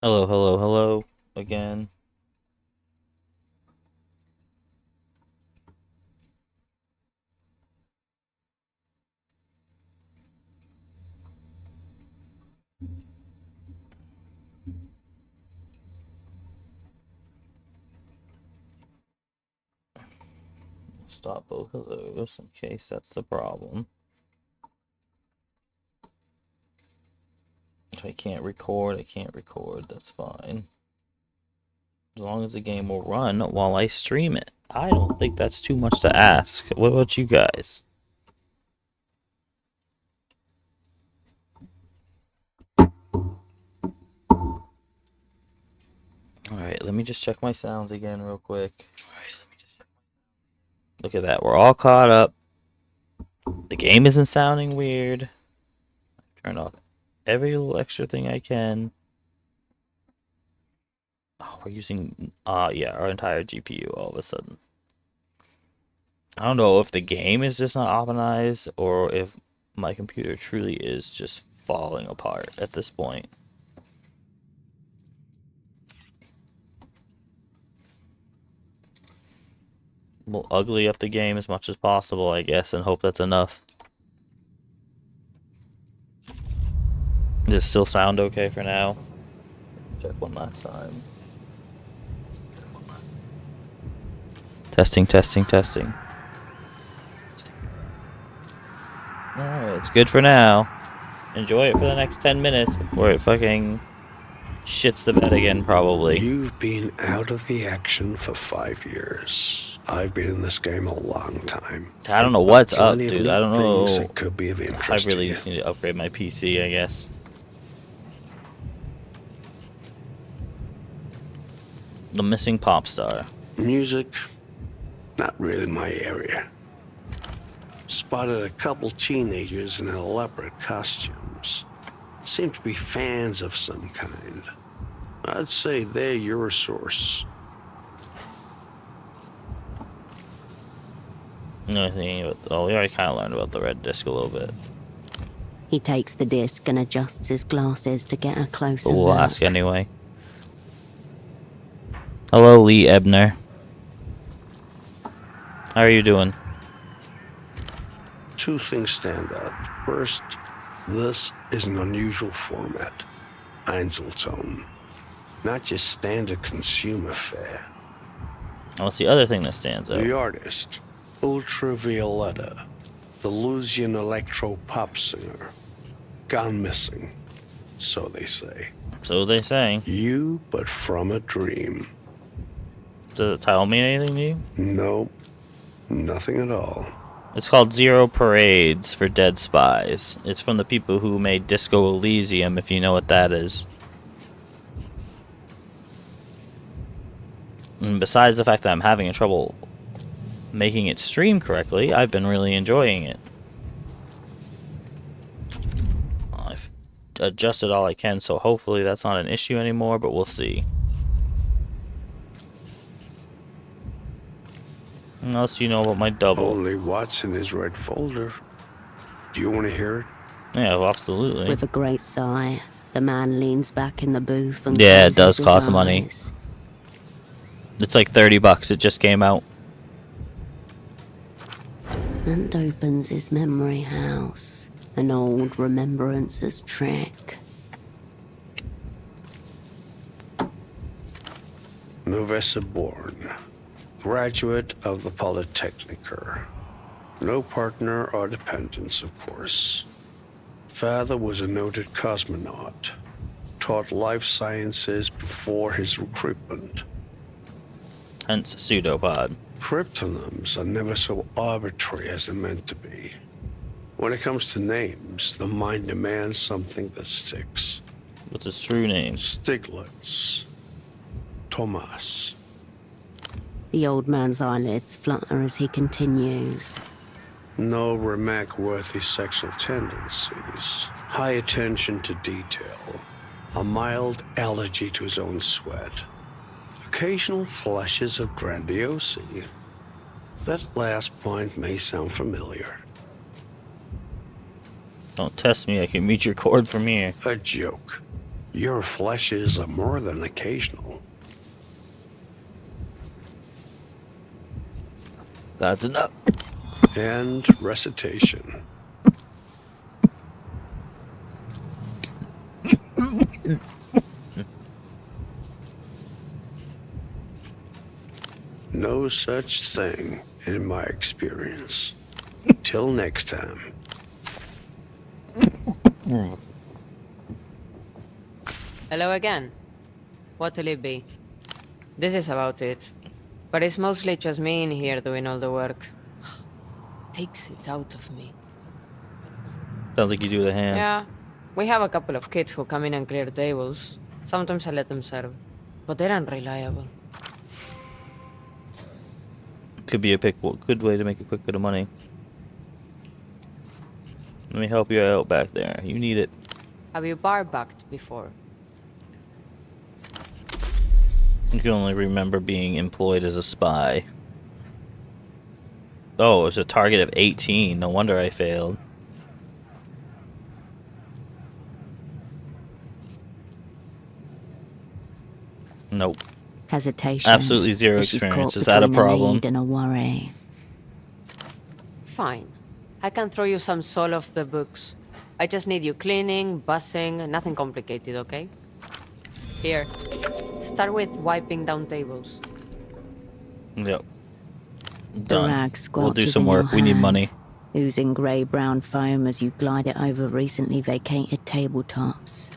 Hello, hello, hello again. Stop both of those in case that's the problem. If I can't record, I can't record. That's fine. As long as the game will run while I stream it. I don't think that's too much to ask. What about you guys? Alright, let me just check my sounds again real quick. Look at that. We're all caught up. The game isn't sounding weird. Turn off every little extra thing I can. Oh, we're using, yeah, our entire GPU all of a sudden. I don't know if the game is just not optimized or if my computer truly is just falling apart at this point. We'll ugly up the game as much as possible, I guess, and hope that's enough. Does it still sound okay for now? Check one last time. Testing, testing, testing. Alright, it's good for now. Enjoy it for the next 10 minutes before it fucking shits the bed again, probably. You've been out of the action for 5 years. I've been in this game a long time. I don't know what's up, Plenty of dude. I don't know. things that could be of I interest really to you. just need to upgrade my PC, I guess. The missing pop star. Music, not really my area. Spotted a couple teenagers in elaborate costumes. Seem to be fans of some kind. I'd say they're your source. No, thinking about, oh, we already kind of learned about the red disc a little bit. He takes the disc and adjusts his glasses to get a closer But we'll look. ask anyway. Hello, Lee Ebner. How are you doing? Two things stand out. First, this is an unusual format. Einzelton. Not just standard consumer fare. And what's the other thing that stands out? The artist, Ultravioletta, the Louisian electro pop singer, gone missing, so they say. So they say. You, but from a dream. Does the title mean anything to you? No, nothing at all. It's called Zero Parades for Dead Spies. It's from the people who made Disco Elysium, if you know what that is. And besides the fact that I'm having trouble making it stream correctly, I've been really enjoying it. I've adjusted all I can, so hopefully that's not an issue anymore, but we'll see. What else do you know about my double? Only what's in his red folder. Do you want to hear it? Yeah, well, absolutely. With a great sigh, the man leans back in the booth and Yeah, it closes does cost his money. eyes. It's like $30. It just came out. And opens his memory house, an old remembrances trek. Novessa born. Graduate of the Polytechniker. No partner or dependents, of course. Father was a noted cosmonaut. Taught life sciences before his recruitment. Hence pseudopod. Cryptonyms are never so arbitrary as they're meant to be. When it comes to names, the mind demands something that sticks. What's his true name? Stiglitz. Thomas. The old man's eyelids flutter as he continues. No remark-worthy sexual tendencies. High attention to detail. A mild allergy to his own sweat. Occasional flashes of grandiosity. That last point may sound familiar. Don't test me, I can meet your chord from here. A joke. Your flesh is more than occasional. That's enough. And recitation. No such thing in my experience. Till next time. Hello again. What'll it be? This is about it. But it's mostly just me in here doing all the work. Takes it out of me. Sounds like you do the hand. Yeah, we have a couple of kids who come in and clear tables. Sometimes I let them serve. But they're unreliable. Could be a good way to make a quick bit of money. Let me help you out back there. You need it. Have you bar-backed before? You can only remember being employed as a spy. Oh, it was a target of 18. No wonder I failed. Nope. Hesitation. Absolutely zero as she's experience. caught Is that a between a problem? need and a worry. Fine. I can throw you some soul off the books. I just need you cleaning, bussing, nothing complicated, okay? Here. Start with wiping down tables. Yep. The Done. rag We'll do squelches some in your work. We need hand, money. oozing grey-brown foam as you glide it over recently vacated tabletops.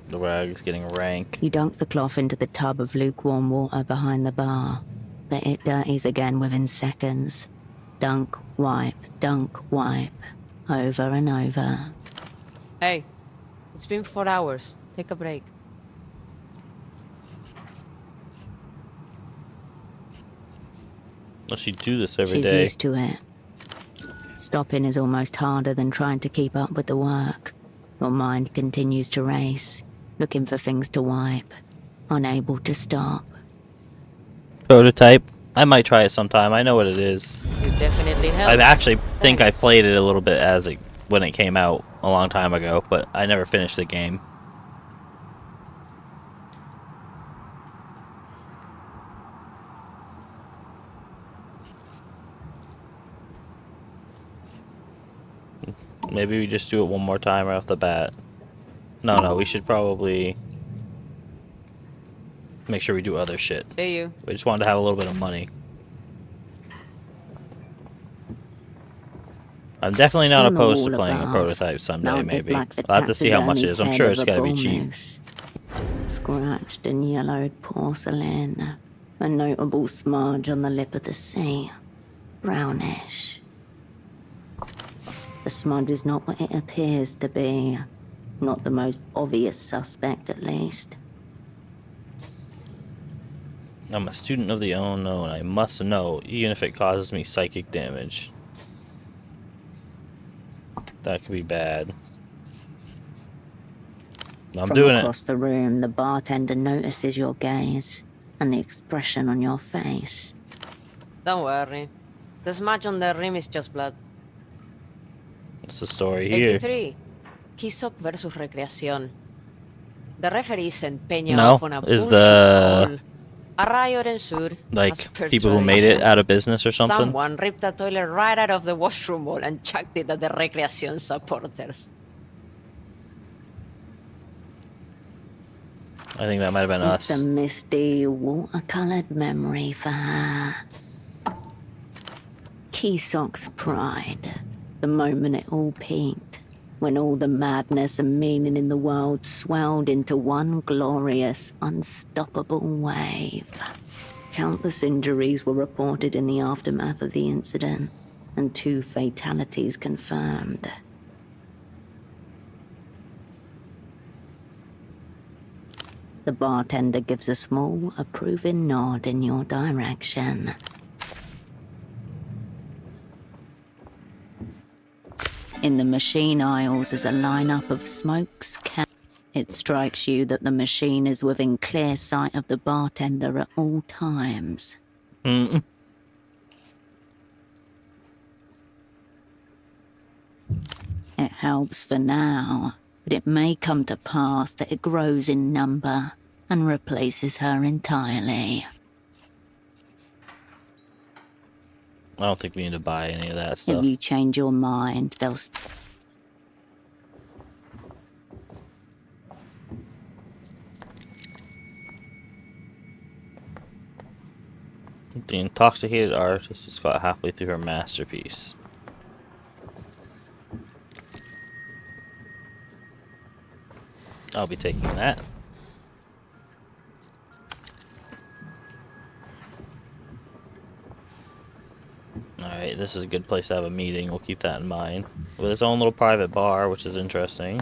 The rag is getting rank. You dunk the cloth into the tub of lukewarm water behind the bar. Let it dirties again within seconds. Dunk, wipe, over and over. Hey, it's been 4 hours. Take a break. Well, she do this every She's day. used to it. Stopping is almost harder than trying to keep up with the work. Your mind continues to race, looking for things to wipe, unable to stop. Prototype. I might try it sometime. I know what it is. You definitely help. I actually think I Thanks. played it a little bit when it came out a long time ago, but I never finished the game. Maybe we just do it one more time right off the bat. No, we should probably make sure we do other shit. See you. We just wanted to have a little bit of money. I'm definitely not On the opposed to wall playing a above, prototype someday, mounted maybe. like the I'll have to see how much it taxidermied is. I'm head sure of it's a gotta be bull cheap. moose. Scratched and yellowed porcelain. A notable smudge on the lip of the sea. Brownish. The smudge is not what it appears to be. Not the most obvious suspect, at least. I'm a student of the unknown. I must know, even if it causes me psychic damage. That could be bad. I'm From doing it. across the room, the bartender notices your gaze and the expression on your face. Don't worry. The smudge on the rim is just blood. What's the story here? 83. Kisok versus Recreación. The referee se empeña No, off on a is bullshit the- call. A riot ensued. Like, as per people who made it tradition. out of business or something? Someone ripped a toilet right out of the washroom wall and chucked it at the Recreación supporters. I think that might have been It's us. a misty, watercolored memory for her. Kisok's pride. The moment it all peaked. When all the madness and meaning in the world swelled into one glorious, unstoppable wave. Countless injuries were reported in the aftermath of the incident, and 2 fatalities confirmed. The bartender gives a small, approving nod in your direction. In the machine aisles is a lineup of smokes, It strikes you that the machine is within clear sight of the bartender at all times. Mm. It helps for now, but it may come to pass that it grows in number and replaces her entirely. I don't think we need to buy any of that If stuff. you change your mind, they'll... The intoxicated artist just got halfway through her masterpiece. I'll be taking that. Alright, this is a good place to have a meeting. We'll keep that in mind. With its own little private bar, which is interesting.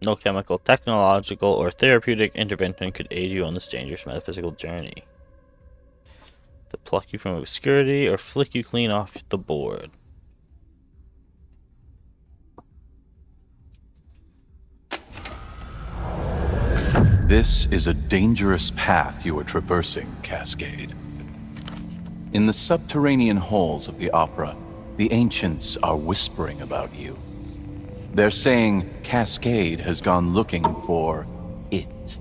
No chemical, technological, or therapeutic intervention could aid you on this dangerous metaphysical journey. To pluck you from obscurity or flick you clean off the board. This is a dangerous path you are traversing, Cascade. In the subterranean halls of the opera, the ancients are whispering about you. They're saying Cascade has gone looking for it.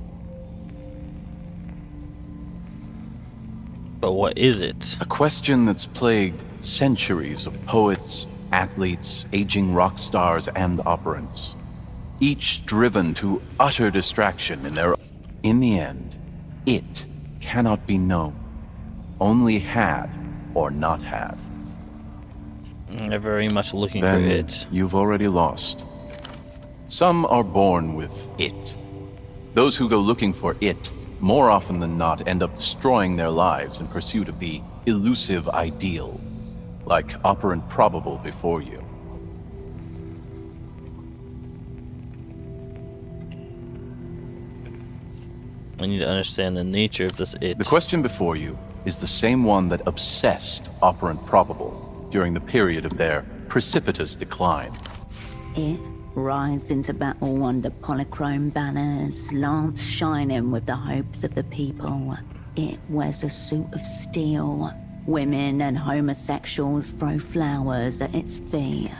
But what is it? A question that's plagued centuries of poets, athletes, aging rock stars, and operants, each driven to utter distraction in their... In the end, it cannot be known, only had or not had. They're very much looking Then for it. you've already lost. Some are born with it. Those who go looking for it, more often than not, end up destroying their lives in pursuit of the elusive ideal, like operant probable before you. We need to understand the nature of this it. The question before you is the same one that obsessed operant probable during the period of their precipitous decline. It rides into battle under polychrome banners, lance shining with the hopes of the people. It wears a suit of steel. Women and homosexuals throw flowers at its feet.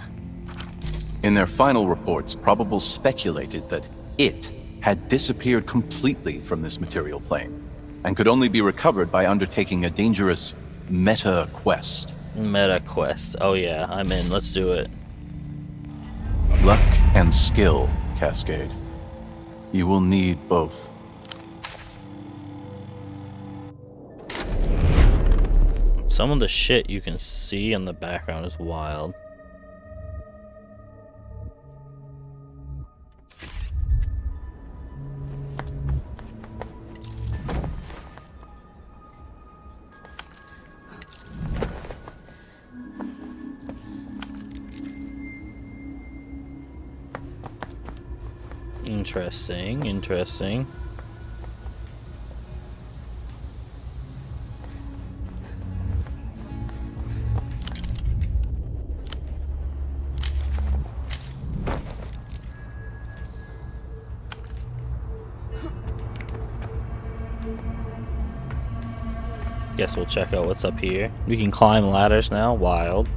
In their final reports, Probable speculated that it had disappeared completely from this material plane, and could only be recovered by undertaking a dangerous meta quest. Meta quest. Oh yeah, I'm in. Let's do it. Luck and skill, Cascade. You will need both. Some of the shit you can see in the background is wild. Interesting, interesting. Guess we'll check out what's up here. We can climb ladders now. Wild.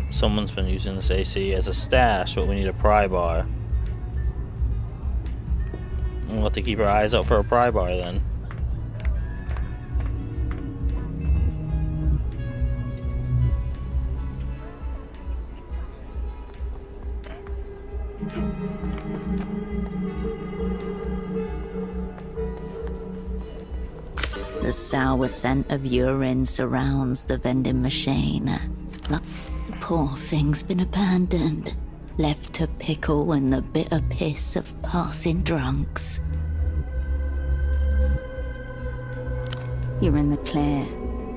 Someone's been using this AC as a stash, but we need a pry bar. We'll have to keep our eyes out for a pry bar then. The sour scent of urine surrounds the vending machine. Like the poor thing's been abandoned, left to pickle in the bitter piss of passing drunks. You're in the clear.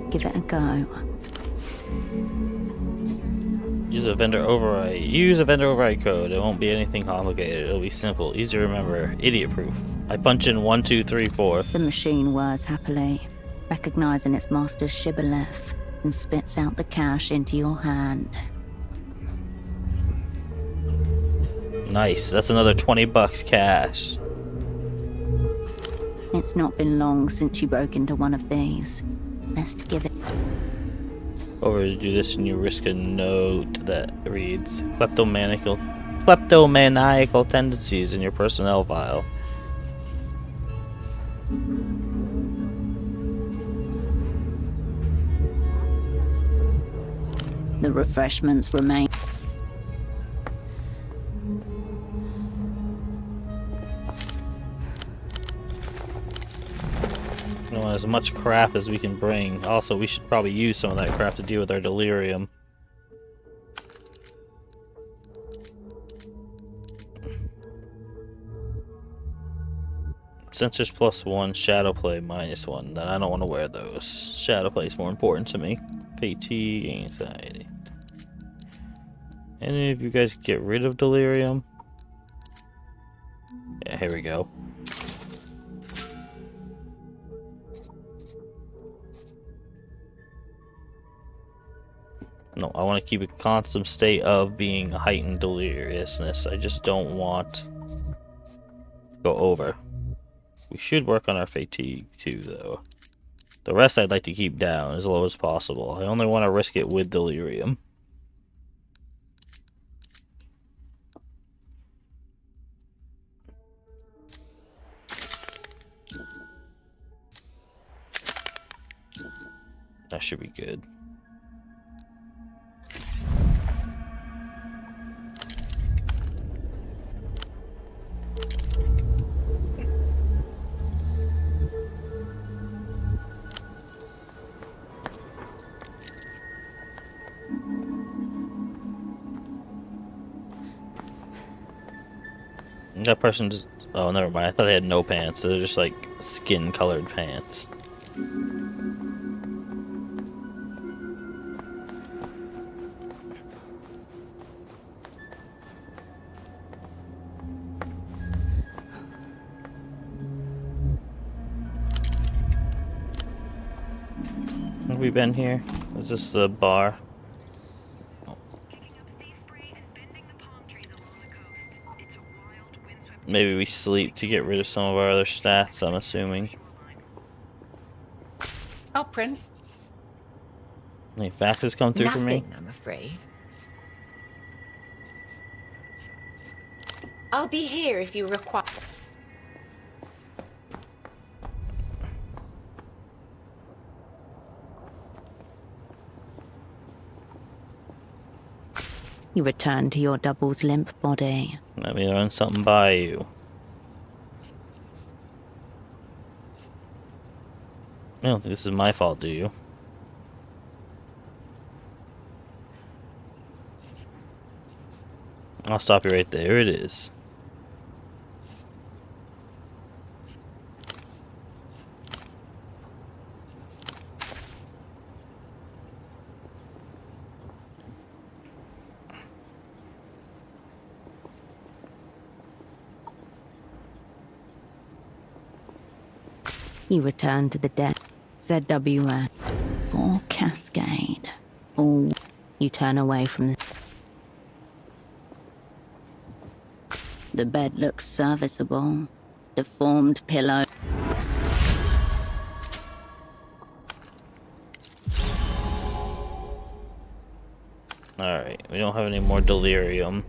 Give it a go. Use a vendor override. Use a vendor override code. It won't be anything complicated. It'll be simple, easy to remember, idiot-proof. I punch in 1, 2, 3, 4. The machine whirs happily, recognizing its master's shibboleth, and spits out the cash into your hand. Nice. That's another 20 bucks cash. It's not been long since you broke into one of these. Best give it. Over to do this and you risk a note that reads kleptomaniacal tendencies in your personnel file. The refreshments remain. You know, as much crap as we can bring. Also, we should probably use some of that crap to deal with our delirium. Sensors +1, Shadowplay -1. Then I don't want to wear those. Shadowplay is more important to me. Fatigue, anxiety. Any of you guys get rid of delirium? Yeah, here we go. No, I want to keep a constant state of being heightened deliriousness. I just don't want to go over. We should work on our fatigue too, though. The rest I'd like to keep down as low as possible. I only want to risk it with delirium. That should be good. That person just... Oh, never mind. I thought they had no pants. They're just like skin-colored pants. Have we been here? Is this the bar? Maybe we sleep to get rid of some of our other stats, I'm assuming. Oh, Prince. Any faxes come through for me? Nothing, I'm afraid. I'll be here if you require. You return to your double's limp body. Let me run something by you. I don't think this is my fault, do you? I'll stop you right there. It is. You return to the deck. ZWS. For Cascade. All. You turn away from the... The bed looks serviceable. Deformed pillow. Alright, we don't have any more delirium.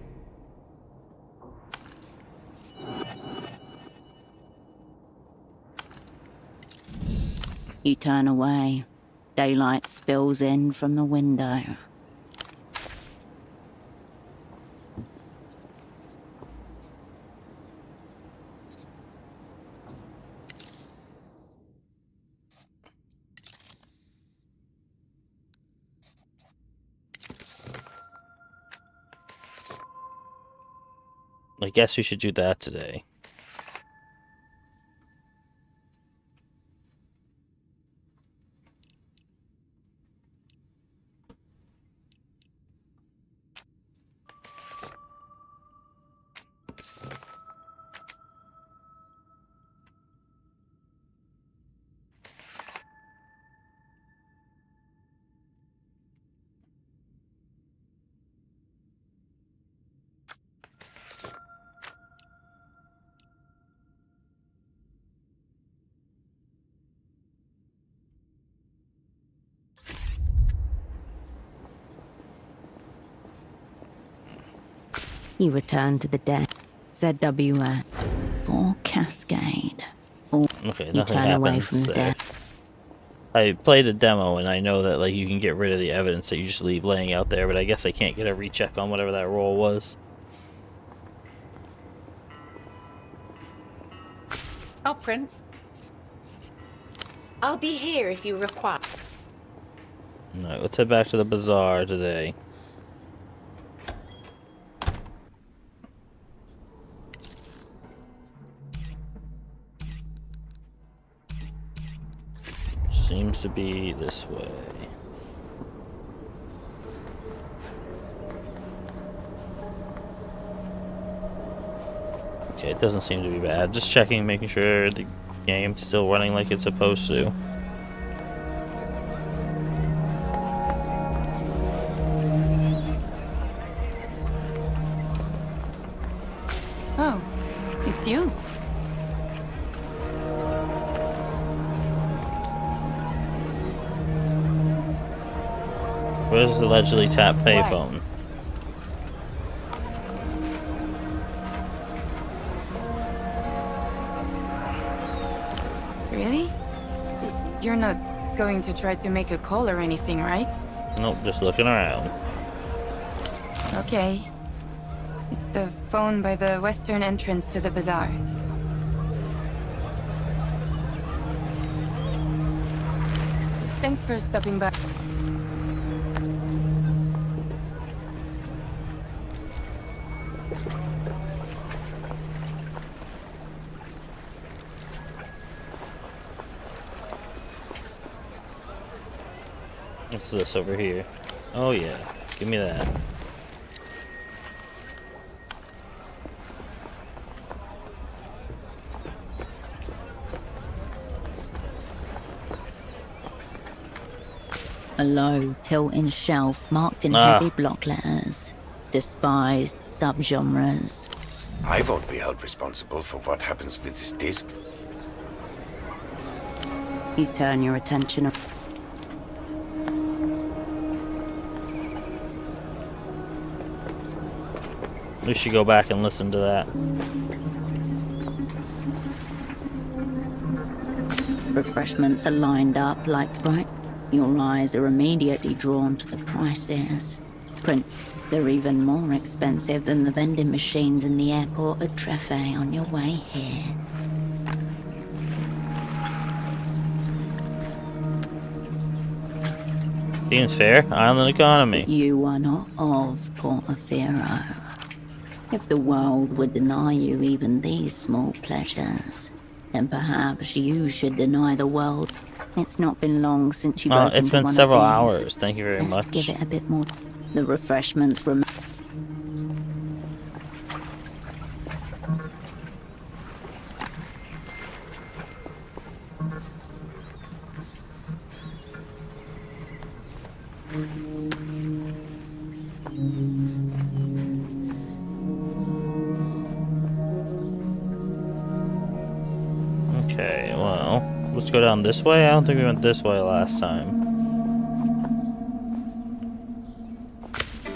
You turn away. Daylight spills in from the window. I guess we should do that today. You return to the deck. ZWA. For Cascade. Or Okay, you nothing turn away happens from the there. deck. I played a demo and I know that like you can get rid of the evidence that you just leave laying out there, but I guess I can't get a recheck on whatever that roll was. I'll print. I'll be here if you require. Alright, let's head back to the bazaar today. Seems to be this way. Okay, it doesn't seem to be bad. Just checking, making sure the game's still running like it's supposed to. Oh, it's you. Where's the allegedly tapped payphone? Really? You're not going to try to make a call or anything, right? Nope, just looking around. Okay. It's the phone by the western entrance to the bazaar. Thanks for stopping by. What's this over here? Oh yeah, give me that. A low, tilting shelf marked in heavy block letters. Despised subgenres. I won't be held responsible for what happens with this disc. You turn your attention. We should go back and listen to that. Refreshments are lined up like bright. Your eyes are immediately drawn to the prices. Print. They're even more expensive than the vending machines in the airport at Treffe on your way here. Seems fair. Island economy. But you are not of Portofino. If the world would deny you even these small pleasures, then perhaps you should deny the world. It's not been long since you broke It's into been one several of these. hours. Thank you very Let's much. give it a bit more. The refreshments remain. Okay, well, let's go down this way. I don't think we went this way last time.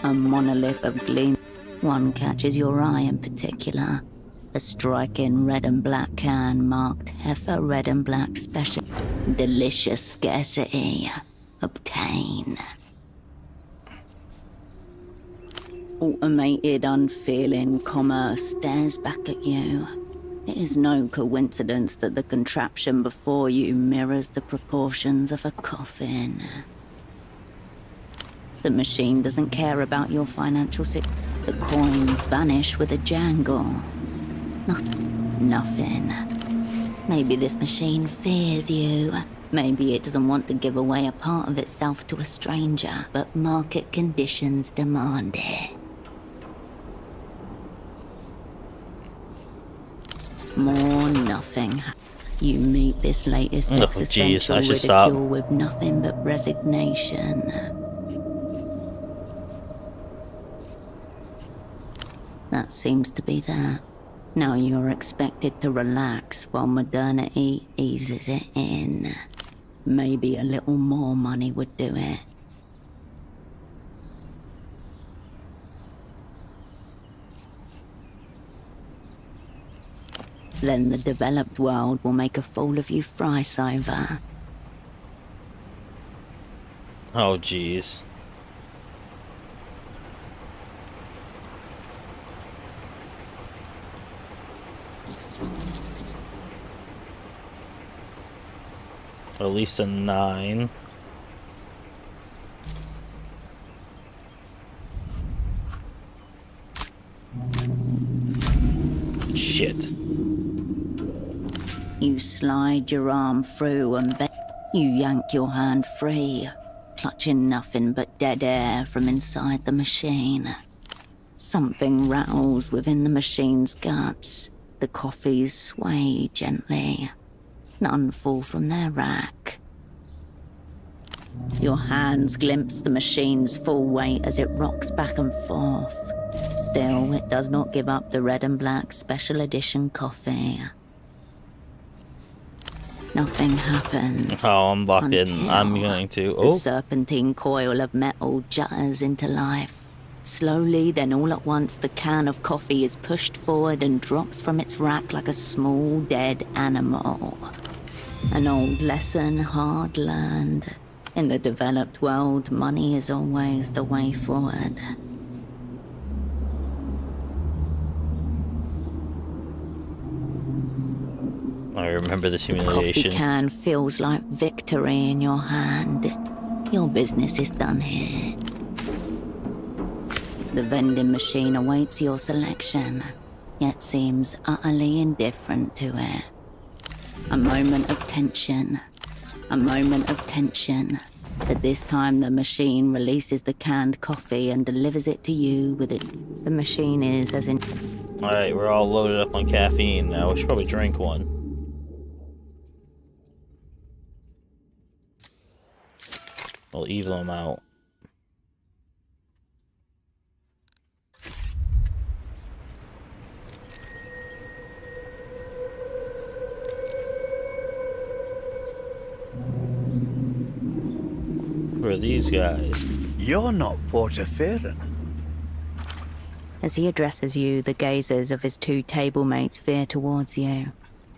A monolith of gleam. One catches your eye in particular. A striking red and black can marked Heifer Red and Black Special. Delicious scarcity. Obtain. Automated, unfeeling commerce stares back at you. It is no coincidence that the contraption before you mirrors the proportions of a coffin. The machine doesn't care about your financial The coins vanish with a jangle. Nothing. Maybe this machine fears you. Maybe it doesn't want to give away a part of itself to a stranger, but market conditions demand it. More nothing. You meet this latest existential I should ridicule stop. with nothing but resignation. That seems to be that. Now you're expected to relax while modernity eases it in. Maybe a little more money would do it. Then the developed world will make a fool of you, Frysiver. Oh, jeez. At least a 9. Shit. You slide your arm through and you yank your hand free, clutching nothing but dead air from inside the machine. Something rattles within the machine's guts. The coffees sway gently. None fall from their rack. Your hands glimpse the machine's full weight as it rocks back and forth. Still, it does not give up the red and black special edition coffee. Nothing happens. Oh, I'm locked in. I'm going to... The serpentine coil of metal jutters into life. Slowly, then all at once, the can of coffee is pushed forward and drops from its rack like a small, dead animal. An old lesson hard learned. In the developed world, money is always the way forward. I remember this The humiliation. coffee can feels like victory in your hand. Your business is done here. The vending machine awaits your selection, yet seems utterly indifferent to it. A moment of tension. A moment of tension. But this time the machine releases the canned coffee and delivers it to you with it. The machine is as in... Alright, we're all loaded up on caffeine now. We should probably drink one. We'll evil them out. Who are these guys? You're not Portaferan. As he addresses you, the gazes of his two table mates veer towards you,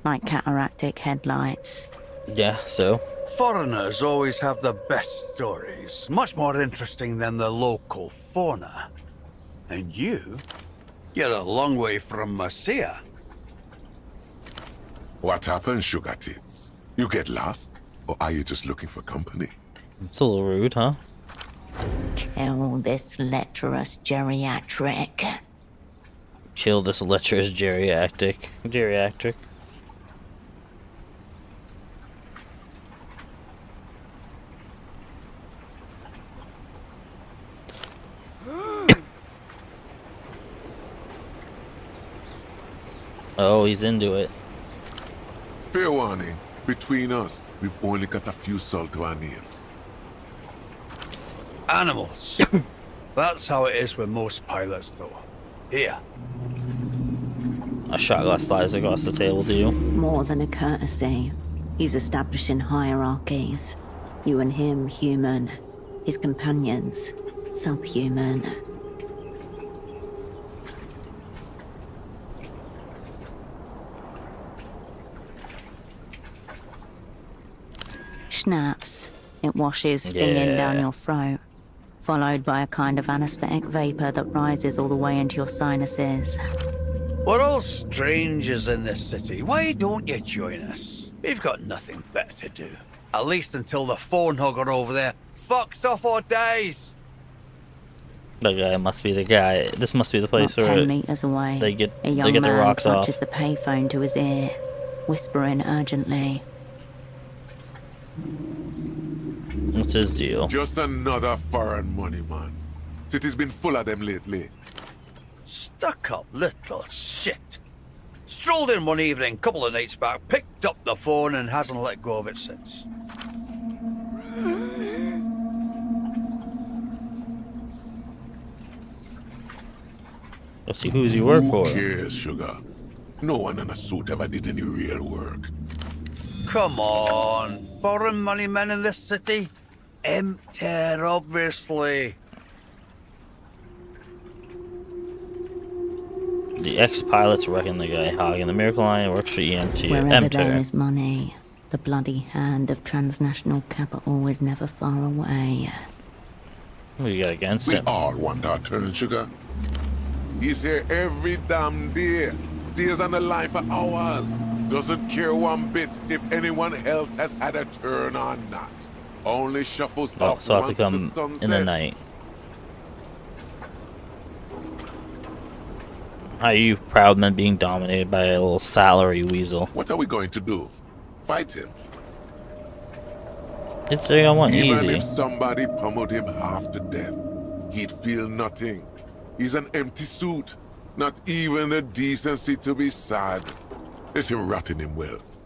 like cataractic headlights. Yeah, so? Foreigners always have the best stories, much more interesting than the local fauna. And you're a long way from Marcia. What happened, sugar tits? You get lost? Or are you just looking for company? It's a little rude, huh? Kill this lecherous geriatric. Kill this lecherous geriatric. Oh, he's into it. Fair warning. Between us, we've only got a few salt to our names. Animals. That's how it is with most pilots, though. Here. A shot glass slides across the table to you. More than a courtesy. He's establishing hierarchies. You and him, human. His companions, subhuman. Snaps. It washes stinging down your throat, followed by a kind of anesthetic vapor that rises all the way into your sinuses. We're all strangers in this city. Why don't you join us? We've got nothing better to do. At least until the phone hugger over there fucks off or dies. That guy must be the guy. This must be the Not place 10 where meters away, they get a young their man rocks clutches off. the payphone to his ear, whispering urgently. What's his deal? Just another foreign money, man. City's been full of them lately. Stuck up little shit. Strolled in one evening, couple of nights back, picked up the phone and hasn't let go of it since. Let's see who's he work for. Who cares, sugar? No one in a suit ever did any real work. Come on, foreign money men in this city? Empty, obviously. The ex-pilots reckon the guy hogging the Miracle Line works for EMT. Wherever there MTER. is money, the bloody hand of transnational capital is never far away. What do you got against We him? all want our turn, sugar. He's here every damn day. Stays on the line for hours. Doesn't care one bit if anyone else has had a turn or not. Only shuffles Oh, off so I have to once the come sun in the sets. night. How are you proud men being dominated by a little salary weasel? What are we going to do? Fight him? It's 3-on-1, Even easy. if somebody pummeled him half to death, he'd feel nothing. He's an empty suit. Not even the decency to be sad. Let him rot in him wealth.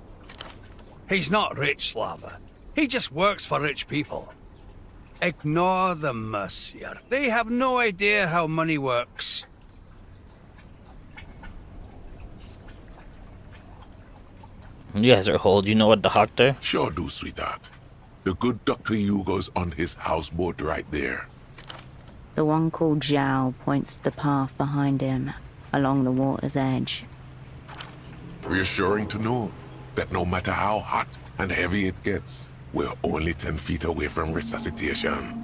He's not rich, Slava. He just works for rich people. Ignore them, Mercier. They have no idea how money works. You guys are old. You know a doctor? Sure do, sweetheart. The good Dr. Hugo's on his houseboat right there. The one called Zhao points to the path behind him, along the water's edge. Reassuring to know that no matter how hot and heavy it gets, we're only 10 feet away from resuscitation.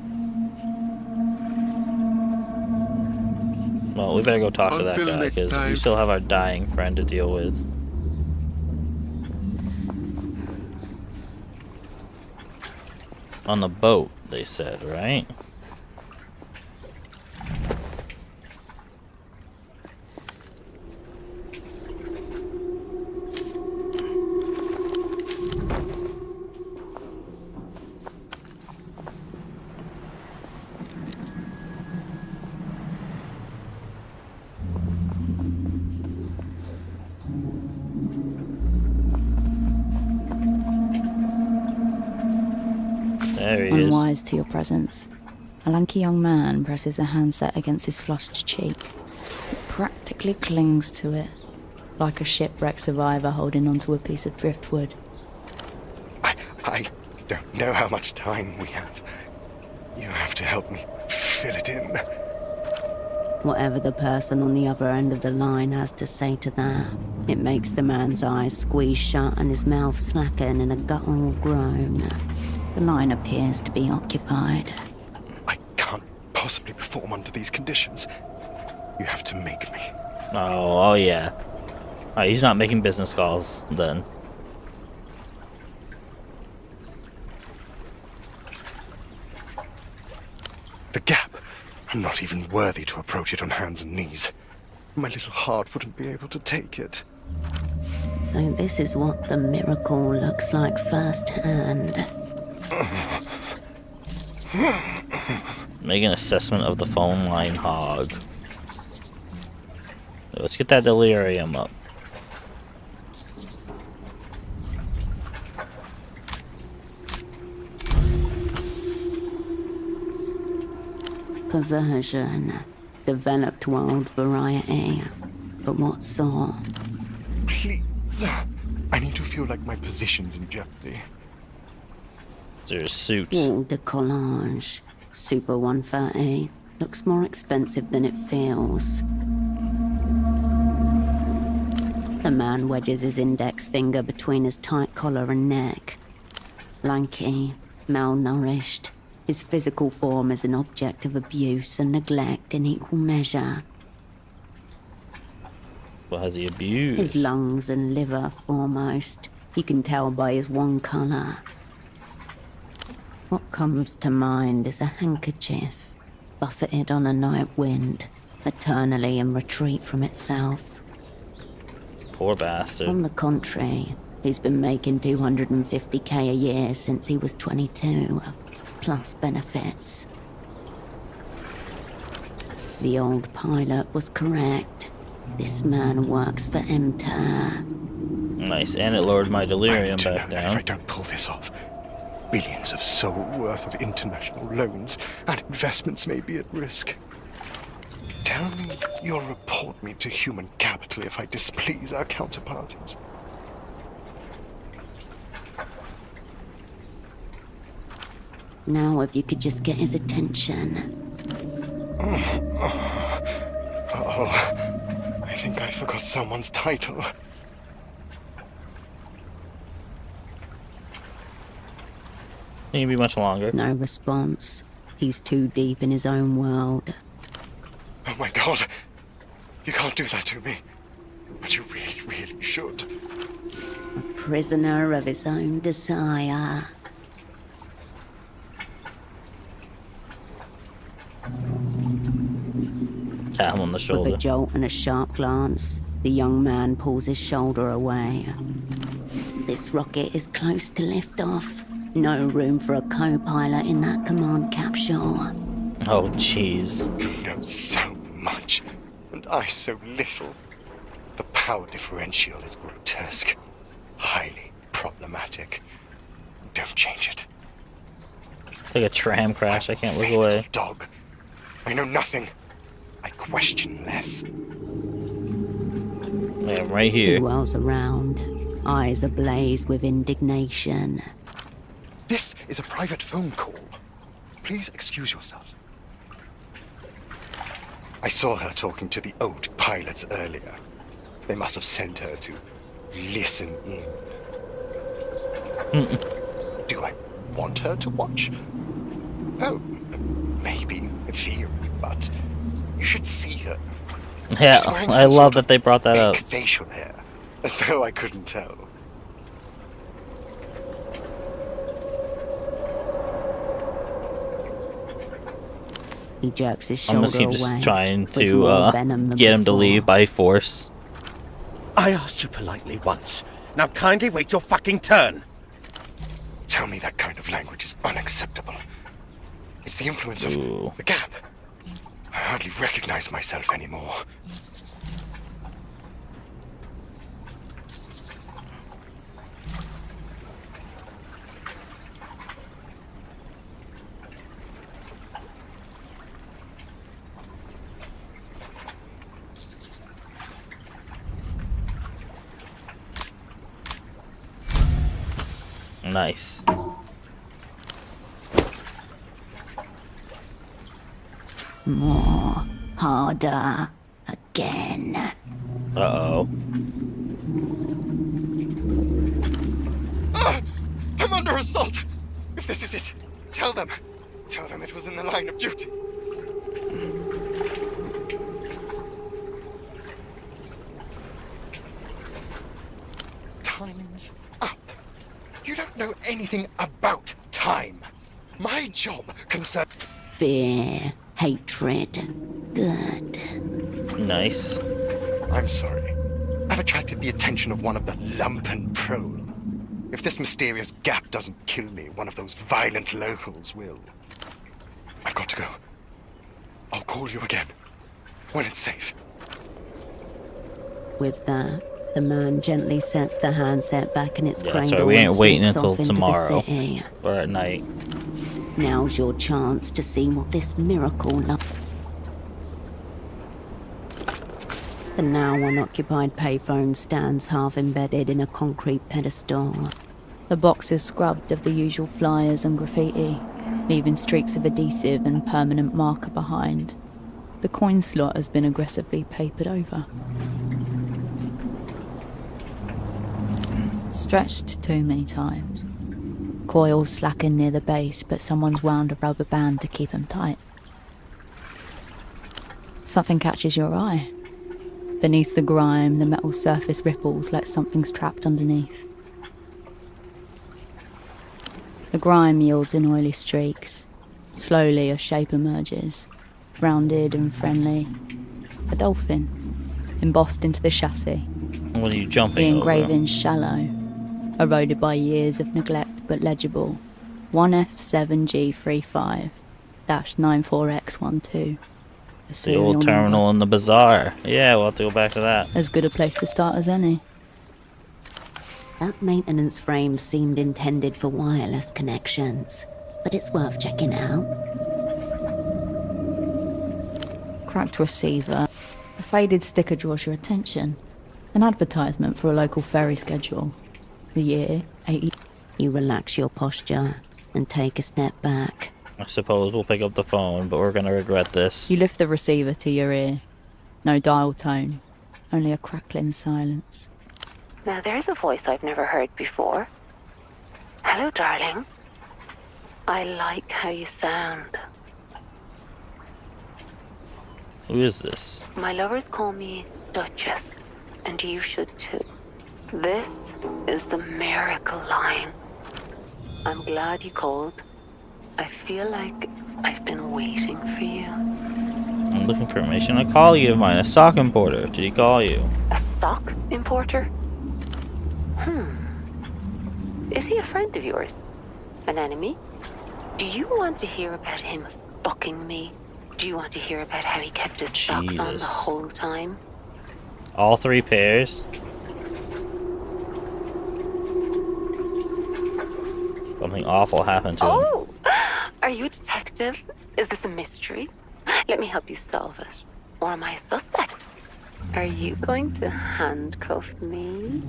Well, we better go talk to that Until guy, next because we time. still have our dying friend to deal with. On the boat, they said, right? There he is. Unwise to your presence. A lanky young man presses the handset against his flushed cheek. He practically clings to it, like a shipwreck survivor holding onto a piece of driftwood. I don't know how much time we have. You have to help me fill it in. Whatever the person on the other end of the line has to say to that, it makes the man's eyes squeeze shut and his mouth slacken in a guttural groan. The line appears to be occupied. I can't possibly perform under these conditions. You have to make me. Oh yeah. Alright, he's not making business calls then. The gap. I'm not even worthy to approach it on hands and knees. My little heart wouldn't be able to take it. So this is what the miracle looks like firsthand. Make an assessment of the phone line hog. Let's get that delirium up. Perversion. Developed wild variety. But what sort? Please. I need to feel like my position's in jeopardy. There's a suit. Wall de collage. Super 130. Looks more expensive than it feels. The man wedges his index finger between his tight collar and neck. Lanky, malnourished. His physical form is an object of abuse and neglect in equal measure. What has he abused? His lungs and liver foremost. You can tell by his one colour. What comes to mind is a handkerchief, buffeted on a night wind, eternally in retreat from itself. Poor bastard. On the contrary, he's been making 250k a year since he was 22, plus benefits. The old pilot was correct. This man works for MTER. Nice, and it lowered my delirium I back know that if I down. don't pull this off, billions of soul worth of international loans and investments may be at risk. Tell me you'll report me to human capital if I displease our counterparties. Now if you could just get his attention. Oh, I think I forgot someone's title. It can be much longer. No response. He's too deep in his own world. Oh my god! You can't do that to me. But you really, really should. A prisoner of his own desire. Tap him on the With shoulder. a jolt and a sharp glance, the young man pulls his shoulder away. This rocket is close to liftoff. No room for a co-pilot in that command capsule. Oh, jeez. You know so much, and I so little. The power differential is grotesque. Highly problematic. Don't change it. Like a tram crash, I can't look Faithful away. dog. I know nothing. I question less. I am right He here. whirls around, eyes ablaze with indignation. This is a private phone call. Please excuse yourself. I saw her talking to the old pilots earlier. They must have sent her to listen in. Do I want her to watch? Oh, maybe, in theory, but you should see her. Yeah, She's wearing I some love sort that of they brought that up. fake facial hair, as though I couldn't tell. He jerks his I'm shoulder gonna keep away. just trying with to more venom than get him to before. leave by force. I asked you politely once. Now kindly wait your fucking turn. Tell me that kind of language is unacceptable. It's the influence of Ooh. the gap. I hardly recognize myself anymore. Nice. More. Harder. Again. Uh-oh. I'm under assault! If this is it, tell them. Tell them it was in the line of duty. Time's up. You don't know anything about time. My job concerns... Fear. Hatred. Good. Nice. I'm sorry. I've attracted the attention of one of the lumpen prole. If this mysterious gap doesn't kill me, one of those violent locals will. I've got to go. I'll call you again. When it's safe. With that, the man gently sets the handset back in its Yeah, cradle sorry, we ain't and waiting sneaks until off into the tomorrow. city. Or at night. Now's your chance to see what this miracle The now unoccupied payphone stands half embedded in a concrete pedestal. The box is scrubbed of the usual flyers and graffiti, leaving streaks of adhesive and permanent marker behind. The coin slot has been aggressively papered over. Stretched too many times. Coils slacken near the base, but someone's wound a rubber band to keep them tight. Something catches your eye. Beneath the grime, the metal surface ripples like something's trapped underneath. The grime yields in oily streaks. Slowly, a shape emerges. rounded and friendly. A dolphin, embossed into the chassis. What are you The jumping over? engraving's shallow, eroded by years of neglect but legible. 1F7G35-94X12. The old terminal in the bazaar. Yeah, we'll have to go back to that. As good a place to start as any. That maintenance frame seemed intended for wireless connections, but it's worth checking out. Cracked receiver. A faded sticker draws your attention. An advertisement for a local ferry schedule. The year, 80... You relax your posture and take a step back. I suppose we'll pick up the phone, but we're gonna regret this. You lift the receiver to your ear. No dial tone. Only a crackling silence. Now there's a voice I've never heard before. Hello, darling. I like how you sound. Who is this? My lovers call me Duchess, and you should too. This is the miracle line. I'm glad you called. I feel like I've been waiting for you. I'm looking for information. A colleague of mine, a sock importer. Did he call you? A sock importer? Is he a friend of yours? An enemy? Do you want to hear about him fucking me? Do you want to hear about how he kept his socks on the whole time? All 3 pairs? Something awful happened to him. Oh! Are you a detective? Is this a mystery? Let me help you solve it. Or am I a suspect? Are you going to handcuff me?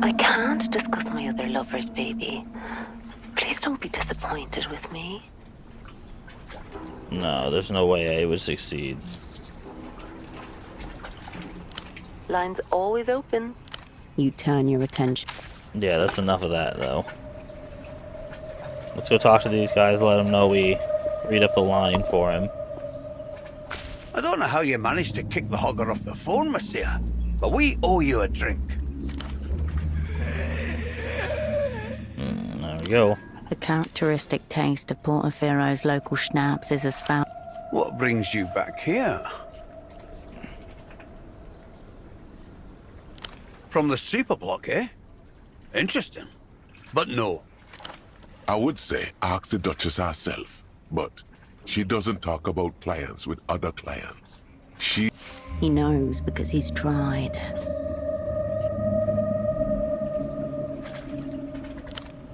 I can't discuss my other lovers, baby. Please don't be disappointed with me. No, there's no way I would succeed. Line's always open. You turn your attention. Yeah, that's enough of that, though. Let's go talk to these guys, let them know we read up the line for him. I don't know how you managed to kick the hogger off the phone, Monsieur, but we owe you a drink. There we go. The characteristic taste of Portoferro's local schnapps is as foul. What brings you back here? From the super block, eh? Interesting. But no. I would say ask the Duchess herself, but she doesn't talk about clients with other clients. She... He knows because he's tried.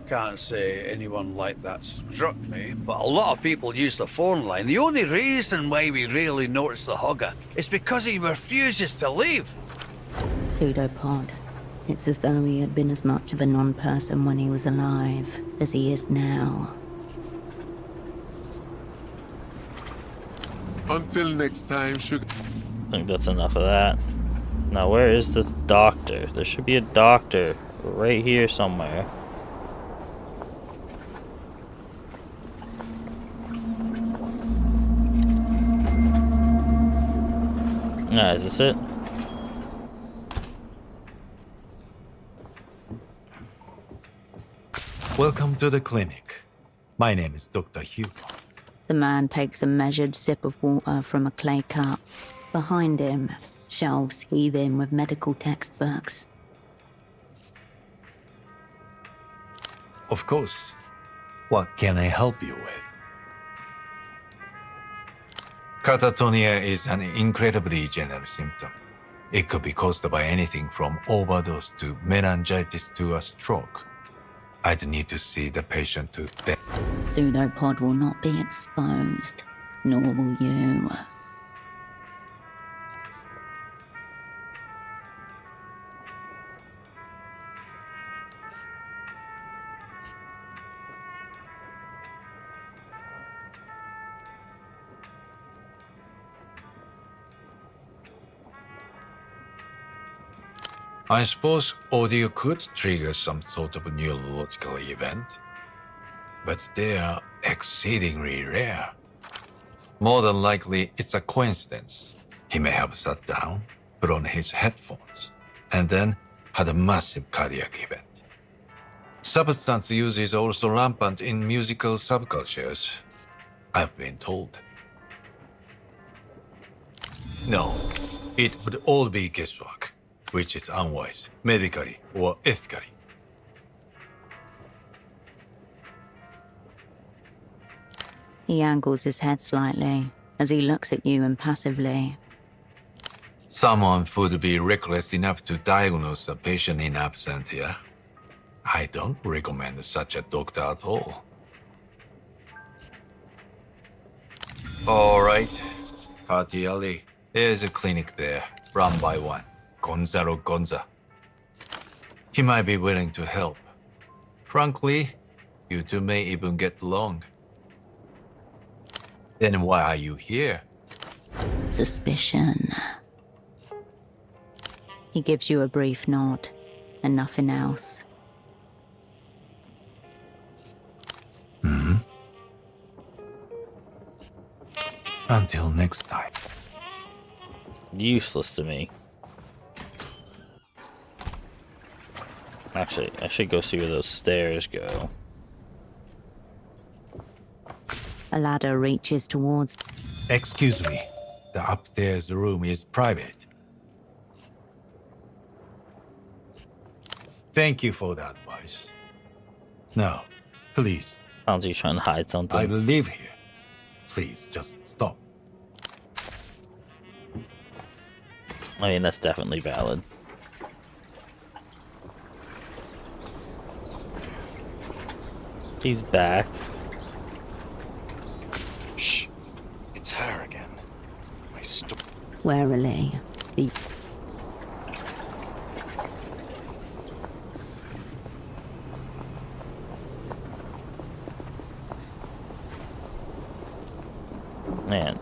Can't say anyone like that struck me, but a lot of people use the phone line. The only reason why we rarely notice the hogger is because he refuses to leave. Pseudopod. It's as though he had been as much of a non-person when he was alive as he is now. Until next time, sugar. I think that's enough of that. Now, where is the doctor? There should be a doctor right here somewhere. Nah, is this it? Welcome to the clinic. My name is Dr. Hugo. The man takes a measured sip of water from a clay cup. Behind him, shelves heaving with medical textbooks. Of course. What can I help you with? Catatonia is an incredibly general symptom. It could be caused by anything from overdose to meningitis to a stroke. I'd need to see the patient to then. Pseudopod will not be exposed, nor will you. I suppose audio could trigger some sort of neurological event, but they are exceedingly rare. More than likely, it's a coincidence. He may have sat down, put on his headphones, and then had a massive cardiac event. Substance use is also rampant in musical subcultures, I've been told. No, it would all be guesswork, which is unwise, medically or ethically. He angles his head slightly as he looks at you impassively. Someone would be reckless enough to diagnose a patient in absentia. I don't recommend such a doctor at all. All right, Party Alley. There's a clinic there, run by one, Gonzalo Gonza. He might be willing to help. Frankly, you two may even get along. Then why are you here? Suspicion. He gives you a brief nod, and nothing else. Hmm? Until next time. Useless to me. Actually, I should go see where those stairs go. A ladder reaches towards... Excuse me. The upstairs room is private. Thank you for the advice. Now, please. Sounds like you're trying to hide something. I live here. Please, just stop. I mean, that's definitely valid. He's back. Shh. It's her again. Warily, the... Man.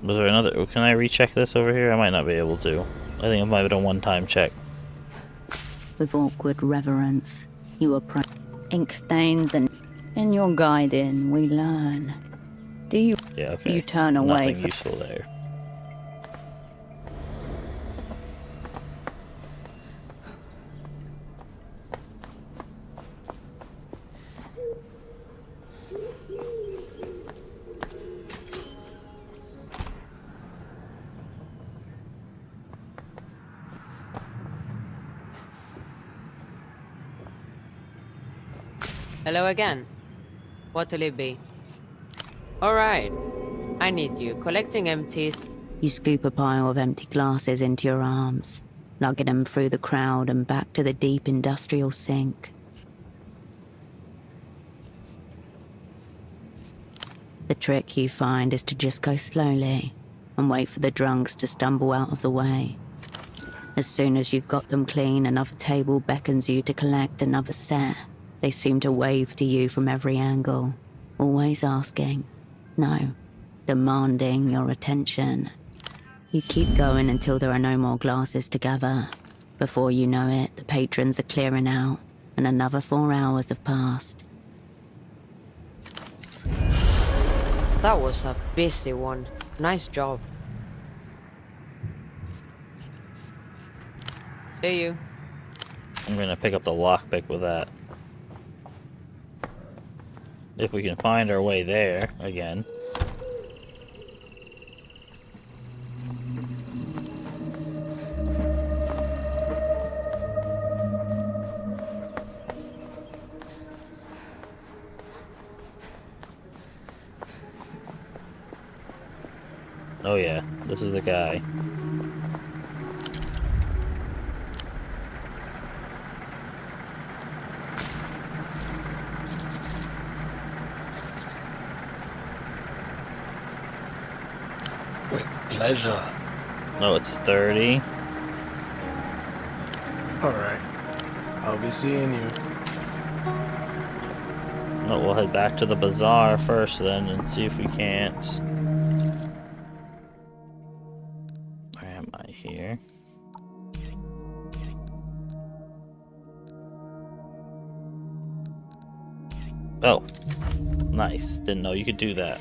Was there another... Can I recheck this over here? I might not be able to. I think it might have been a one-time check. With awkward reverence, you approach... Ink stains and... In your guiding, we learn. Do you... Yeah, okay. You turn away Nothing useful there. Hello again. What'll it be? Alright. I need you. Collecting empty... You scoop a pile of empty glasses into your arms, lugging them through the crowd and back to the deep industrial sink. The trick you find is to just go slowly and wait for the drunks to stumble out of the way. As soon as you've got them clean, another table beckons you to collect another set. They seem to wave to you from every angle, always asking, no, demanding your attention. You keep going until there are no more glasses to gather. Before you know it, the patrons are clearing out, and another 4 hours have passed. That was a busy one. Nice job. See you. I'm gonna pick up the lockpick with that. If we can find our way there again. Oh yeah, this is the guy. With pleasure. No, it's 30. Alright. I'll be seeing you. No, we'll head back to the bazaar first then and see if we can't. Where am I here? Oh, nice. Didn't know you could do that.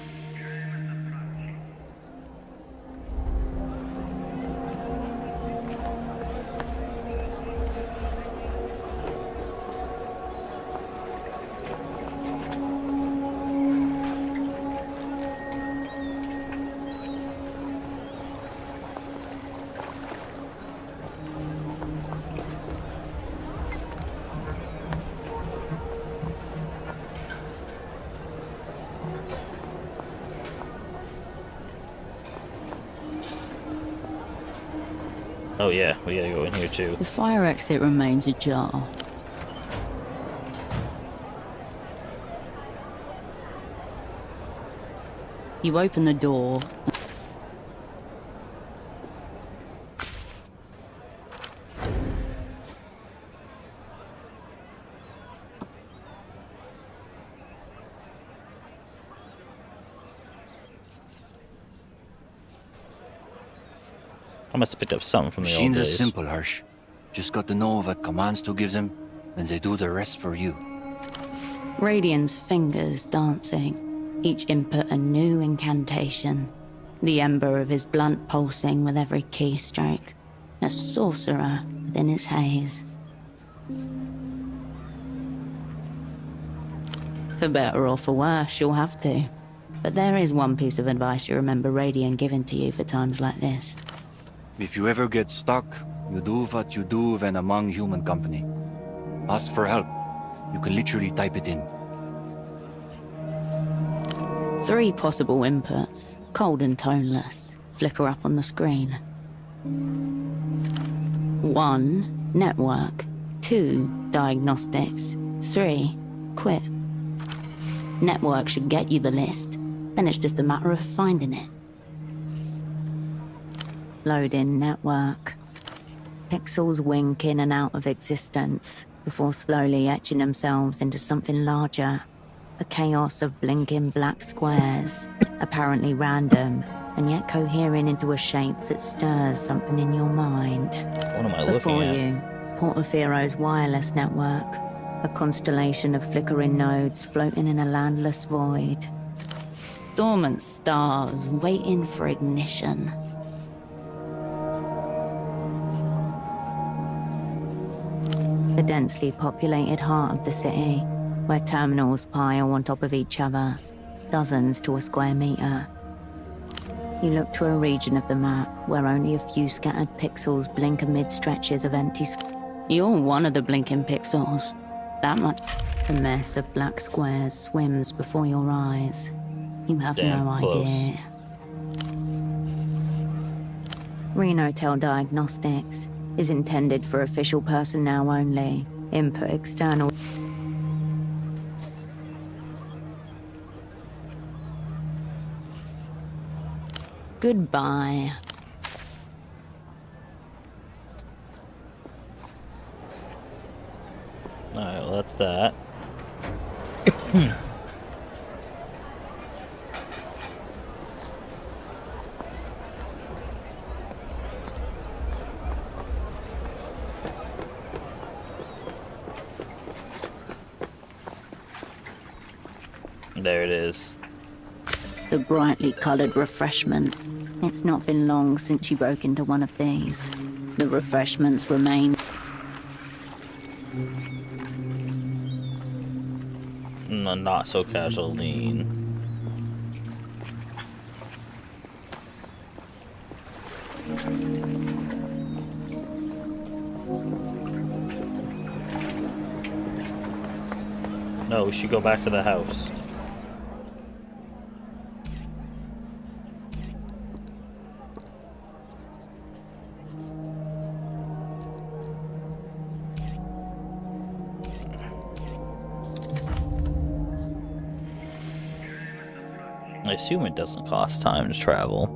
Oh yeah, we gotta go in here too. The fire exit remains ajar. You open the door. I must have picked up something from the old Machines are days. simple, Hirsch. Just got to know what commands to give them, and they do the rest for you. Radiant's fingers dancing, each input a new incantation. The ember of his blunt pulsing with every keystroke. A sorcerer within his haze. For better or for worse, you'll have to. But there is one piece of advice you remember Radiant giving to you for times like this. If you ever get stuck, you do what you do when among human company. Ask for help. You can literally type it in. 3 possible inputs, cold and toneless, flicker up on the screen. 1. Network. 2. Diagnostics. 3. Quit. Network should get you the list, then it's just a matter of finding it. Load in network. Pixels wink in and out of existence before slowly etching themselves into something larger. A chaos of blinking black squares, apparently random, and yet cohering into a shape that stirs something in your mind. What am I Before looking at? you, Portofiero's wireless network, a constellation of flickering nodes floating in a landless void. Dormant stars waiting for ignition. The densely populated heart of the city, where terminals pile on top of each other, dozens to a square meter. You look to a region of the map where only a few scattered pixels blink amid stretches of empty You're one of the blinking pixels. That much. The mess of black squares swims before your eyes. You have Damn no close. idea. Renotel Diagnostics is intended for official personnel only. Input external. Goodbye. Alright, well that's that. There it is. The brightly coloured refreshment. It's not been long since you broke into one of these. The refreshments remain. No, not so casual lean. No, we should go back to the house. I assume it doesn't cost time to travel.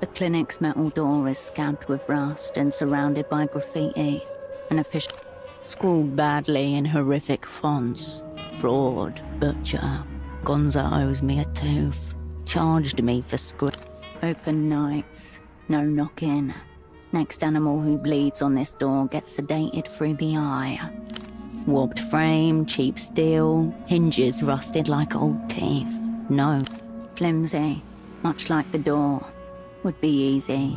The clinic's metal door is scabbed with rust and surrounded by graffiti. An official scrawled badly in horrific fonts. Fraud, butcher. Gonza owes me a tooth. Charged me for Open nights. No knock-in. Next animal who bleeds on this door gets sedated through the eye. Warped frame, cheap steel, hinges rusted like old teeth. No. Flimsy, much like the door. Would be easy.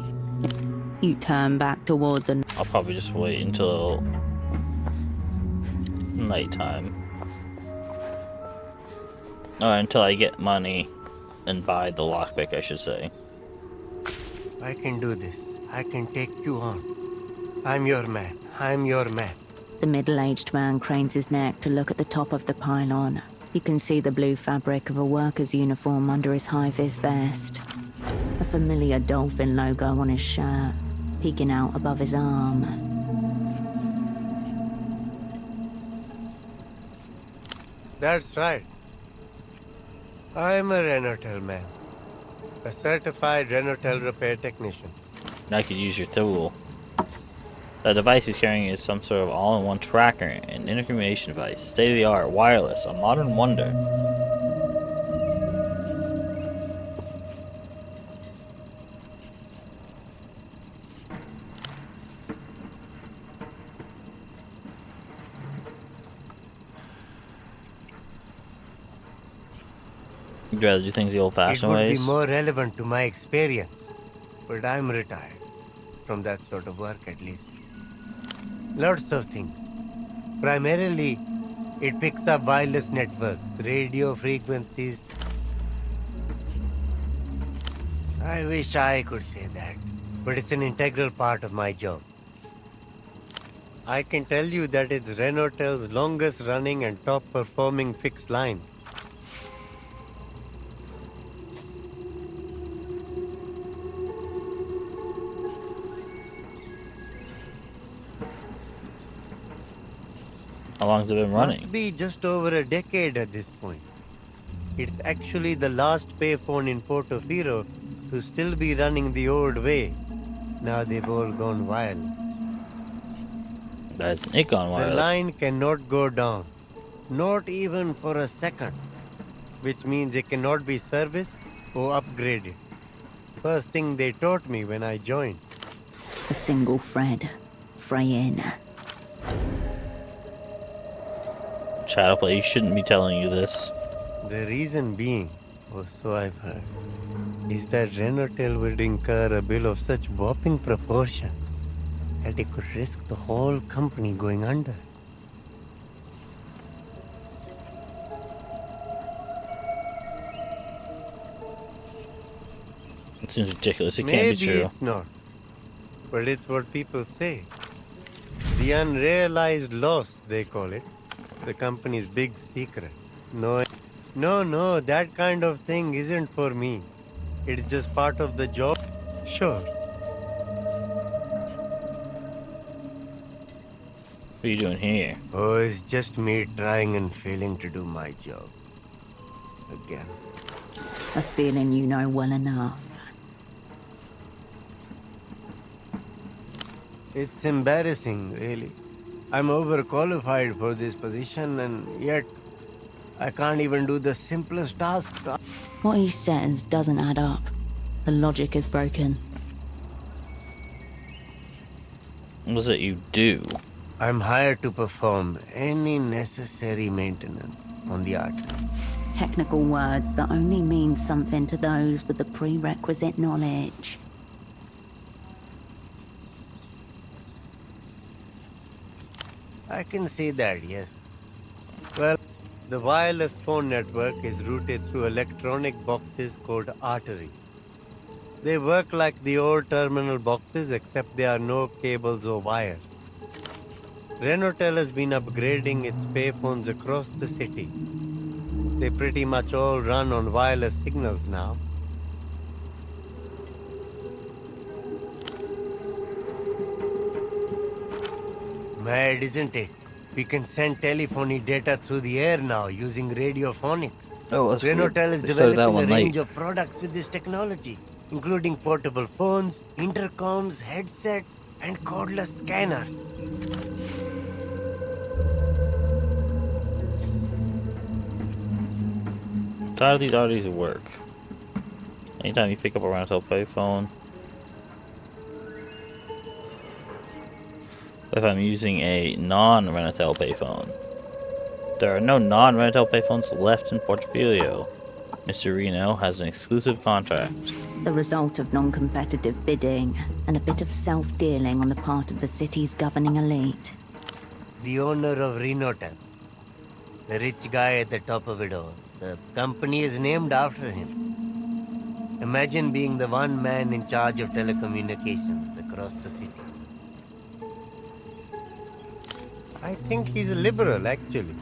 You turn back toward the... I'll probably just wait until nighttime. Or until I get money and buy the lockpick, I should say. I can do this. I can take you on. I'm your man. I'm your man. The middle-aged man cranes his neck to look at the top of the pylon. You can see the blue fabric of a worker's uniform under his high-vis vest. A familiar dolphin logo on his shirt, peeking out above his arm. That's right. I'm a Renotel man. A certified Renotel repair technician. I could use your tool. The device he's carrying is some sort of all-in-one tracker and intercommunication device. State-of-the-art, wireless, a modern wonder. You'd rather do things the old-fashioned ways? It would be more relevant to my experience, but I'm retired. From that sort of work, at least. Lots of things. Primarily, it picks up wireless networks, radio frequencies. I wish I could say that, but it's an integral part of my job. I can tell you that it's Renotel's longest running and top performing fixed line. How long has it been running? Must be just over a decade at this point. It's actually the last payphone in Portofino to still be running the old way. Now they've all gone wireless. That's it gone wireless. The line cannot go down, not even for a second, which means it cannot be serviced or upgraded. First thing they taught me when I joined. A single thread, fraying. Shadowplay, he shouldn't be telling you this. The reason being, or so I've heard, is that Renotel would incur a bill of such whopping proportions that it could risk the whole company going under. It seems ridiculous. It can't Maybe be true. it's not, but it's what people say. The unrealized loss, they call it. The company's big secret. No, that kind of thing isn't for me. It's just part of the job. Sure. What are you doing here? Oh, it's just me trying and failing to do my job. Again. A feeling you know well enough. It's embarrassing, really. I'm overqualified for this position, and yet I can't even do the simplest tasks. What he says doesn't add up. The logic is broken. What is it you do? I'm hired to perform any necessary maintenance on the art. Technical words that only mean something to those with the prerequisite knowledge. I can see that, yes. Well, the wireless phone network is routed through electronic boxes called arteries. They work like the old terminal boxes, except there are no cables or wires. Renotel has been upgrading its payphones across the city. They pretty much all run on wireless signals now. Mad, isn't it? We can send telephony data through the air now using radiophonics. Oh, that's Renotel is weird. They started that developing a one range late. of products with this technology, including portable phones, intercoms, headsets, and cordless scanners. So how do these arteries work? Anytime you pick up a rental payphone, if I'm using a non-Renatel payphone, there are no non-Renatel payphones left in Portfolio. Mr. Reno has an exclusive contract. The result of non-competitive bidding and a bit of self-dealing on the part of the city's governing elite. The owner of Renotel, the rich guy at the top of it all. The company is named after him. Imagine being the one man in charge of telecommunications across the city. I think he's a liberal, actually.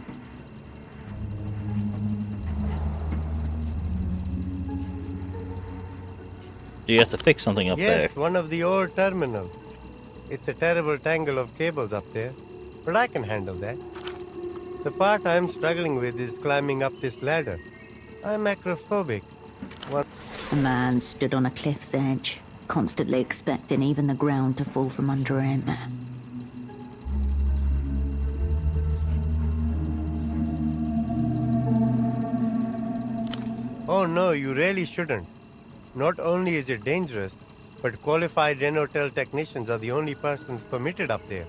Do you have to fix something up there? Yes, one of the old terminals. It's a terrible tangle of cables up there, but I can handle that. The part I'm struggling with is climbing up this ladder. I'm acrophobic. A man stood on a cliff's edge, constantly expecting even the ground to fall from under him. Oh no, you really shouldn't. Not only is it dangerous, but qualified Renotel technicians are the only persons permitted up there.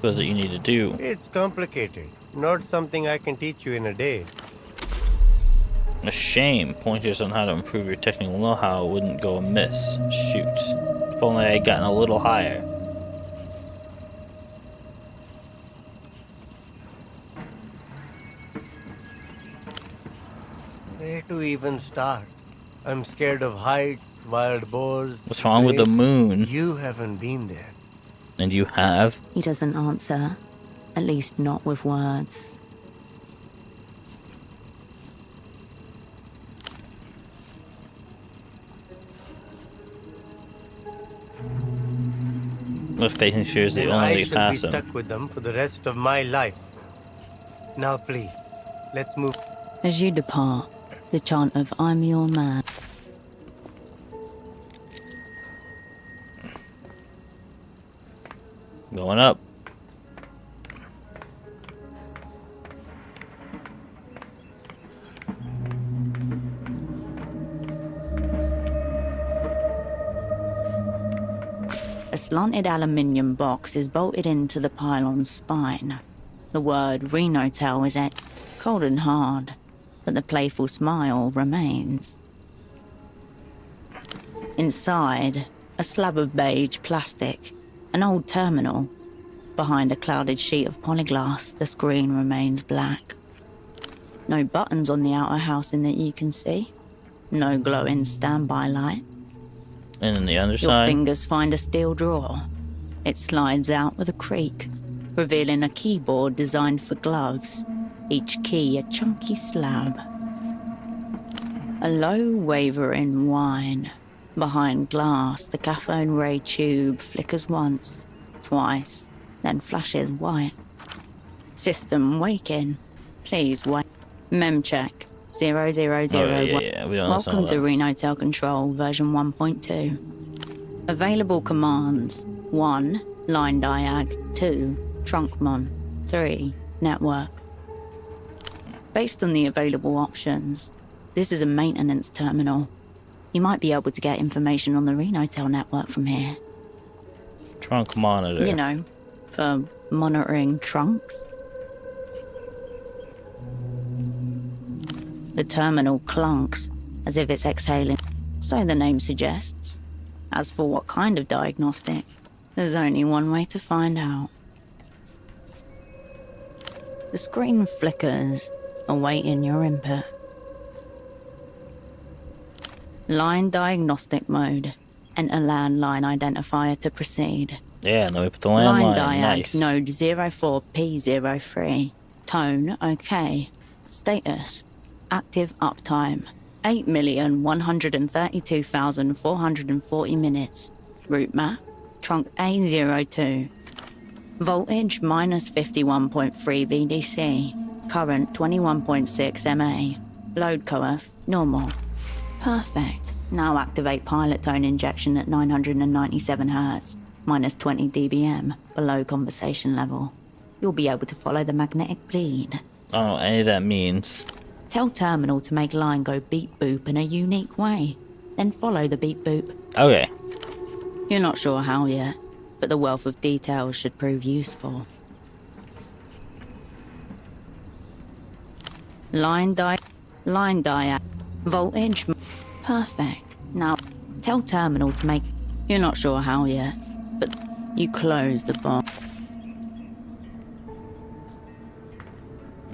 What is it you need to do? It's complicated. Not something I can teach you in a day. A shame. Pointers on how to improve your technical know-how wouldn't go amiss. Shoot. If only I had gotten a little higher. Where to even start? I'm scared of heights, wild boars. What's wrong with the moon? You haven't been there. And you have? He doesn't answer. At least not with words. The facing sphere is the Then only I way shall past be him. stuck with them for the rest of my life. Now please, let's move. As you depart, the chant of "I'm your man" Going up. A slanted aluminium box is bolted into the pylon's spine. The word Renotel is etched cold and hard, but the playful smile remains. Inside, a slab of beige plastic, an old terminal. Behind a clouded sheet of polyglass, the screen remains black. No buttons on the outer housing that you can see. No glowing standby light. And then the Your underside. fingers find a steel drawer. It slides out with a creak, revealing a keyboard designed for gloves, each key a chunky slab. A low wavering whine. Behind glass, the cathode ray tube flickers once, twice, then flashes white. System waking. Please wait. Mem check. 0001. We don't Welcome to that. Renotel Control, version 1.2. Available commands. 1. Line diag. 2. Trunkmon. 3. Network. Based on the available options, this is a maintenance terminal. You might be able to get information on the Renotel network from here. Trunk monitor. You know, for monitoring trunks. The terminal clunks, as if it's exhaling. So the name suggests. As for what kind of diagnostic, there's only one way to find out. The screen flickers, awaiting your input. Line diagnostic mode. Enter landline identifier to proceed. Yeah, no, we put the Line landline. diag Nice. node 04P03. Tone okay. Status active uptime 8,132,440 minutes. Route map trunk A02. Voltage minus 51.3 VDC. Current 21.6 MA. Load coef normal. Perfect. Now activate pilot tone injection at 997 Hz, minus 20 dBm, below conversation level. You'll be able to follow the magnetic bleed. I don't know what any of that means. Tell terminal to make line go beep boop in a unique way, then follow the beep boop. Okay. You're not sure how yet, but the wealth of details should prove useful. Line diag. Voltage. Perfect. Now, tell terminal to make... You're not sure how yet, but you close the box.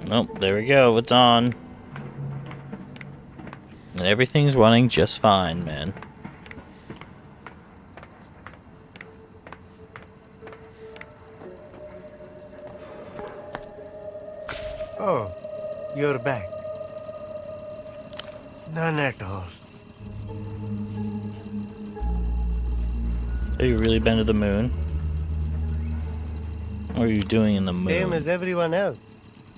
Nope, there we go. It's on. And everything's running just fine, man. Oh, you're back. None at all. Have you really been to the moon? What are you doing in the moon? Same as everyone else.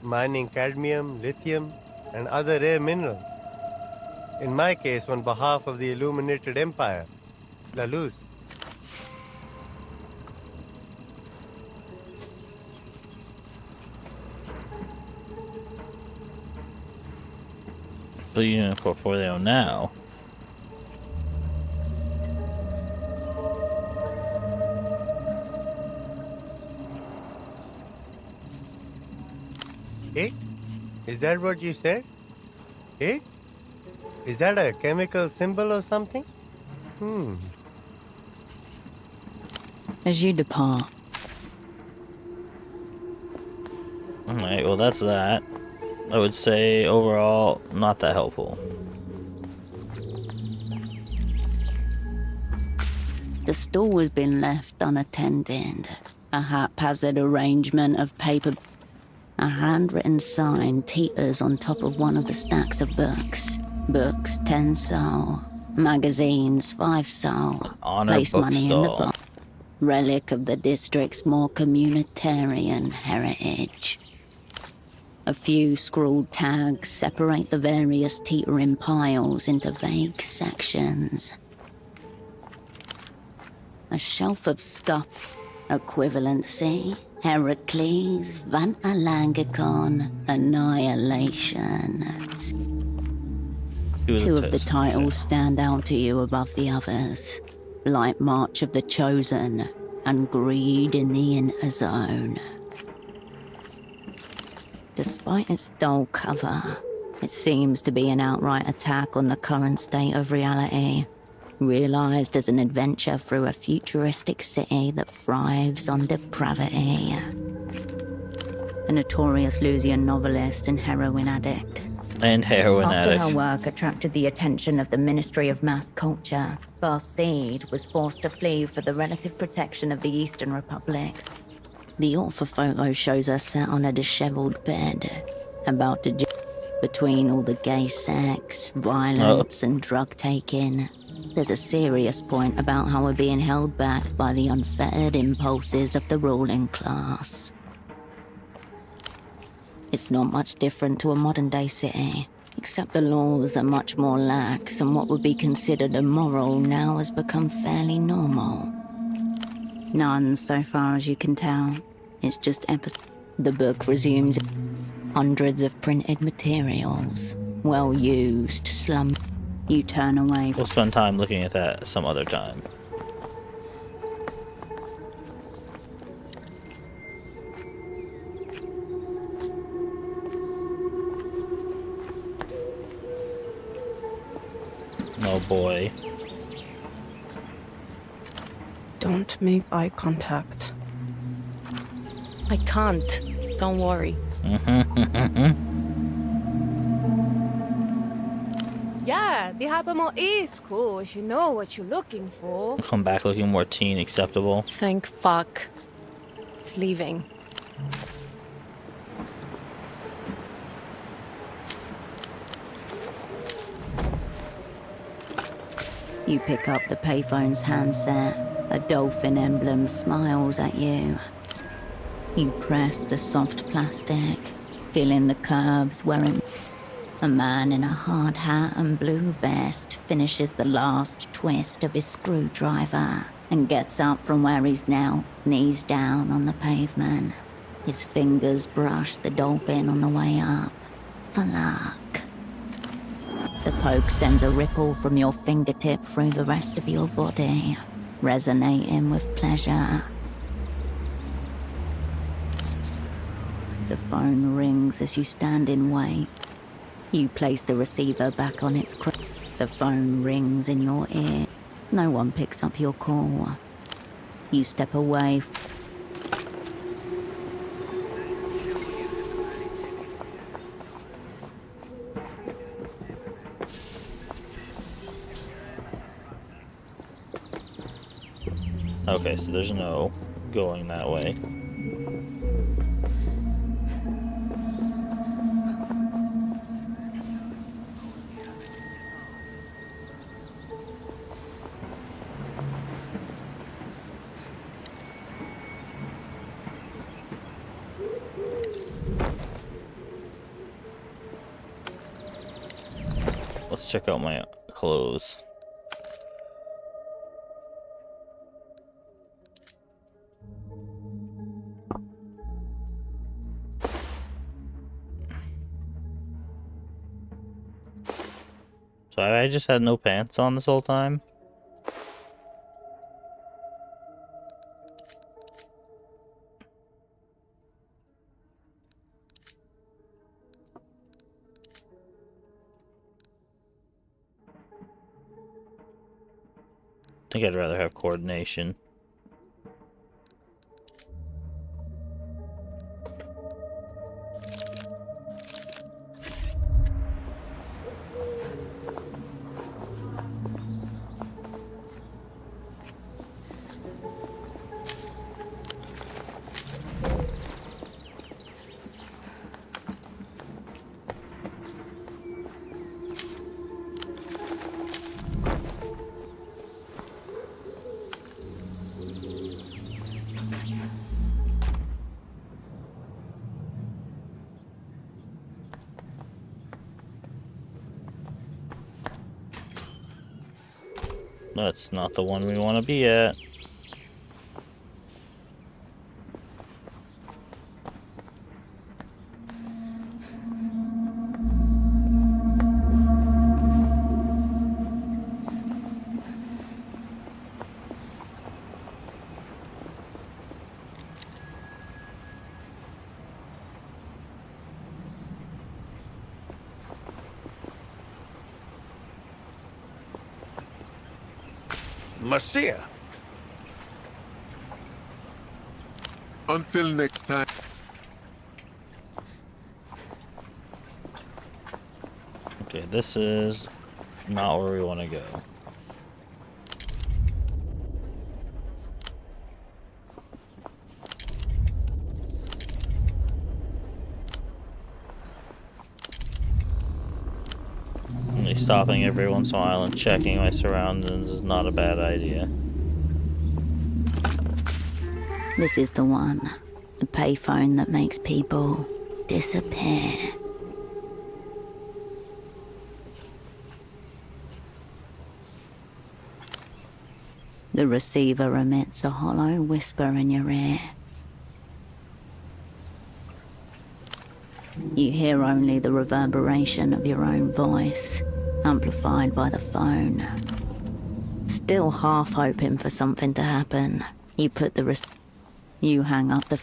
Mining cadmium, lithium, and other rare minerals. In my case, on behalf of the Illuminated Empire, La Luz. But you're in a portfolio now. It? Is that what you said? It? Is that a chemical symbol or something? As you depart, Alright, well that's that. I would say overall, not that helpful. The store has been left unattended. A haphazard arrangement of paper. A handwritten sign teeters on top of one of the stacks of books. Books, 10 sol. Magazines, 5 sol. Honor Place money in the bookstall. box. Relic of the district's more communitarian heritage. A few scrawled tags separate the various teetering piles into vague sections. A shelf of stuff. Equivalency. Heracles, Vantalangicon, Annihilation. Two of the titles stand out to you above the others. Light March of the Chosen and Greed in the Inner Zone. Despite its dull cover, it seems to be an outright attack on the current state of reality, realized as an adventure through a futuristic city that thrives on depravity. A notorious Lusian novelist and heroin addict. After her work attracted the attention of the Ministry of Mass Culture, Barseed was forced to flee for the relative protection of the Eastern Republics. The author photo shows her sat on a disheveled bed, about to between all the gay sex, violence, and drug taking. There's a serious point about how we're being held back by the unfettered impulses of the ruling class. It's not much different to a modern-day city, except the laws are much more lax, and what would be considered immoral now has become fairly normal. None, so far as you can tell. It's just The book resumes hundreds of printed materials, well-used, slum. You turn away. We'll spend time looking at that some other time. Oh boy. Don't make eye contact. I can't. Don't worry. Yeah, the Habamo is cool if you know what you're looking for. Come back looking more teen acceptable. Thank fuck. It's leaving. You pick up the payphone's handset. A dolphin emblem smiles at you. You press the soft plastic, feeling the curves wearing. A man in a hard hat and blue vest finishes the last twist of his screwdriver and gets up from where he's knelt, knees down on the pavement. His fingers brush the dolphin on the way up. For luck. The poke sends a ripple from your fingertip through the rest of your body, resonating with pleasure. The phone rings as you stand in wait. You place the receiver back on its The phone rings in your ear. No one picks up your call. You step away. Okay, so there's no going that way. let's check out my clothes. So I just had no pants on this whole time. I think I'd rather have coordination. That's not the one we want to be at. Marcia. Until next time. Okay, this is not where we want to go. Only stopping every once in a while and checking my surroundings is not a bad idea. This is the one. The payphone that makes people disappear. The receiver emits a hollow whisper in your ear. You hear only the reverberation of your own voice, amplified by the phone. Still half hoping for something to happen, you put the you hang up the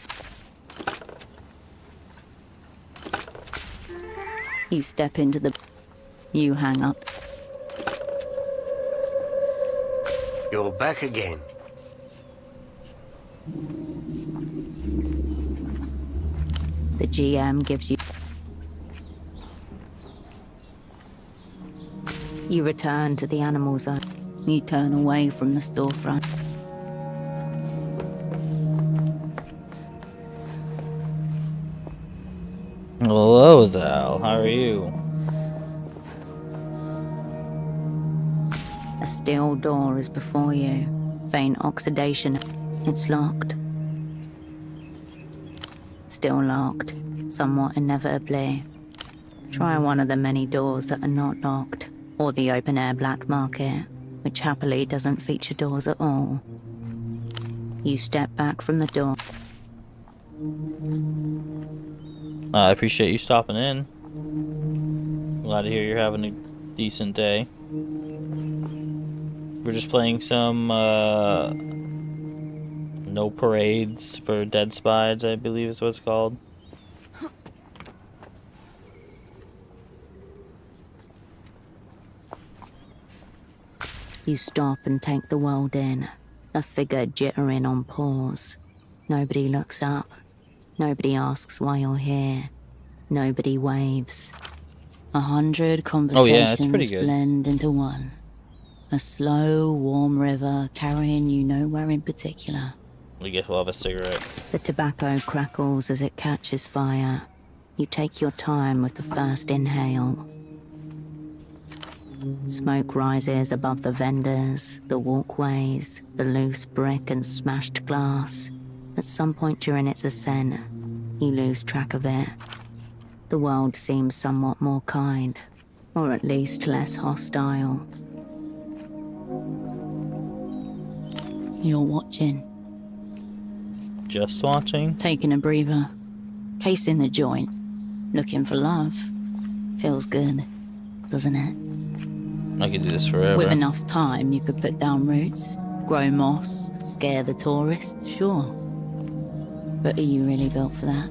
you step into the you hang up. You're back again. The GM gives you. You return to the animal zone. You turn away from the storefront. Hello, Zal. How are you? A steel door is before you. Faint oxidation. It's locked. Still locked, somewhat inevitably. Try one of the many doors that are not locked, or the open-air black market, which happily doesn't feature doors at all. You step back from the door. I appreciate you stopping in. Glad to hear you're having a decent day. We're just playing some, no parades for dead spies, I believe is what it's called. You stop and take the world in, a figure jittering on paws. Nobody looks up. Nobody asks why you're here. Nobody waves. 100 conversations blend into one. A slow, warm river carrying you nowhere in particular. I guess we'll have a cigarette. The tobacco crackles as it catches fire. You take your time with the first inhale. Smoke rises above the vendors, the walkways, the loose brick and smashed glass. At some point during its ascent, you lose track of it. The world seems somewhat more kind, Or at least less hostile. You're watching. Just watching? Taking a breather. Casing the joint. Looking for love. Feels good, doesn't it? I could do this forever. With enough time, you could put down roots, grow moss, scare the tourists, sure. But are you really built for that?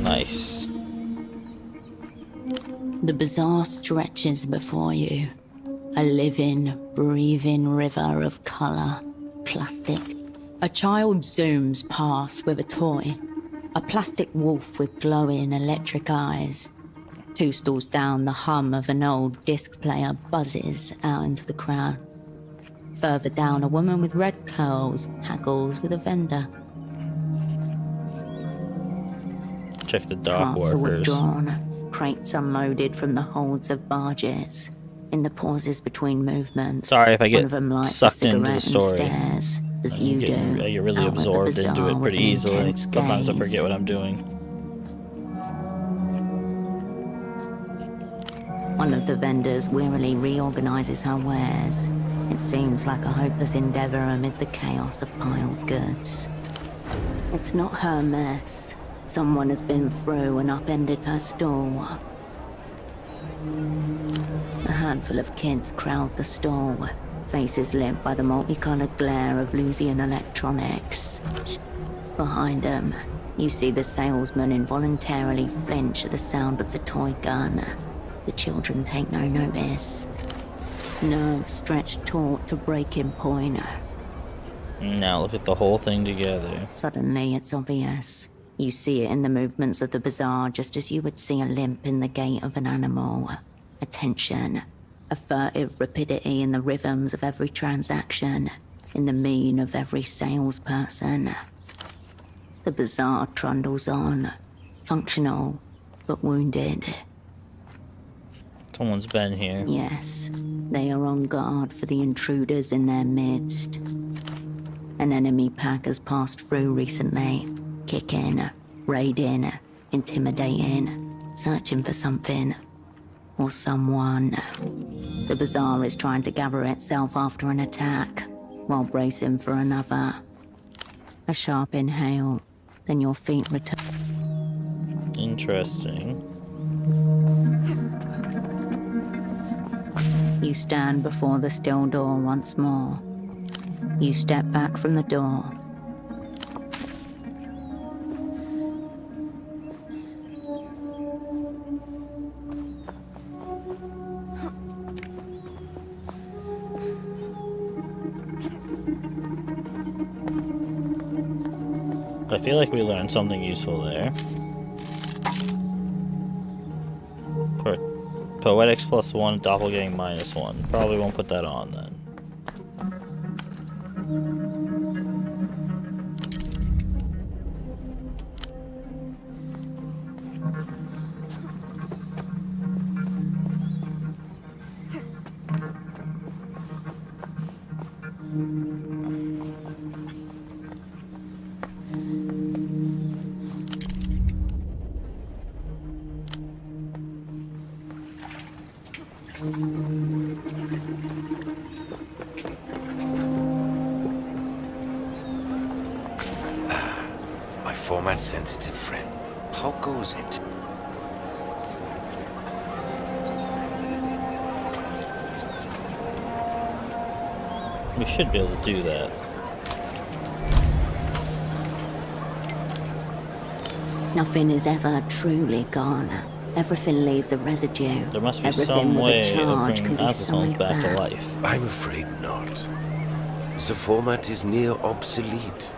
Nice. The bazaar stretches before you. A living, breathing river of colour, plastic. A child zooms past with a toy. A plastic wolf with glowing electric eyes. 2 stalls down, the hum of an old disc player buzzes out into the crowd. Further down, a woman with red curls haggles with a vendor. Check the dock Carts are workers. withdrawn. Crates unloaded from the holds of barges. In the pauses between movements, Sorry if I one of them get lights a sucked into the cigarette story. and stares, as you I do. get really out at the absorbed into bazaar it with pretty an easily. intense Sometimes I gaze. forget what I'm doing. One of the vendors wearily reorganizes her wares. It seems like a hopeless endeavor amid the chaos of piled goods. It's not her mess. Someone has been through and upended her stall. A handful of kids crowd the stall, faces lit by the multicolored glare of Lusian electronics. Behind them, you see the salesman involuntarily flinch at the sound of the toy gun. The children take no notice. Nerves stretched taut to breaking point. Now look at the whole thing together. Suddenly, it's obvious. You see it in the movements of the bazaar, just as you would see a limp in the gait of an animal. A tension, a furtive rapidity in the rhythms of every transaction, in the mien of every salesperson. The bazaar trundles on, functional, but wounded. Someone's been here. Yes, they are on guard for the intruders in their midst. An enemy pack has passed through recently, kicking, raiding, intimidating, searching for something or someone. The bazaar is trying to gather itself after an attack, while bracing for another. A sharp inhale, then your feet return. Interesting. You stand before the still door once more. You step back from the door. I feel like we learned something useful there. Poetics +1, doppelgang -1. Probably won't put that on then. My format-sensitive friend. How goes it? We should be able to do that. Nothing is ever truly gone. Everything leaves a residue. There must be Everything some with way a of charge bringing can be alcohols summoned back to back. life. I'm afraid not. The format is near obsolete.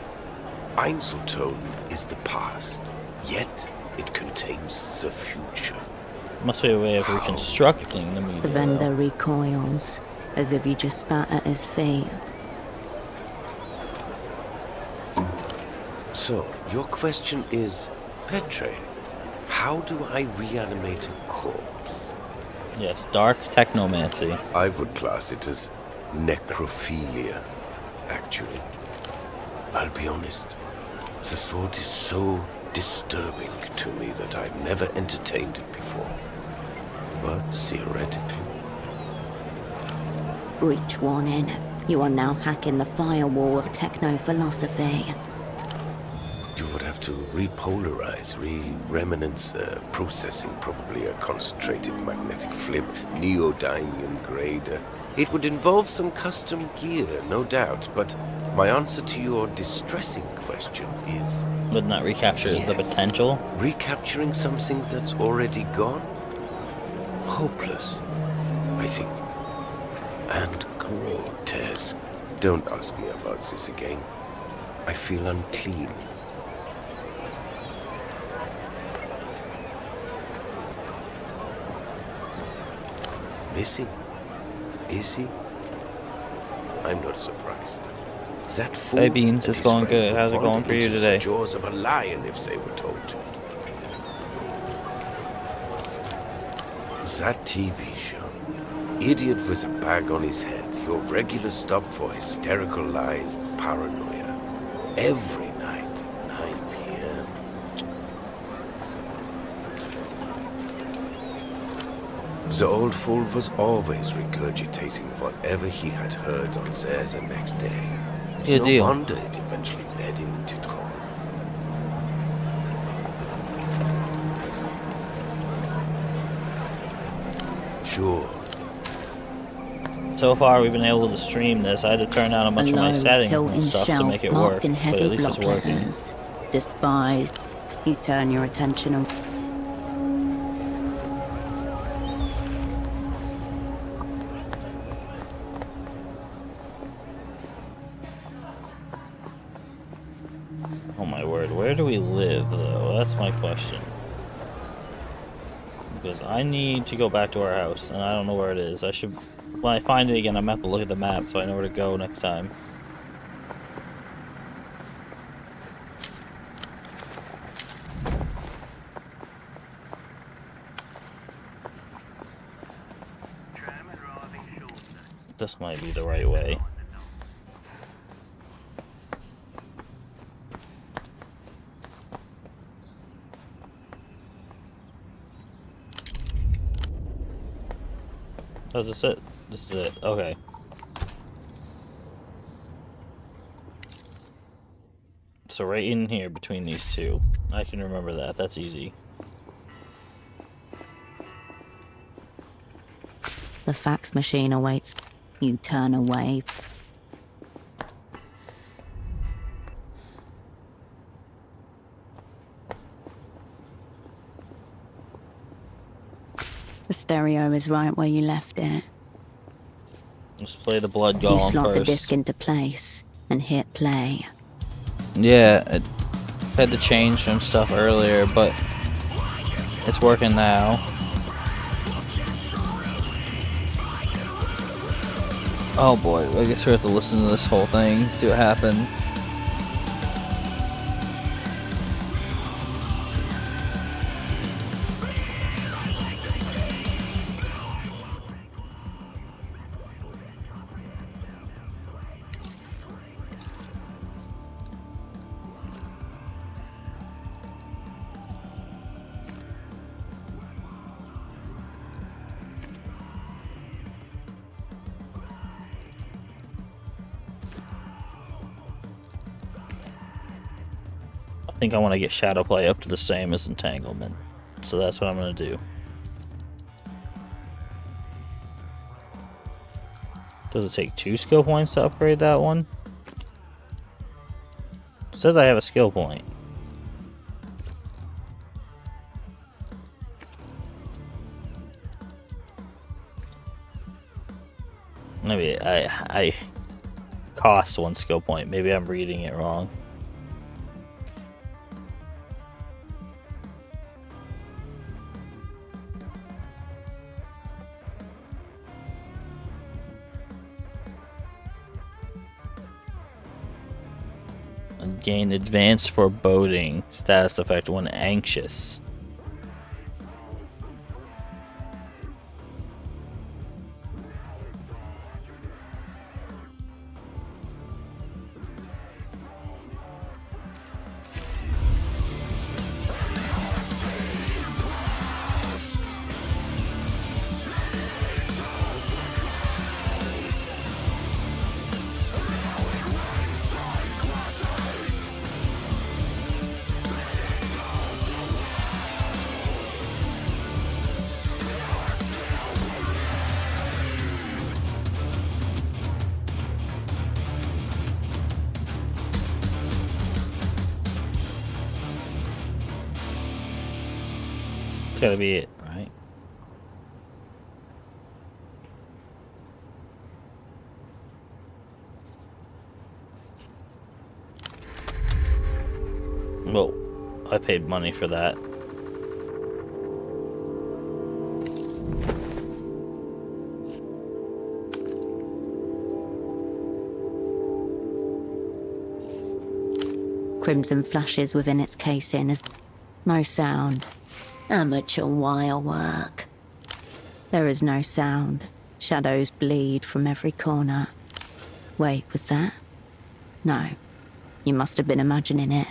Einzeltone is the past, yet it contains the future. Must be a way of reconstructing the media. The vendor recoils, as if you just spat at his feet. So, your question is, Petre, how do I reanimate a corpse? Yes, dark technomancy. I would class it as necrophilia, actually. I'll be honest. The thought is so disturbing to me that I've never entertained it before. But theoretically... Breach warning. You are now hacking the firewall of techno-philosophy. You would have to repolarize, re-remnants processing, probably a concentrated magnetic flip, neodymium grader. It would involve some custom gear, no doubt, but my answer to your distressing question is... Would not recapture the potential? Recapturing something that's already gone? Hopeless, I think. And grotesque. Don't ask me about this again. I feel unclean. Missing? Is he? I'm not surprised. That fool. Hey Beans, it's going good. How's it going for you today? The jaws of a lion, if they were told to. That TV show. Idiot with a bag on his head. Your regular stop for hysterical lies, paranoia. Every night at 9 p.m. The old fool was always regurgitating whatever he had heard on there the next day. It's Good no deal. wonder it eventually led him into trouble. Sure. So far, we've been able to stream this. I had to turn down a bunch of my Alone, settings tilting and stuff to shelf make it marked work, in but heavy at least it's block working. letters. Despised. You turn your attention on. Oh my word, where do we live, though? That's my question. Because I need to go back to our house, and I don't know where it is. I should... When I find it again, I'm going to have to look at the map so I know where to go next time. This might be the right way. Oh, is this it? This is it. Okay. So right in here between these two. I can remember that. That's easy. The fax machine awaits. You turn away. The stereo is right where you left it. Let's play the Blood You Golem slot the first. disc into place and hit play. Yeah, I had to change some stuff earlier, but it's working now. Oh boy, I guess we have to listen to this whole thing, see what happens. I think I want to get Shadow Play up to the same as Entanglement. So that's what I'm going to do. Does it take 2 skill points to upgrade that one? It says I have a skill point. Maybe I cost 1 skill point. Maybe I'm reading it wrong. Gain advanced foreboding status effect when anxious. gotta be it, right? Well, I paid money for that. Crimson flashes within its casing as no sound. Amateur wire work. There is no sound. Shadows bleed from every corner. Wait, was that? No. You must have been imagining it.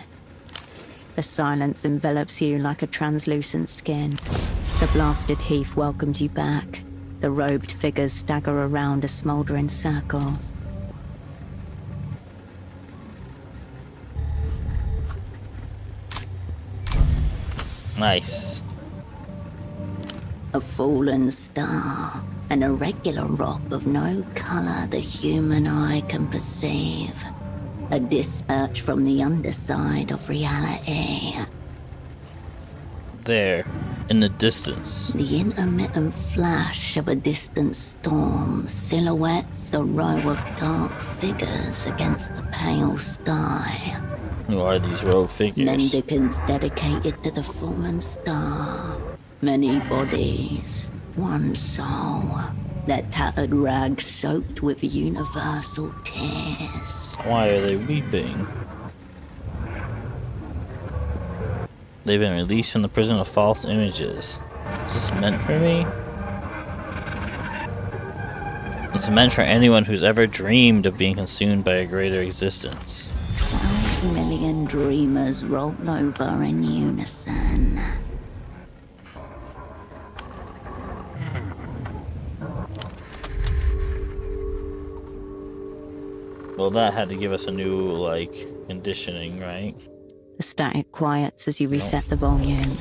The silence envelops you like a translucent skin. The blasted heath welcomes you back. The robed figures stagger around a smouldering circle. Nice. A fallen star, an irregular rock of no color the human eye can perceive. A dispatch from the underside of reality. There, in the distance. The intermittent flash of a distant storm silhouettes a row of dark figures against the pale sky. Who are these rogue figures? Mendicants dedicated to the fallen star. Many bodies, one soul. Their tattered rags soaked with universal tears. Why are they weeping? They've been released from the prison of false images. Is this meant for me? It's meant for anyone who's ever dreamed of being consumed by a greater existence. 12 million dreamers roll over in unison. Well, that had to give us a new, like, conditioning, right? The static quiets as you reset the volume.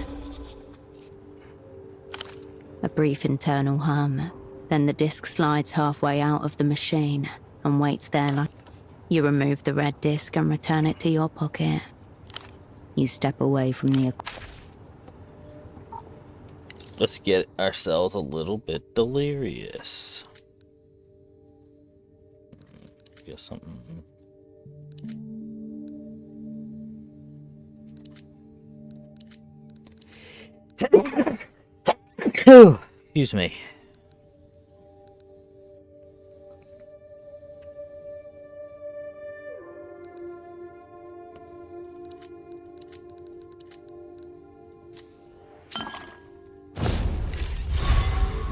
A brief internal hum. Then the disc slides halfway out of the machine and waits there like... You remove the red disc and return it to your pocket. You step away from the... Let's get ourselves a little bit delirious. Get something... Excuse me.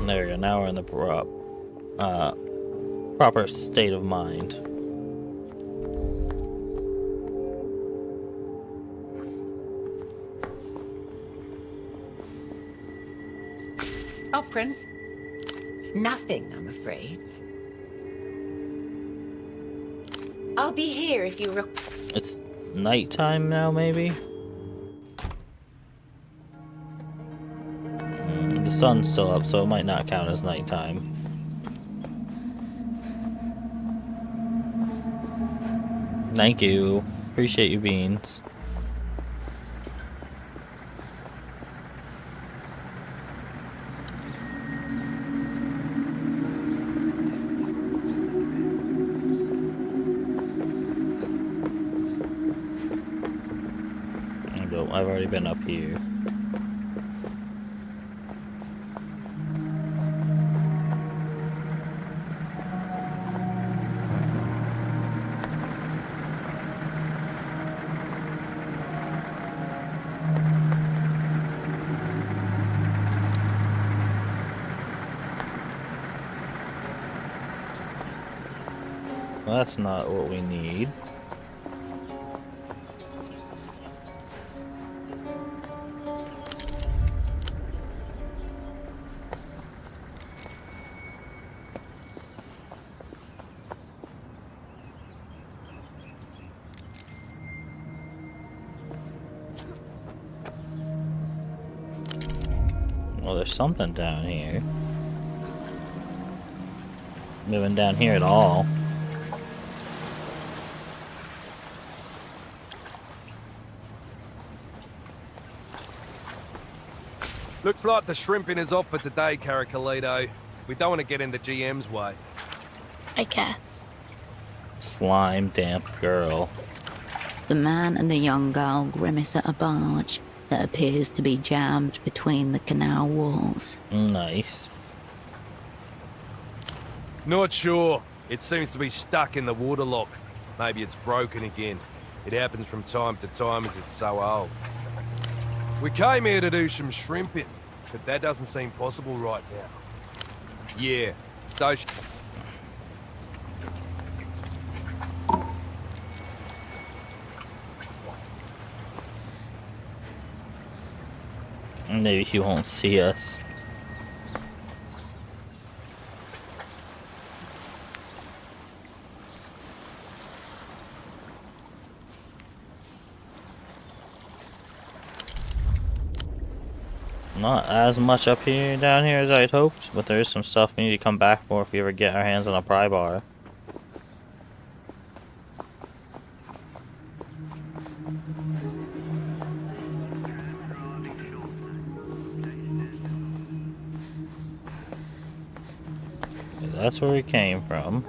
There we go. Now we're in the proper state of mind. Oh, Prince. Nothing, I'm afraid. I'll be here if you It's nighttime now, maybe? The sun's still up, so it might not count as nighttime. Thank you. Appreciate you, beans. I've already been up here. Well, that's not what we need. Well, there's something down here. Moving down here at all. Looks like the shrimping is off for today, Caracalito. We don't want to get in the GM's way. I guess. Slime damp girl. The man and the young girl grimace at a barge that appears to be jammed between the canal walls. Nice. Not sure. It seems to be stuck in the waterlock. Maybe it's broken again. It happens from time to time as it's so old. We came here to do some shrimping, but that doesn't seem possible right now. Yeah, so... Maybe he won't see us. Not as much up here, down here as I'd hoped, but there is some stuff we need to come back for if we ever get our hands on a pry bar. That's where we came from.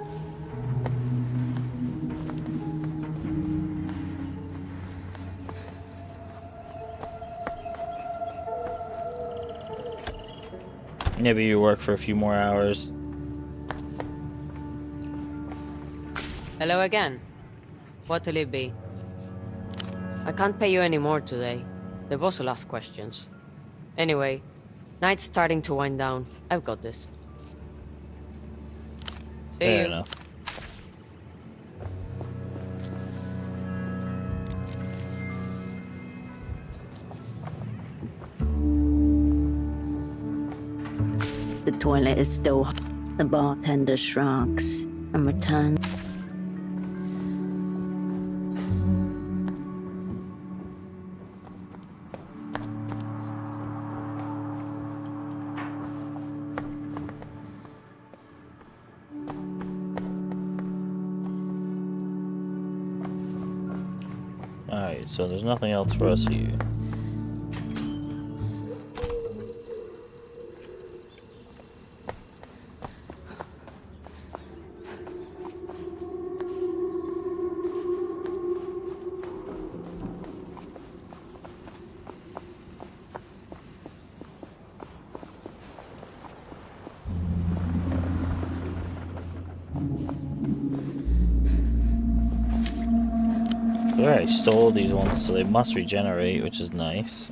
Maybe you work for a few more hours. Hello again. What'll it be? I can't pay you any more today. The boss will ask questions. Anyway, night's starting to wind down. I've got this. See Fair you. enough. The toilet is still hot. The bartender shrugs and returns. Alright, so there's nothing else for us here. Alright, stole these ones, so they must regenerate, which is nice.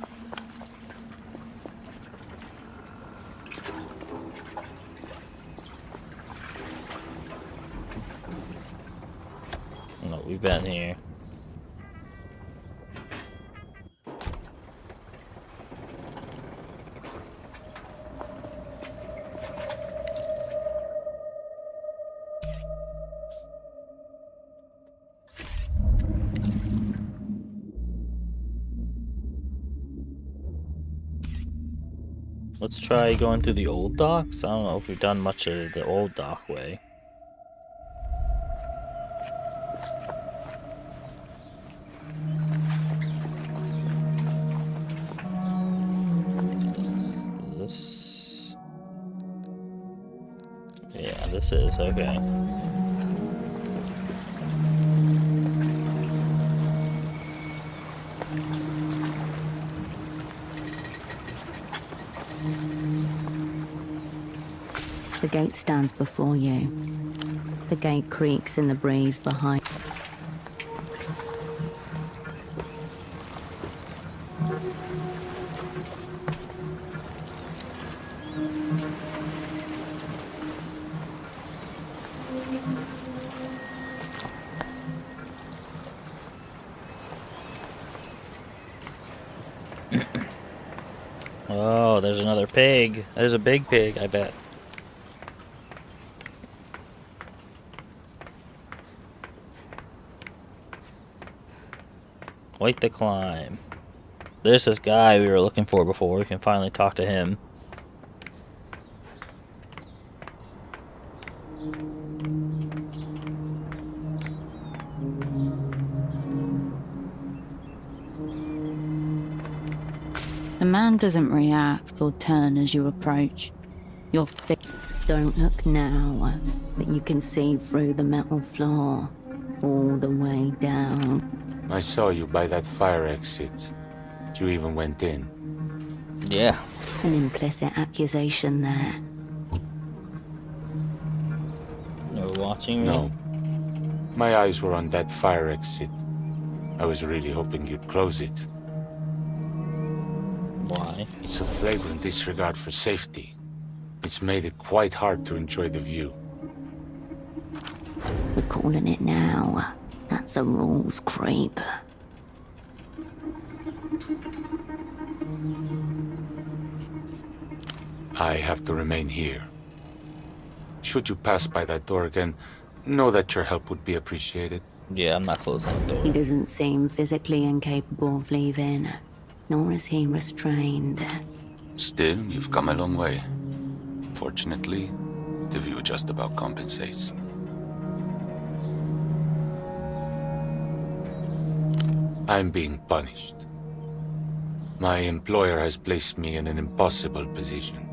No, we've been here. Let's try going through the old docks. I don't know if we've done much of the old dock way. This... Yeah, this is, okay. The gate stands before you. The gate creaks in the breeze behind. Oh, there's another pig. There's a big pig, I bet. Quite the climb. There's this guy we were looking for before. We can finally talk to him. The man doesn't react or turn as you approach. Your Don't look now, but you can see through the metal floor, all the way down. I saw you by that fire exit. You even went in. Yeah. An implicit accusation there. You're watching me? No. My eyes were on that fire exit. I was really hoping you'd close it. Why? It's a flagrant disregard for safety. It's made it quite hard to enjoy the view. We're calling it now. That's a rules creep. I have to remain here. Should you pass by that door again, know that your help would be appreciated. Yeah, I'm not closing the door. He doesn't seem physically incapable of leaving, nor is he restrained. Still, you've come a long way. Fortunately, the view just about compensates. I'm being punished. My employer has placed me in an impossible position.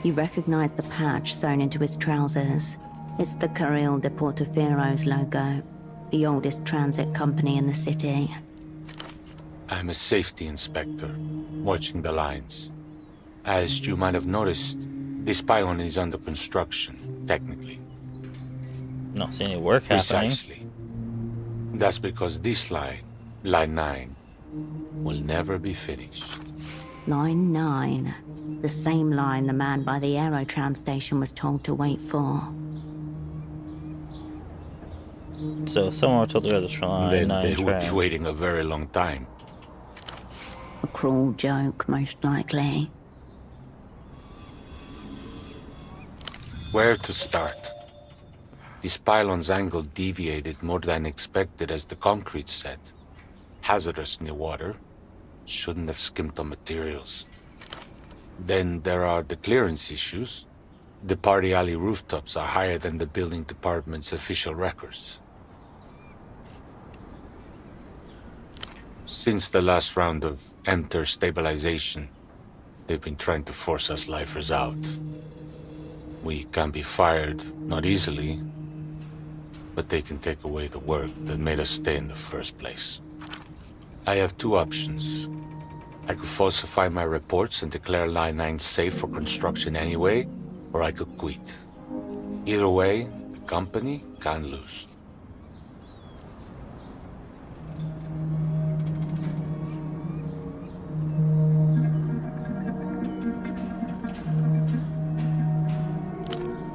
You recognize the patch sewn into his trousers. It's the Carril de Portoferro's logo, the oldest transit company in the city. I'm a safety inspector, watching the lines. As you might have noticed, this pylon is under construction, technically. Not seeing any work happening. Precisely. That's because this line, Line 9, will never be finished. Line 9. The same line the man by the aerotram station was told to wait for. So if someone were told to go to the line Then 9 they would be tram. waiting a very long time. A cruel joke, most likely. Where to start? This pylon's angle deviated more than expected as the concrete set. Hazardous near water. Shouldn't have skimped on materials. Then there are the clearance issues. The party alley rooftops are higher than the building department's official records. Since the last round of enter stabilization, they've been trying to force us lifers out. We can be fired, not easily, but they can take away the work that made us stay in the first place. I have two options. I could falsify my reports and declare Line 9 safe for construction anyway, or I could quit. Either way, the company can lose.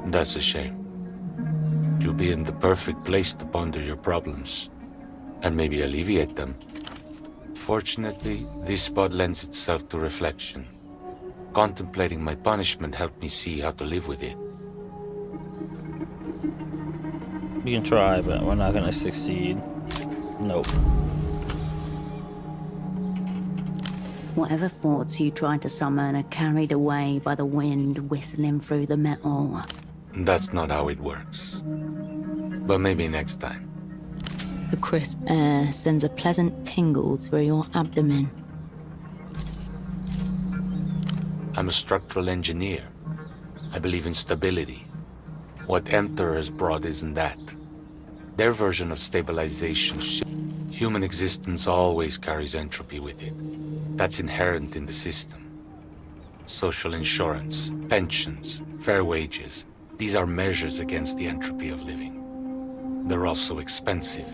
That's a shame. You'll be in the perfect place to ponder your problems, and maybe alleviate them. Fortunately, this spot lends itself to reflection. Contemplating my punishment helped me see how to live with it. We can try, but we're not gonna succeed. Nope. Whatever thoughts you tried to summon are carried away by the wind whistling through the metal. That's not how it works. But maybe next time. The crisp air sends a pleasant tingle through your abdomen. I'm a structural engineer. I believe in stability. What Emperor has brought isn't that. Their version of stabilization. Human existence always carries entropy with it. That's inherent in the system. Social insurance, pensions, fair wages. These are measures against the entropy of living. They're also expensive.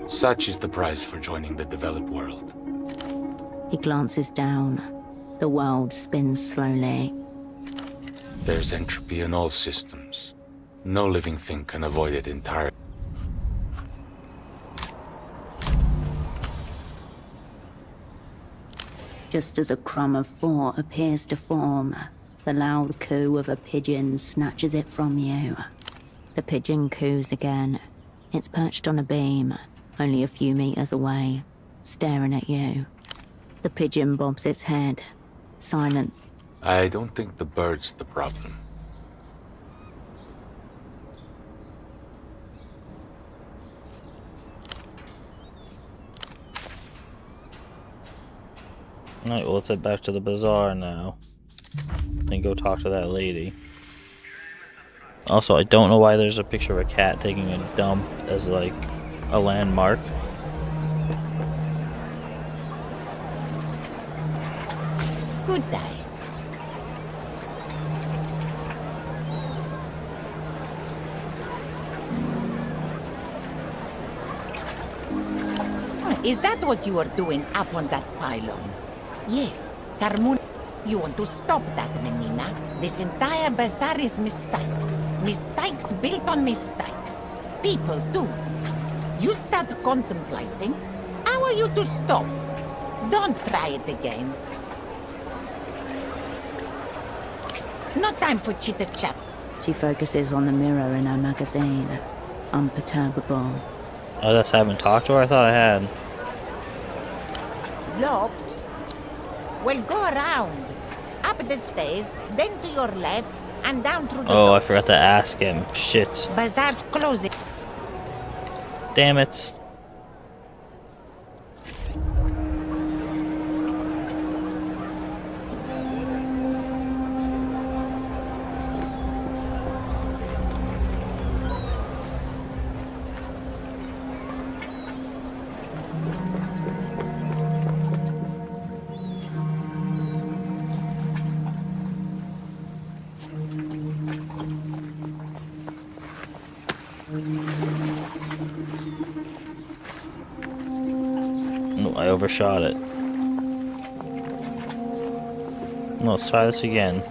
Such is the price for joining the developed world. He glances down. The world spins slowly. There's entropy in all systems. No living thing can avoid it entirely. Just as a crumb of thought appears to form, the loud coo of a pigeon snatches it from you. The pigeon coos again. It's perched on a beam, only a few meters away, staring at you. The pigeon bobs its head, silent. I don't think the bird's the problem. Alright, well, let's head back to the bazaar now. And go talk to that lady. Also, I don't know why there's a picture of a cat taking a dump as, like, a landmark. Good day. Is that what you are doing up on that pylon? Yes, Carmuna. You want to stop that, Menina. This entire bazaar is mistakes. Mistakes built on mistakes. People, too. You start contemplating. How are you to stop? Don't try it again. No time for chitter-chat. She focuses on the mirror in her magazine. Unperturbable. Oh, that's I haven't talked to her? I thought I had. Locked? Well, go around. Up the stairs, then to your left, and down through the Oh, I doors. forgot to ask him. Shit. Bazaar's closing. Damn it. No, I overshot it. No, let's try this again.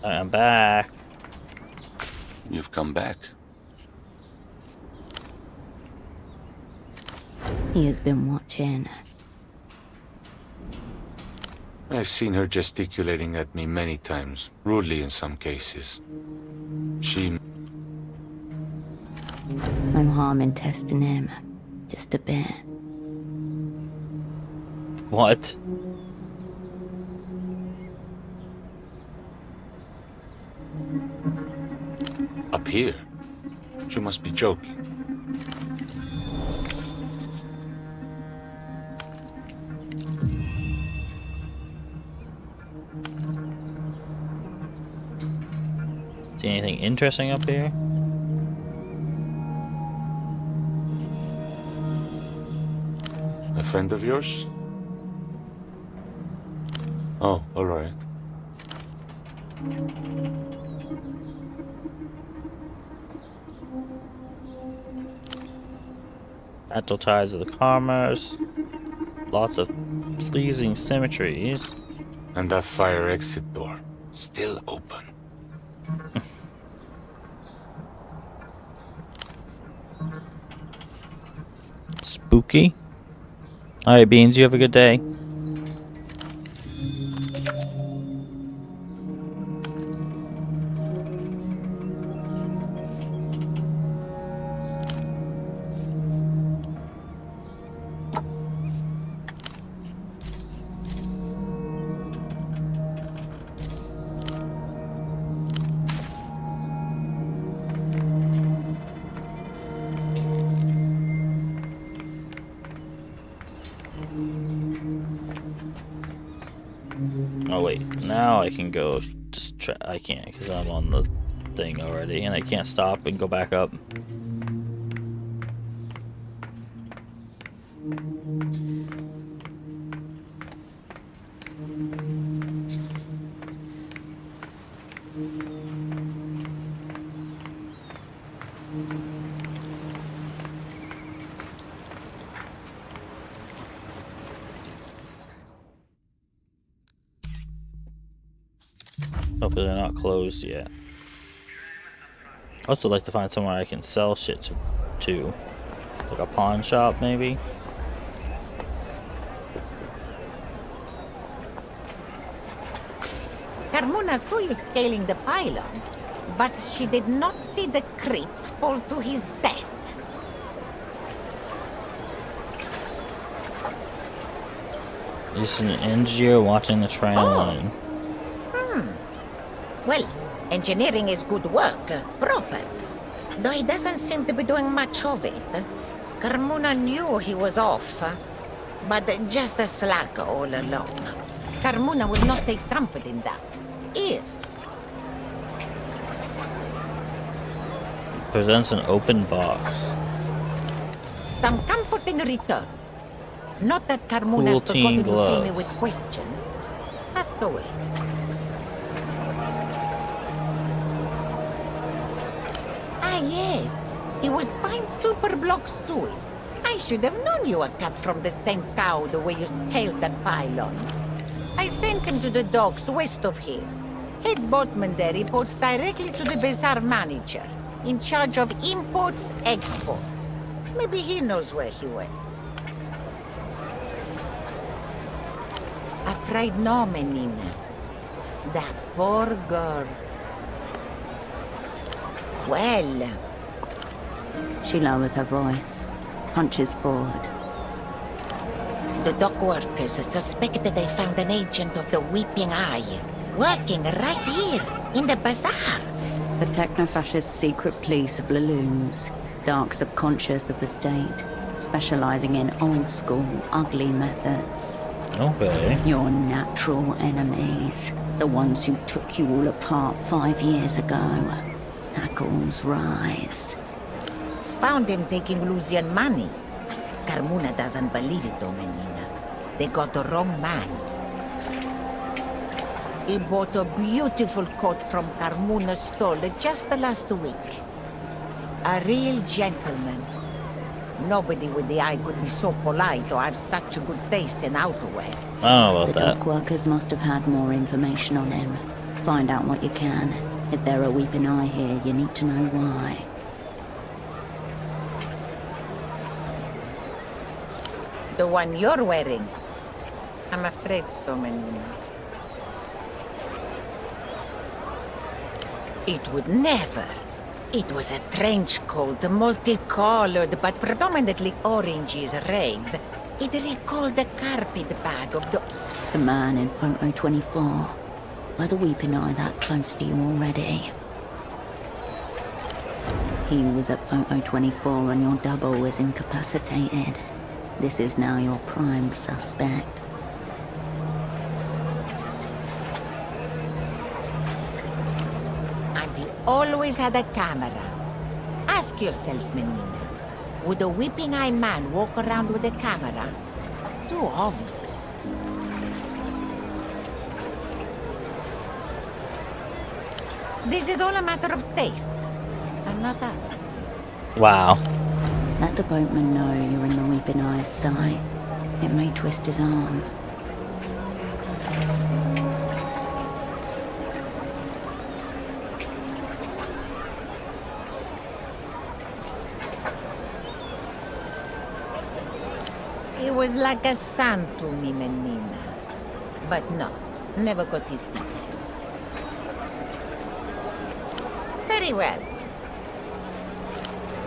I'm back. You've come back. He has been watching. I've seen her gesticulating at me many times, rudely in some cases. She... No harm in testing him. Just a bit. What? Up here? You must be joking. See anything interesting up here? A friend of yours? Oh, alright. Natural ties of the commerce. Lots of pleasing symmetries. And that fire exit door, still open. Spooky. Alright, Beans, you have a good day. Oh wait, now I can go. Just try. I can't because I'm on the thing already, and I can't stop and go back up. Hopefully they're not closed yet. I also like to find somewhere I can sell shit to. Like a pawn shop, maybe? Carmona saw you scaling the pylon, but she did not see the creep fall to his death. Just an engineer watching the train line. Well, engineering is good work, proper. Though he doesn't seem to be doing much of it. Carmona knew he was off, but just a slacker all along. Carmona will not take comfort in that. Here. Presents an open box. Some comfort in return. Not that Carmona has Cool team forgotten you came me gloves. with questions. Ask away. Ah, yes. He was fine super block suey. I should have known you were cut from the same cow the way you scaled that pylon. I sent him to the docks west of here. Head boatman there reports directly to the bazaar manager, in charge of imports, exports. Maybe he knows where he went. Afraid no, menina. That poor girl. Well... She lowers her voice, hunches forward. The dock workers suspected they found an agent of the Weeping Eye, working right here, in the bazaar. The techno-fascist secret police of Laloons, dark subconscious of the state, specializing in old-school, ugly methods. Okay. Your natural enemies, the ones who took you all apart 5 years ago. Hackles rise. Found him taking Lucian money. Carmona doesn't believe it, Domenina. They got the wrong man. He bought a beautiful coat from Carmona's stall just last week. A real gentleman. Nobody with the eye could be so polite or have such a good taste in outerwear. I don't know about The that. dock workers must have had more information on him. Find out what you can. If there are Weeping Eye here, you need to know why. The one you're wearing? I'm afraid so, Menina. It would never. It was a trench coat, multicolored, but predominantly oranges, reds. It recalled the carpet bag of The man in photo 24. Were the Weeping Eye that close to you already? He was at photo 24 and your double was incapacitated. This is now your prime suspect. And he always had a camera. Ask yourself, Menina. Would a Weeping Eye man walk around with a camera? Too obvious. This is all a matter of taste. And not that. Wow. Let the boatman know you're in the Weeping Eye's sight. It may twist his arm. He was like a son to me, Menina. But no, never got his details. Very well.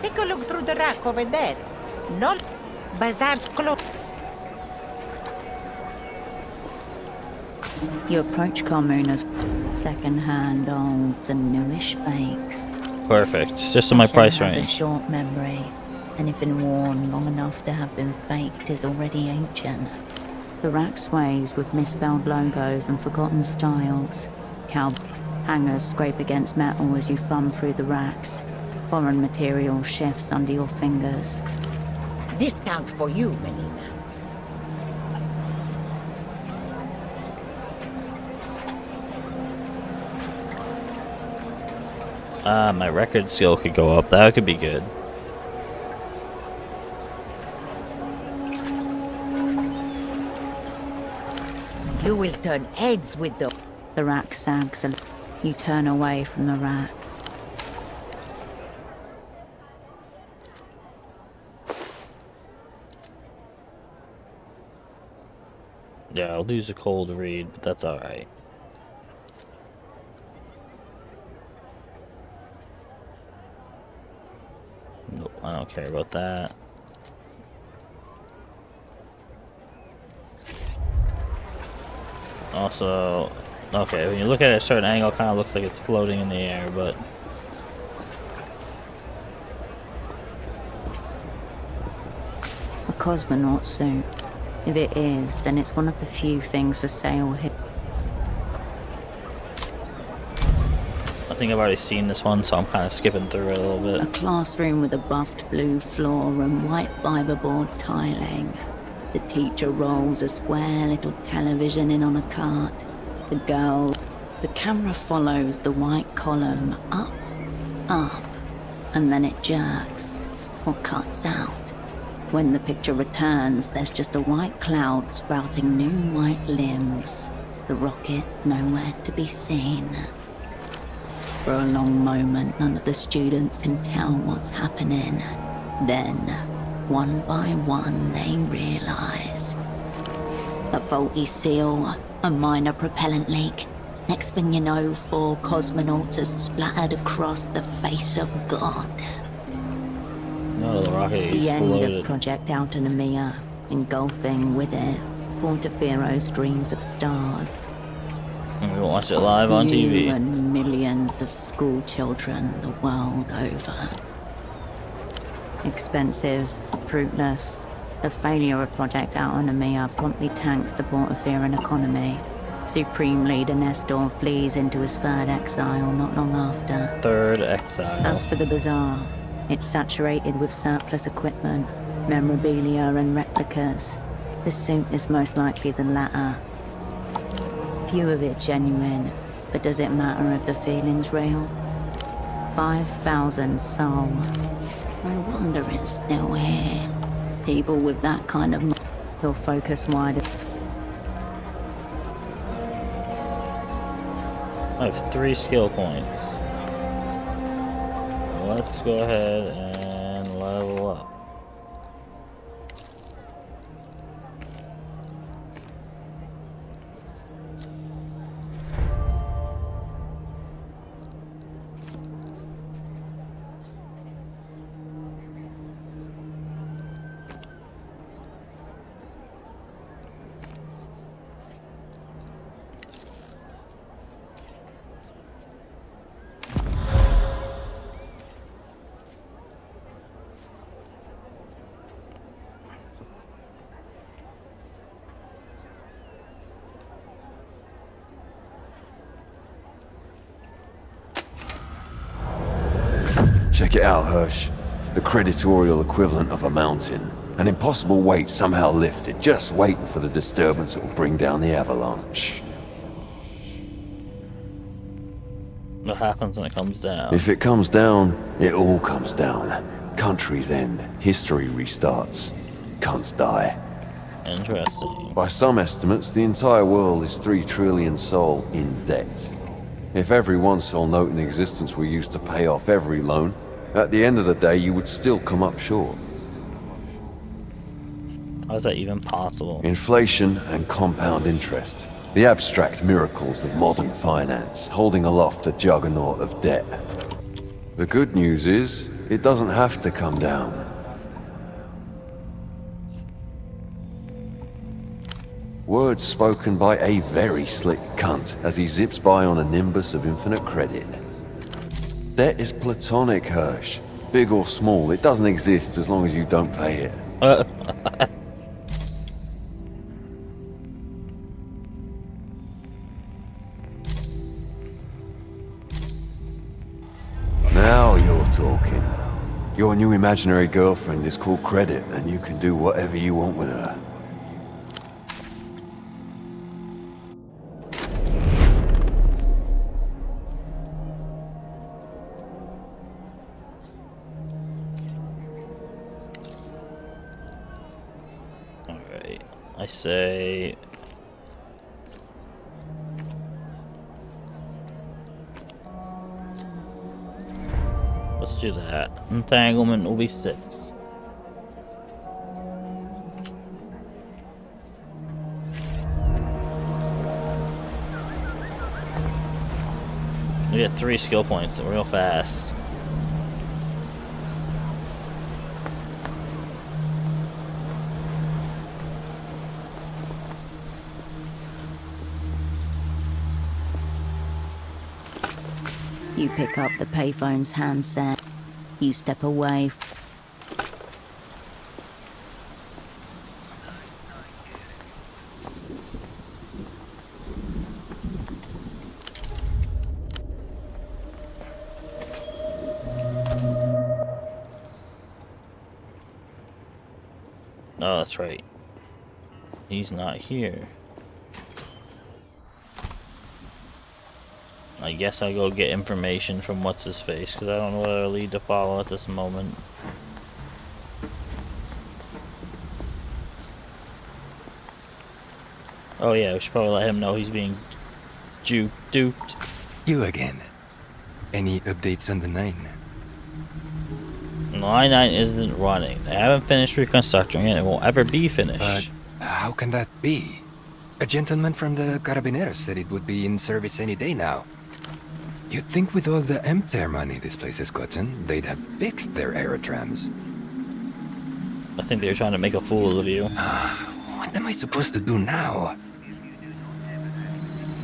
Take a look through the rack over there. No, bazaar's closed. You approach Carmona's second-hand olds and newish fakes. Perfect. Just in my price Has a range. short memory. Anything worn long enough to have been faked is already ancient. The rack sways with misspelled logos and forgotten styles. Cow hangers scrape against metal as you thumb through the racks. Foreign material shifts under your fingers. Discount for you, Menina. My record skill could go up. That could be good. You will turn heads with the... The rack sags a You turn away from the rack. Yeah, I'll lose a cold read, but that's alright. Nope, I don't care about that. Also, okay, when you look at it at a certain angle, it kind of looks like it's floating in the air, but... A cosmonaut suit. If it is, then it's one of the few things for sale here. I think I've already seen this one, so I'm kind of skipping through it a little bit. A classroom with a buffed blue floor and white fiberboard tiling. The teacher rolls a square little television in on a cart. The girl... The camera follows the white column up, and then it jerks, or cuts out. When the picture returns, there's just a white cloud sprouting new white limbs. The rocket nowhere to be seen. For a long moment, none of the students can tell what's happening. Then, one by one, they realize. A faulty seal, a minor propellant leak. Next thing you know, 4 cosmonauts are splattered across the face of God. No, the rocket The end exploded. of Project Autonomia, engulfing with it Portafero's dreams of stars. And we watch it live on You TV. and millions of school children the world over. Expensive, fruitless. The failure of Project Autonomia promptly tanks the Portaferan economy. Supreme leader Nestor flees into his third exile not long after. Third exile. As for the bazaar, it's saturated with surplus equipment, memorabilia and replicas. The suit is most likely the latter. Few of it genuine, but does it matter if the feeling's real? 5,000 soul. No wonder it's still here. People with that kind of will focus wider. I have 3 skill points. Let's go ahead and level up. Check it out, Hirsch. The creditorial equivalent of a mountain. An impossible weight somehow lifted, just waiting for the disturbance that will bring down the avalanche. What happens when it comes down? If it comes down, it all comes down. Countries end, history restarts, cunts die. Interesting. By some estimates, the entire world is 3 trillion soul in debt. If every 1 soul note in existence were used to pay off every loan, at the end of the day you would still come up short. How is that even possible? Inflation and compound interest. The abstract miracles of modern finance, holding aloft a juggernaut of debt. The good news is, it doesn't have to come down. Words spoken by a very slick cunt as he zips by on a nimbus of infinite credit. Debt is platonic, Hirsch. Big or small, it doesn't exist as long as you don't pay it. Now you're talking. Your new imaginary girlfriend is called Credit, and you can do whatever you want with her. Alright. I say... do that. Entanglement will be 6. We get 3 skill points real fast. You pick up the payphone's handset. You step away. Oh, that's right. He's not here. I guess I go get information from what's-his-face, because I don't know what other lead to follow at this moment. Oh yeah, we should probably let him know he's being duped. You again. Any updates on the 9? Line 9 isn't running. They haven't finished reconstructing it. It won't ever be finished. But how can that be? A gentleman from the Carabineros said it would be in service any day now. You'd think with all the MTER money this place has gotten, they'd have fixed their aerotrams. I think they were trying to make a fool of you. What am I supposed to do now?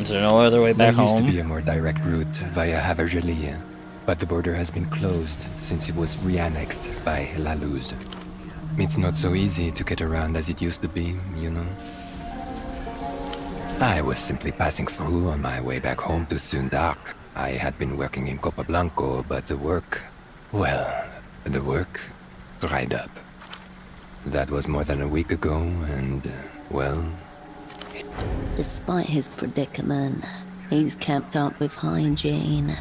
Is there no other way back There used home? to be a more direct route via Havergelie, but the border has been closed since it was re-annexed by La Luz. It's not so easy to get around as it used to be, you know. I was simply passing through on my way back home to Sundark. I had been working in Copablanco, but the work dried up. That was more than a week ago, and, Despite his predicament, he's kept up with hygiene.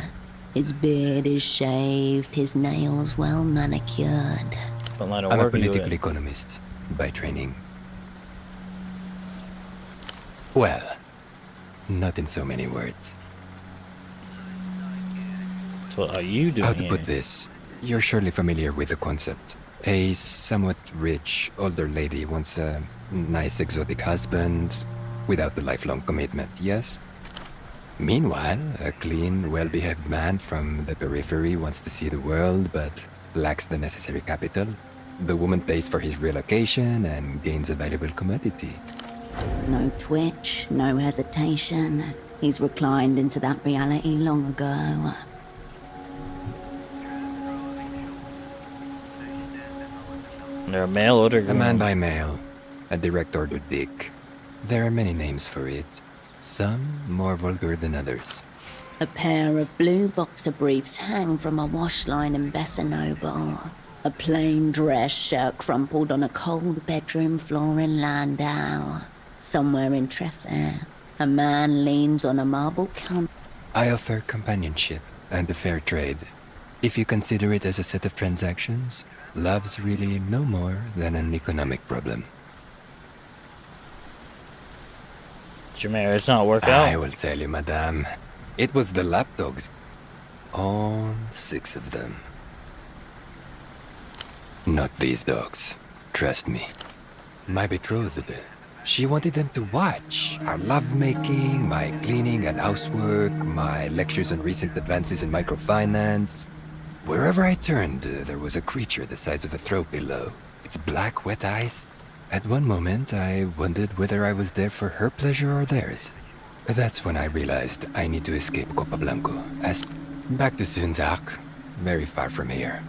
His beard is shaved, his nails well manicured. What line of I'm a work are you political in? economist by training. Well, not in so many words. So what are you doing How to here? put this? You're surely familiar with the concept. A somewhat rich, older lady wants a nice exotic husband without the lifelong commitment, yes? Meanwhile, a clean, well-behaved man from the periphery wants to see the world but lacks the necessary capital. The woman pays for his relocation and gains a valuable commodity. No twitch, no hesitation. He's reclined into that reality long ago. They're a mail order. A man by mail. A direct order dick. There are many names for it. Some more vulgar than others. A pair of blue boxer briefs hang from a wash line in Bessanoble. A plain dress shirt crumpled on a cold bedroom floor in Landau. Somewhere in Treffer, a man leans on a marble counter. I offer companionship and a fair trade. If you consider it as a set of transactions, love's really no more than an economic problem. Did your marriage not work out? I will tell you, madame. It was the lapdogs. All 6 of them. Not these dogs. Trust me. My betrothed. She wanted them to watch our lovemaking, my cleaning and housework, my lectures on recent advances in microfinance. Wherever I turned, there was a creature the size of a throw pillow. Its black, wet eyes. At one moment, I wondered whether I was there for her pleasure or theirs. That's when I realized I need to escape Copablanco. Back to Sunzak, very far from here.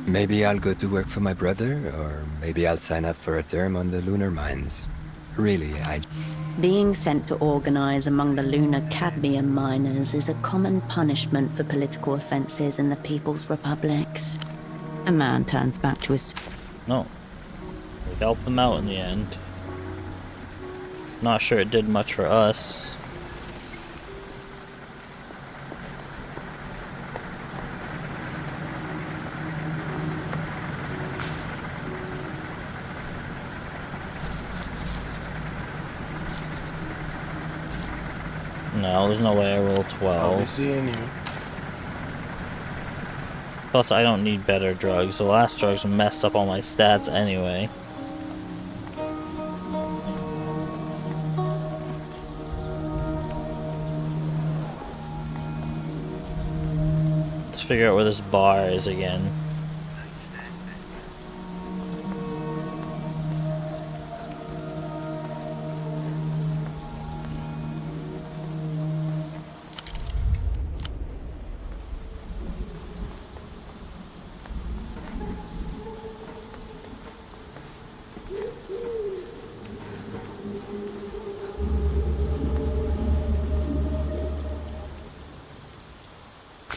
Maybe I'll go to work for my brother, or maybe I'll sign up for a term on the lunar mines. Really, Being sent to organize among the lunar cadmium miners is a common punishment for political offenses in the People's Republics. A man turns back to his... No. We helped them out in the end. Not sure it did much for us. No, there's no way I roll 12. I'll be seeing you. Plus, I don't need better drugs. The last drugs messed up all my stats anyway. Let's figure out where this bar is again.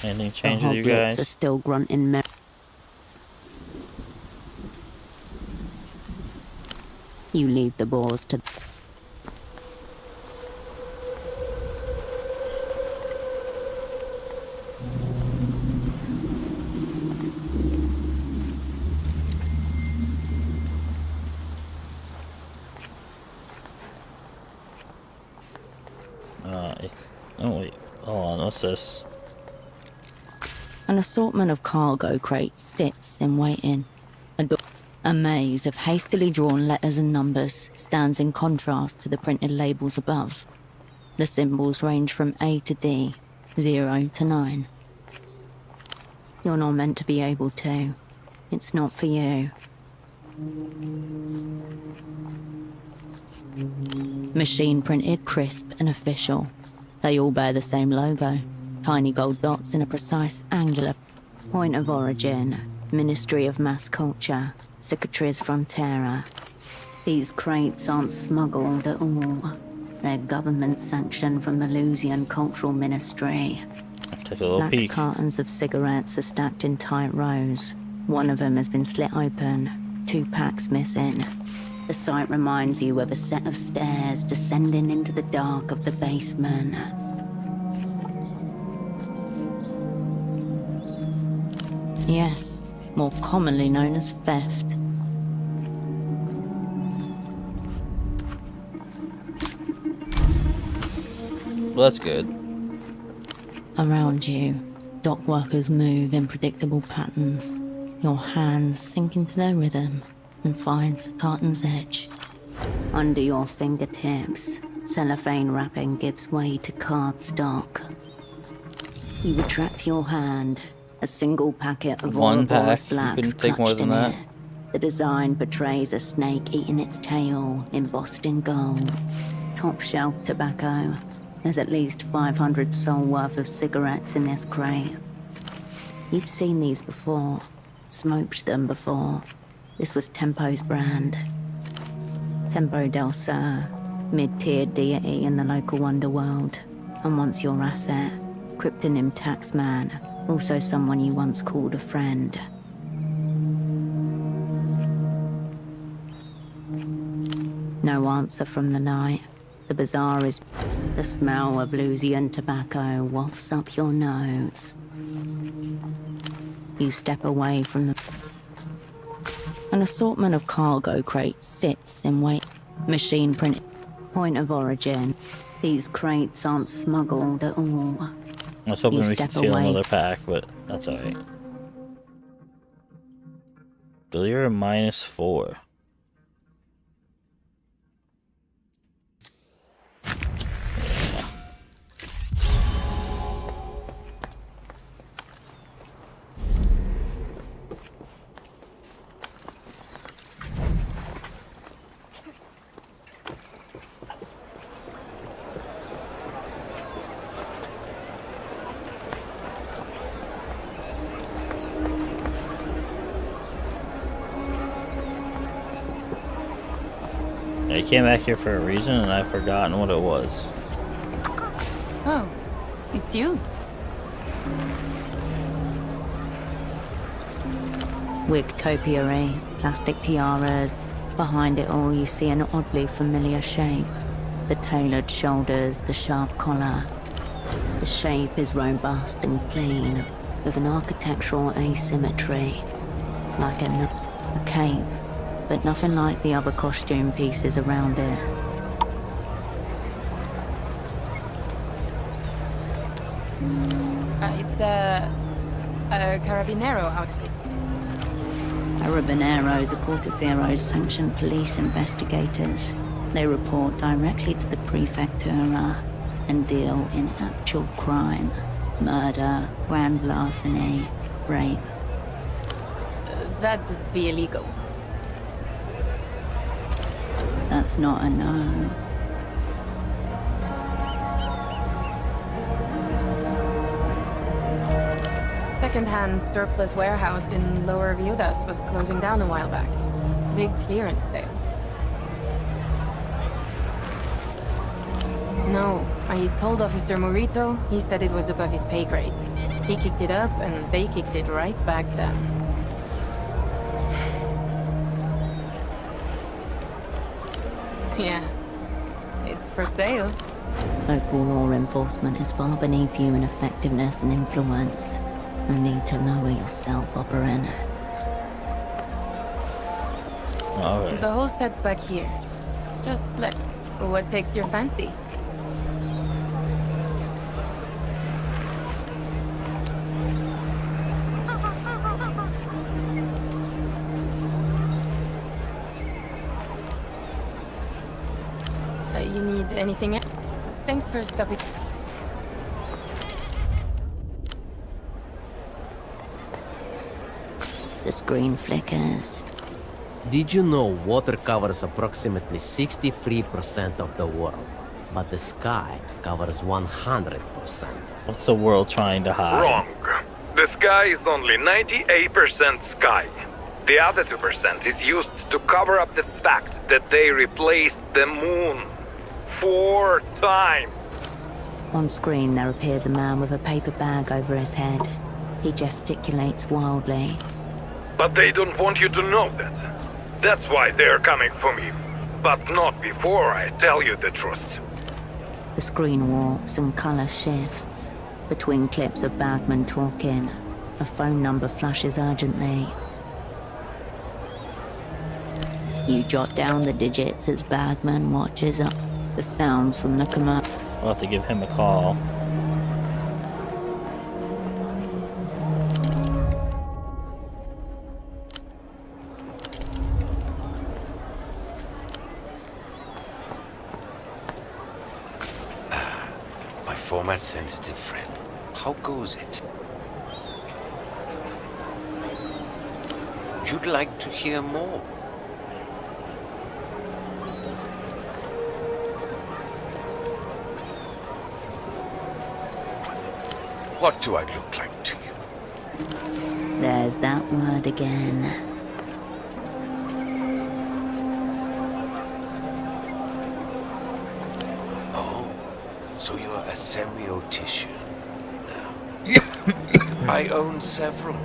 Anything change with you guys? Are still grunting. You leave the boars to. Oh wait, hold on, what's this? An assortment of cargo crates sits in waiting. A maze of hastily drawn letters and numbers stands in contrast to the printed labels above. The symbols range from A to D, 0 to 9. You're not meant to be able to. It's not for you. Machine printed, crisp and official. They all bear the same logo. Tiny gold dots in a precise angular. Point of origin, Ministry of Mass Culture, Secretaries Frontera. These crates aren't smuggled at all. They're government sanctioned from the Lusian Cultural Ministry. Take a little Black peek. cartons of cigarettes are stacked in tight rows. One of them has been slit open. 2 packs missing. The sight reminds you of a set of stairs descending into the dark of the basement. Yes, more commonly known as theft. Well, that's good. Around you, dock workers move in predictable patterns. Your hands sink into their rhythm and find the carton's edge. Under your fingertips, cellophane wrapping gives way to cardstock. You retract your hand. A single packet of One Ouroboros pack? You blacks couldn't take more clutched than in that? it. The design portrays a snake eating its tail, embossed in gold. Top shelf tobacco. There's at least 500 sol worth of cigarettes in this crate. You've seen these before. Smoked them before. This was Tempo's brand. Tempo del Sur, mid-tier deity in the local underworld. And once your asset, cryptonym Taxman, also someone you once called a friend. No answer from the night. The bazaar is... The smell of Lusian tobacco wafts up your nose. You step away from the... An assortment of cargo crates sits in wait. Machine printed. Point of origin. These crates aren't smuggled at all. I was hoping we could steal another pack, but that's alright. Bill, you're a -4. I came back here for a reason and I've forgotten what it was. Oh, it's you. Wig topiary, plastic tiaras. Behind it all, you see an oddly familiar shape. The tailored shoulders, the sharp collar. The shape is robust and clean, with an architectural asymmetry. Like a cape, but nothing like the other costume pieces around it. A Carabinero outfit. Carabineros are Portofiero's sanctioned police investigators. They report directly to the Prefectura and deal in actual crime. Murder, grand larceny, rape. That'd be illegal. That's not a no. Second-hand surplus warehouse in Lower Viudas was closing down a while back. Big clearance sale. No, I told Officer Morito. He said it was above his pay grade. He kicked it up, and they kicked it right back down. Yeah, it's for sale. Local law enforcement is far beneath you in effectiveness and influence. You need to lower yourself, Operana. Alright. The whole set's back here. Just let what takes your fancy. You need anything else? Thanks for stopping. The screen flickers. Did you know water covers approximately 63% of the world, but the sky covers 100%? What's the world trying to hide? Wrong. The sky is only 98% sky. The other 2% is used to cover up the fact that they replaced the moon 4 times. On screen, there appears a man with a paper bag over his head. He gesticulates wildly. But they don't want you to know that. That's why they're coming for me. But not before I tell you the truth. The screen warps and color shifts. Between clips of Bagman talking, a phone number flashes urgently. You jot down the digits as Bagman watches up the sounds from the commercial. We'll have to give him a call. My format-sensitive friend. How goes it? You'd like to hear more? What do I look like to you? There's that word again. Oh, so you're a semiotician now. I own several,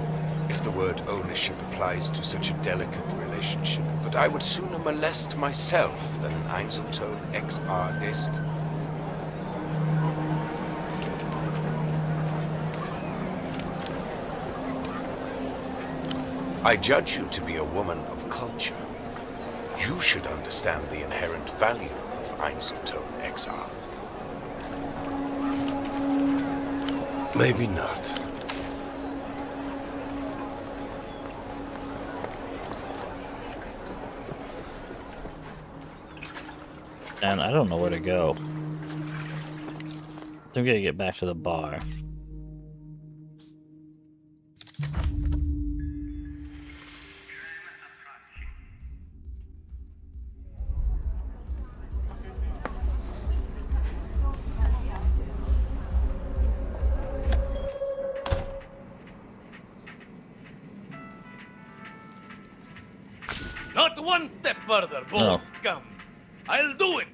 if the word ownership applies to such a delicate relationship, but I would sooner molest myself than an Einzeltone XR disc. I judge you to be a woman of culture. You should understand the inherent value of Einzeltone XR. Maybe not. And I don't know where to go. I'm gonna get back to the bar. Not one step further, bold scum. I'll do it.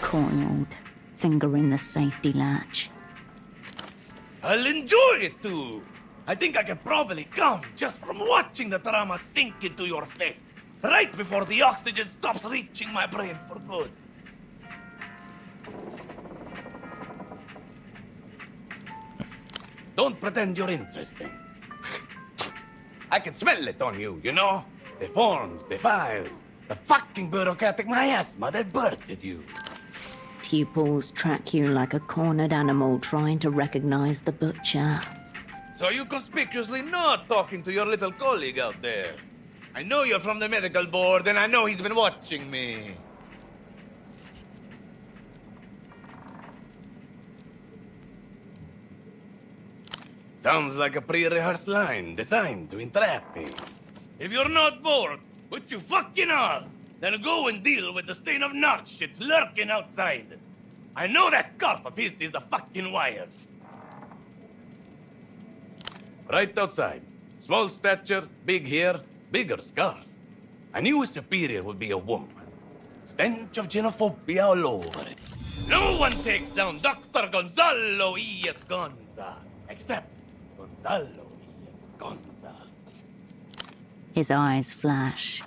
Coiled, fingering the safety latch. I'll enjoy it too. I think I can probably come just from watching the trauma sink into your face, right before the oxygen stops reaching my brain for good. Don't pretend you're interesting. I can smell it on you, you know? The forms, the files, the fucking bureaucratic miasma that birthed you. Pupils track you like a cornered animal trying to recognize the butcher. So you conspicuously not talking to your little colleague out there. I know you're from the medical board, and I know he's been watching me. Sounds like a pre-rehearsed line designed to entrap me. If you're not bored, which you fucking are, then go and deal with the stain of nut shit lurking outside. I know that scarf of his is a fucking wire. Right outside. Small stature, big hair, bigger scarf. I knew his superior would be a woman. Stench of xenophobia all over it. No one takes down Dr. Gonzalo E.S. Gonza, except Gonzalo E.S. Gonza. His eyes flash.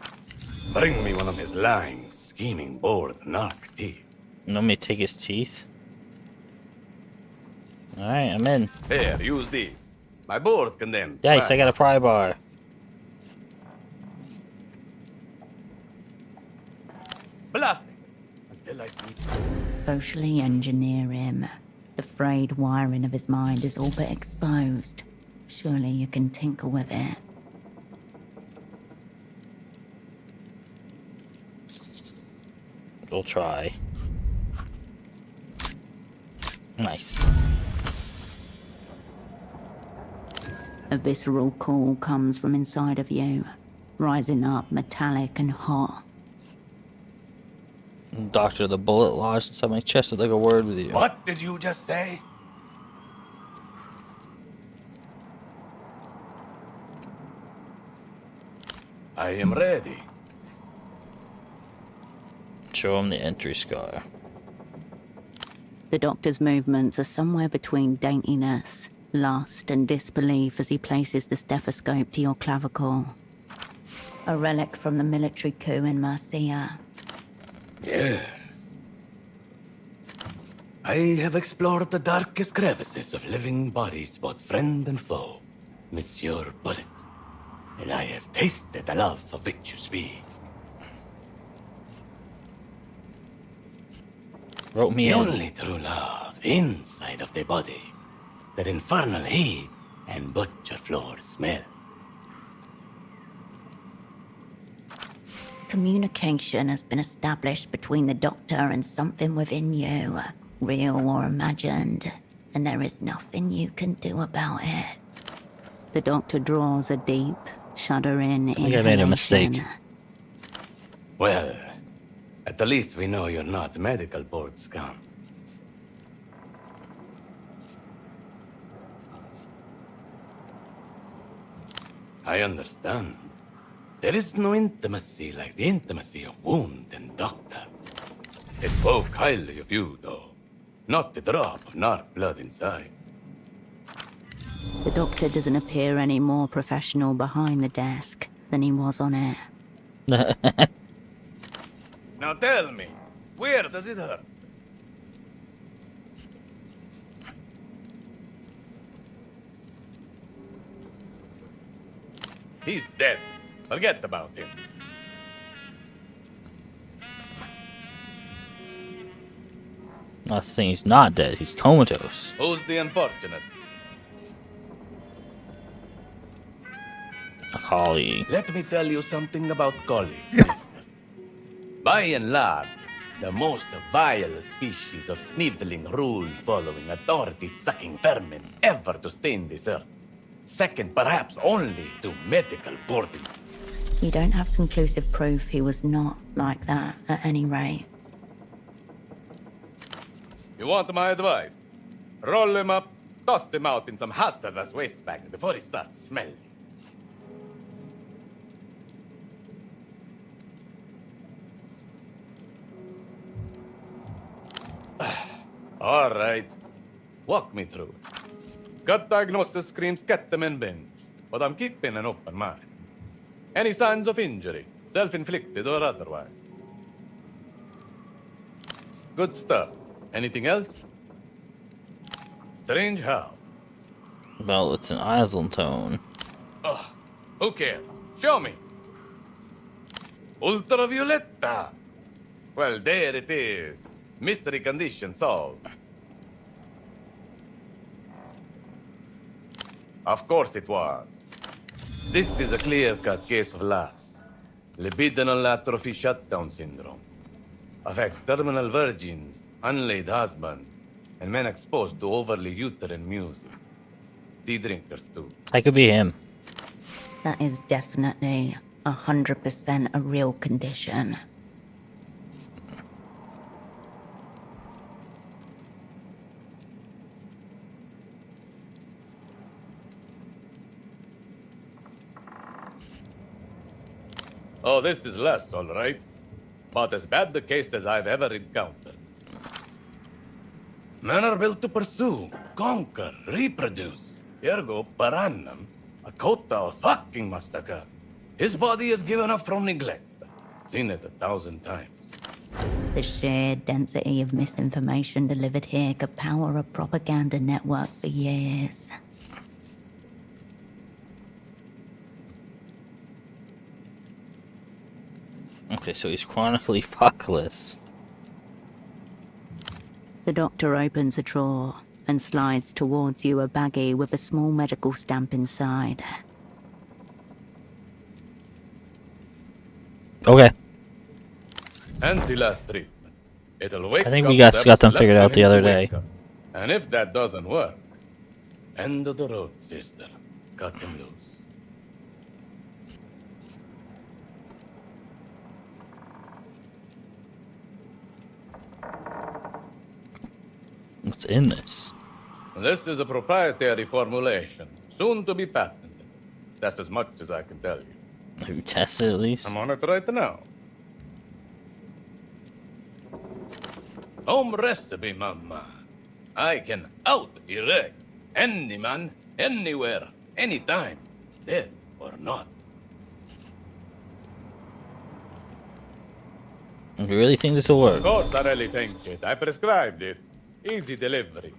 Bring me one of his lying, scheming, bored narc teeth. You want me to take his teeth? Alright, I'm in. Here, use these. My board condemned. Yikes, I got a pry bar. Bluffing. Until I see. Socially engineer him. The frayed wiring of his mind is all but exposed. Surely you can tinker with it. We'll try. Nice. A visceral call comes from inside of you, rising up metallic and hot. Doctor, the bullet lodged inside my chest would like a word with you. What did you just say? I am ready. Show him the entry scar. The doctor's movements are somewhere between daintiness, lust, and disbelief as he places the stethoscope to your clavicle. A relic from the military coup in Marcia. Yes. I have explored the darkest crevices of living bodies, both friend and foe, Monsieur Bullet. And I have tasted the love of which you speak. Wrote me The in. only true love, the inside of the body, that infernal heat and butcher floor smell. Communication has been established between the doctor and something within you, real or imagined, and there is nothing you can do about it. The doctor draws a deep, shuddering I think I made a mistake. inhalation. Well, at the least we know you're not medical board scum. I understand. There is no intimacy like the intimacy of wound and doctor. It spoke highly of you, though. Not the drop of narc blood inside. The doctor doesn't appear any more professional behind the desk than he was on air. Now tell me, where does it hurt? He's dead. Forget about him. That's the thing, he's not dead, he's comatose. Who's the unfortunate? A colleague. Let me tell you something about colleagues, mister. By and large, the most vile species of sniveling, rule-following, authority-sucking vermin ever to stain this earth. Second, perhaps only to medical boardings. You don't have conclusive proof he was not like that, at any rate. You want my advice? Roll him up, toss him out in some hazardous waste bags before he starts smelling. All right. Walk me through it. Gut diagnosis screams ketamine binge, but I'm keeping an open mind. Any signs of injury, self-inflicted or otherwise? Good start. Anything else? Strange how? Well, it's an Island tone. Ugh, who cares? Show me. Ultravioletta. Well, there it is. Mystery condition solved. Of course it was. This is a clear-cut case of LAS. Libidinal atrophy shutdown syndrome. Affects terminal virgins, unlaid husbands, and men exposed to overly uterine music. Tea drinkers too. That could be him. That is definitely 100% a real condition. Oh, this is less, all right. But as bad the case as I've ever encountered. Men are built to pursue, conquer, reproduce. Ergo, per annum, a quota of fucking must occur. His body is given up from neglect. Seen it 1,000 times. The sheer density of misinformation delivered here could power a propaganda network for years. Okay, so he's chronically fuckless. The doctor opens a drawer and slides towards you a baggie with a small medical stamp inside. Okay. Anti-last treatment. It'll wake I think up we got whatever's them left figured for out the him to other wake day. up. And if that doesn't work, end of the road, sister. Cut him loose. What's in this? This is a proprietary formulation, soon to be patented. That's as much as I can tell you. Have you tested at least? I'm on it right now. Home recipe, mama. I can out-erect any man, anywhere, anytime, dead or not. You really think this will work? Of course I really think it. I prescribed it. Easy delivery.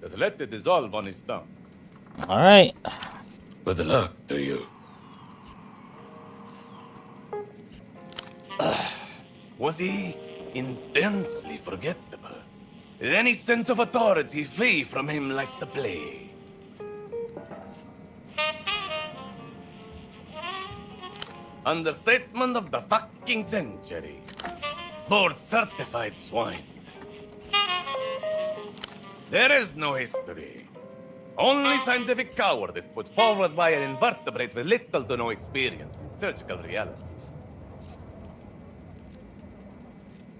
Just let it dissolve on his tongue. Alright. Good luck to you. Was he intensely forgettable? Did any sense of authority flee from him like the plague? Understatement of the fucking century. Board certified swine. There is no history. Only scientific cowardice put forward by an invertebrate with little to no experience in surgical reality.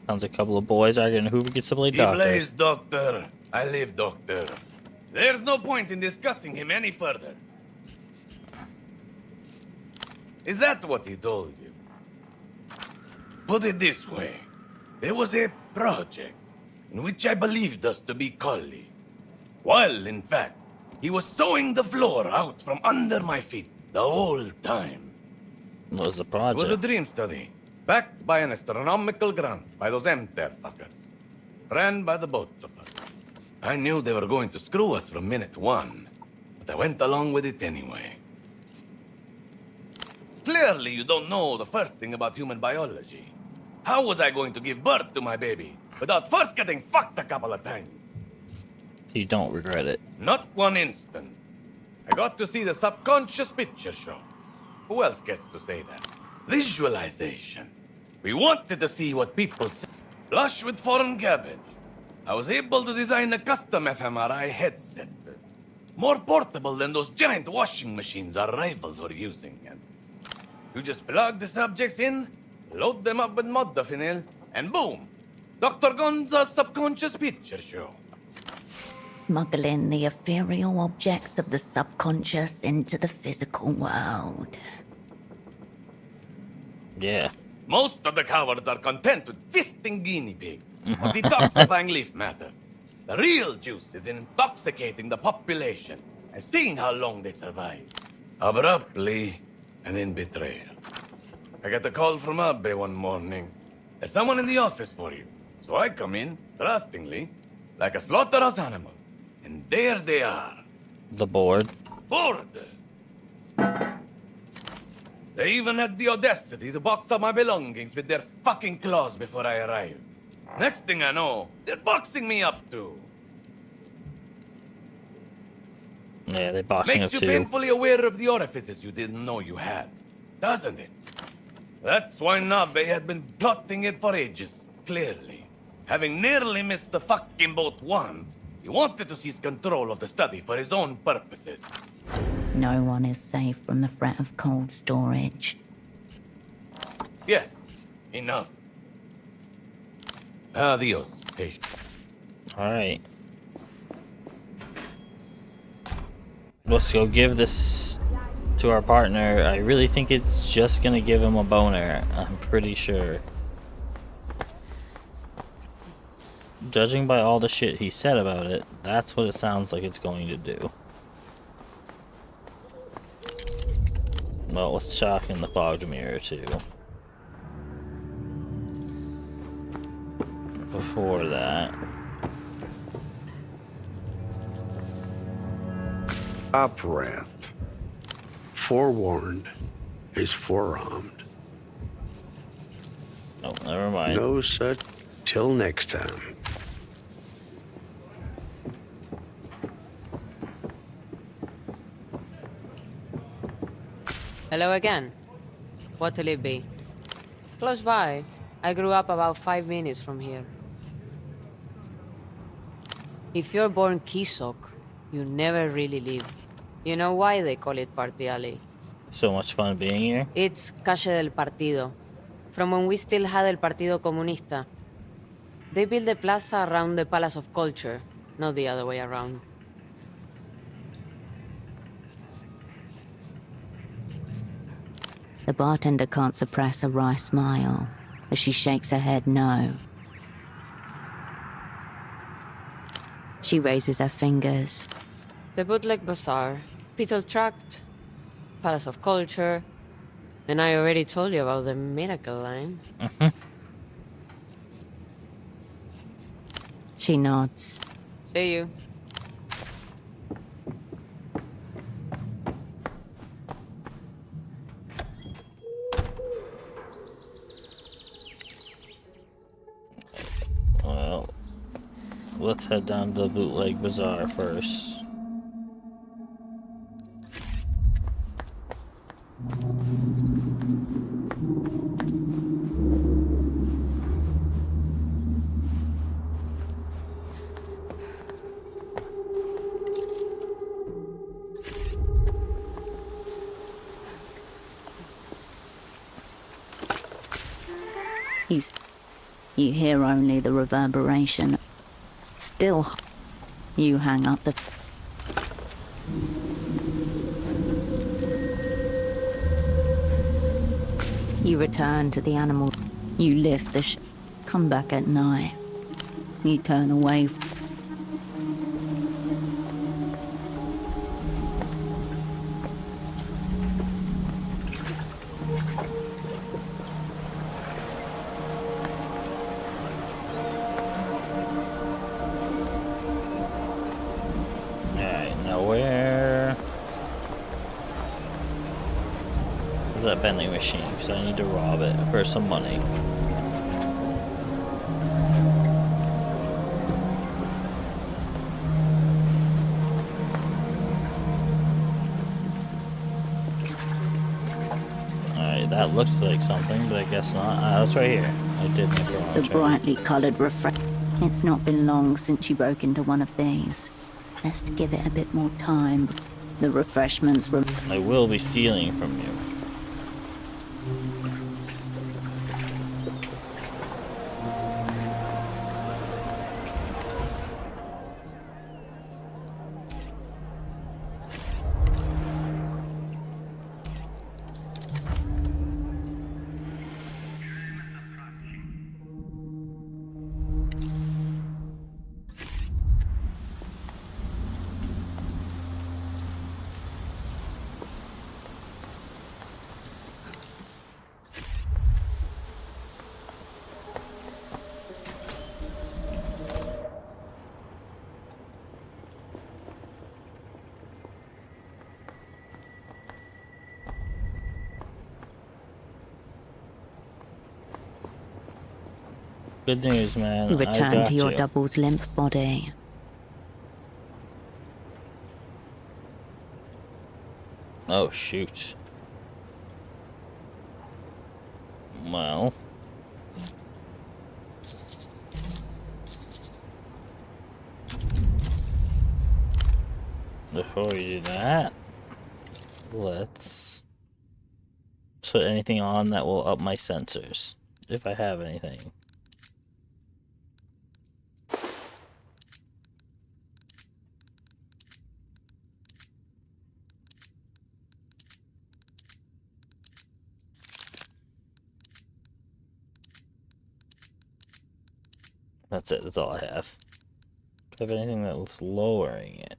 Sounds like a couple of boys arguing who gets to play He doctor. plays doctor. I live doctor. There's no point in discussing him any further. Is that what he told you? Put it this way. There was a project in which I believed us to be colleagues. While, in fact, he was sawing the floor out from under my feet the whole time. What was the It project? was a dream study, backed by an astronomical grant by those MTER fuckers. Ran by the both of us. I knew they were going to screw us from minute one, but I went along with it anyway. Clearly you don't know the first thing about human biology. How was I going to give birth to my baby without first getting fucked a couple of times? You don't regret it. Not one instant. I got to see the subconscious picture show. Who else gets to say that? Visualization. We wanted to see what people say. Flush with foreign cabbage. I was able to design a custom fMRI headset. More portable than those giant washing machines our rivals were using. And you just plug the subjects in, load them up with modafinil, and boom! Dr. Gonza's subconscious picture show. Smuggling the ethereal objects of the subconscious into the physical world. Yeah. Most of the cowards are content with fisting guinea pig or detoxifying leaf matter. The real juice is in intoxicating the population and seeing how long they survive. Abruptly, and in betrayal. I got a call from Abbe one morning. There's someone in the office for you. So I come in, trustingly, like a slaughterhouse animal. And there they are. The board. Bored. They even had the audacity to box up my belongings with their fucking claws before I arrived. Next thing I know, they're boxing me up too. Yeah, they're boxing Makes up you too. painfully aware of the orifices you didn't know you had, doesn't it? That's why Nabe had been plotting it for ages, clearly. Having nearly missed the fucking boat once, he wanted to seize control of the study for his own purposes. No one is safe from the threat of cold storage. Yes, enough. Adios, patient. Alright. Let's go give this to our partner. I really think it's just gonna give him a boner. I'm pretty sure. Judging by all the shit he said about it, that's what it sounds like it's going to do. Well, let's chalk in the fogged mirror too. Before that. Uprant. Forewarned is forearmed. Oh, never mind. No such. Till next time. Hello again. What'll it be? Close by. I grew up about 5 minutes from here. If you're born Kisok, you never really leave. You know why they call it Party Alley? So much fun being here. It's Calle del Partido. From when we still had El Partido Comunista. They built the plaza around the Palace of Culture, not the other way around. The bartender can't suppress a wry smile as she shakes her head no. She raises her fingers. The Bootleg Bazaar, Beetle Tract, Palace of Culture, and I already told you about the Miracle Line. She nods. See you. Well, let's head down to the Bootleg Bazaar first. You hear only the reverberation. Still, you hang up the... You return to the animal. You lift the come back at night. You turn away. Alright, now where is that vending machine? Because I need to rob it for some money. Alright, that looks like something, but I guess not. Ah, that's right here. I did make a wrong The turn. brightly coloured It's not been long since you broke into one of these. Best give it a bit more time. The refreshments I will be stealing from you. Good news, man. You I return got to your you. double's limp body. Oh, shoot. Well. Before we do that, let's put anything on that will up my sensors, if I have anything. That's it, that's all I have. Do I have anything that was lowering it?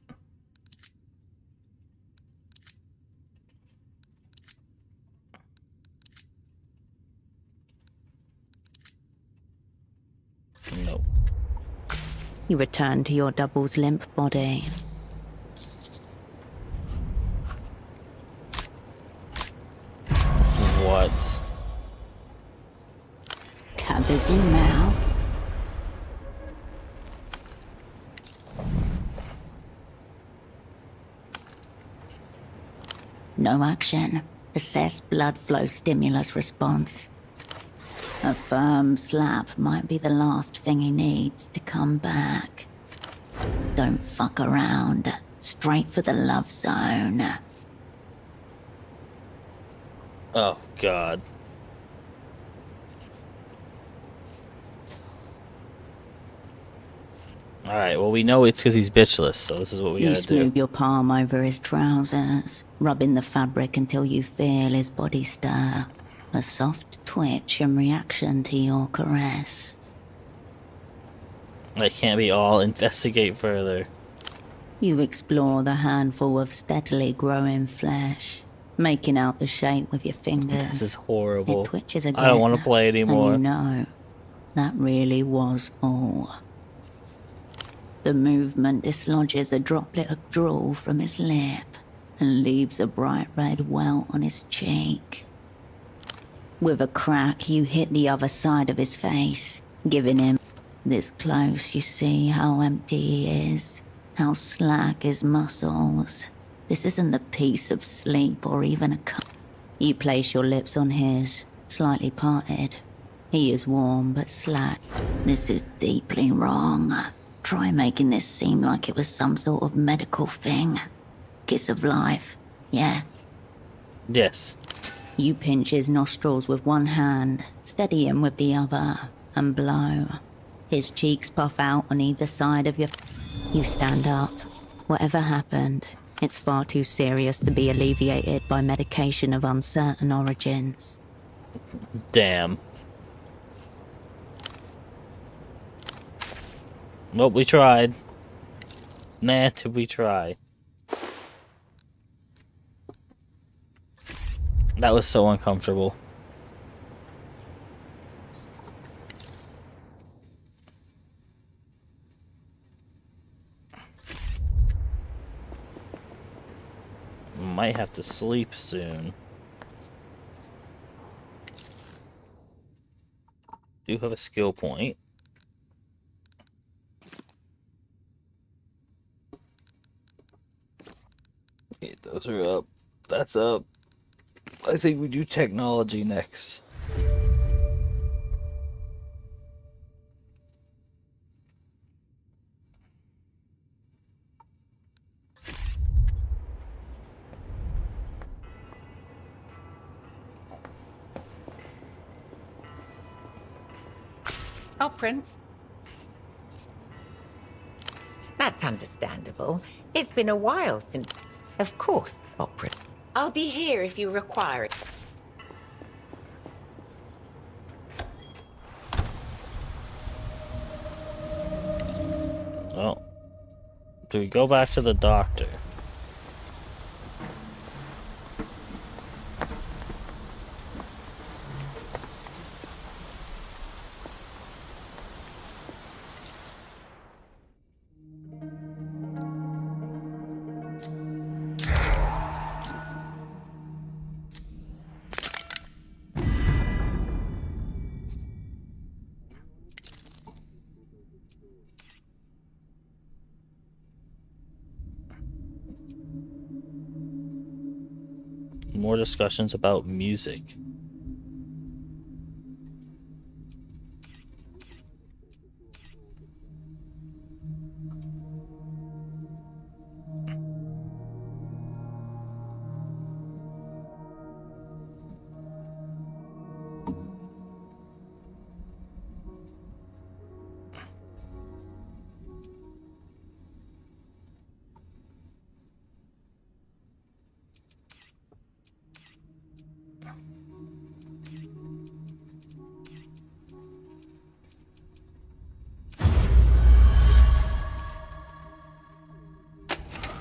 Nope. You return to your double's limp body. What? Cabbage in mouth. No action. Assess blood flow stimulus response. A firm slap might be the last thing he needs to come back. Don't fuck around. Straight for the love zone. Oh, God. Alright, well, we know it's because he's bitchless, so this is what we You gotta smooth do. your palm over his trousers, rubbing the fabric until you feel his body stir. A soft twitch in reaction to your caress. I can't be all investigate further. You explore the handful of steadily growing flesh, making out the shape with your fingers. This is horrible. It twitches again. I don't want to play anymore. And you know, that really was all. The movement dislodges a droplet of drool from his lip and leaves a bright red welt on his cheek. With a crack, you hit the other side of his face, giving him... This close, you see how empty he is, how slack his muscles. This isn't the peace of sleep or even a cup. You place your lips on his, slightly parted. He is warm but slack. This is deeply wrong. Try making this seem like it was some sort of medical thing. Kiss of life, yeah? Yes. You pinch his nostrils with one hand, steady him with the other, and blow. His cheeks puff out on either side of your... You stand up. Whatever happened, it's far too serious to be alleviated by medication of uncertain origins. Damn. Well, we tried. Nah, did we try? That was so uncomfortable. Might have to sleep soon. Do have a skill point. Okay, those are up. That's up. I think we do technology next. Oh, Prince. That's understandable. It's been a while since... Of course, Opera. I'll be here if you require it. Well, do we go back to the doctor? More discussions about music.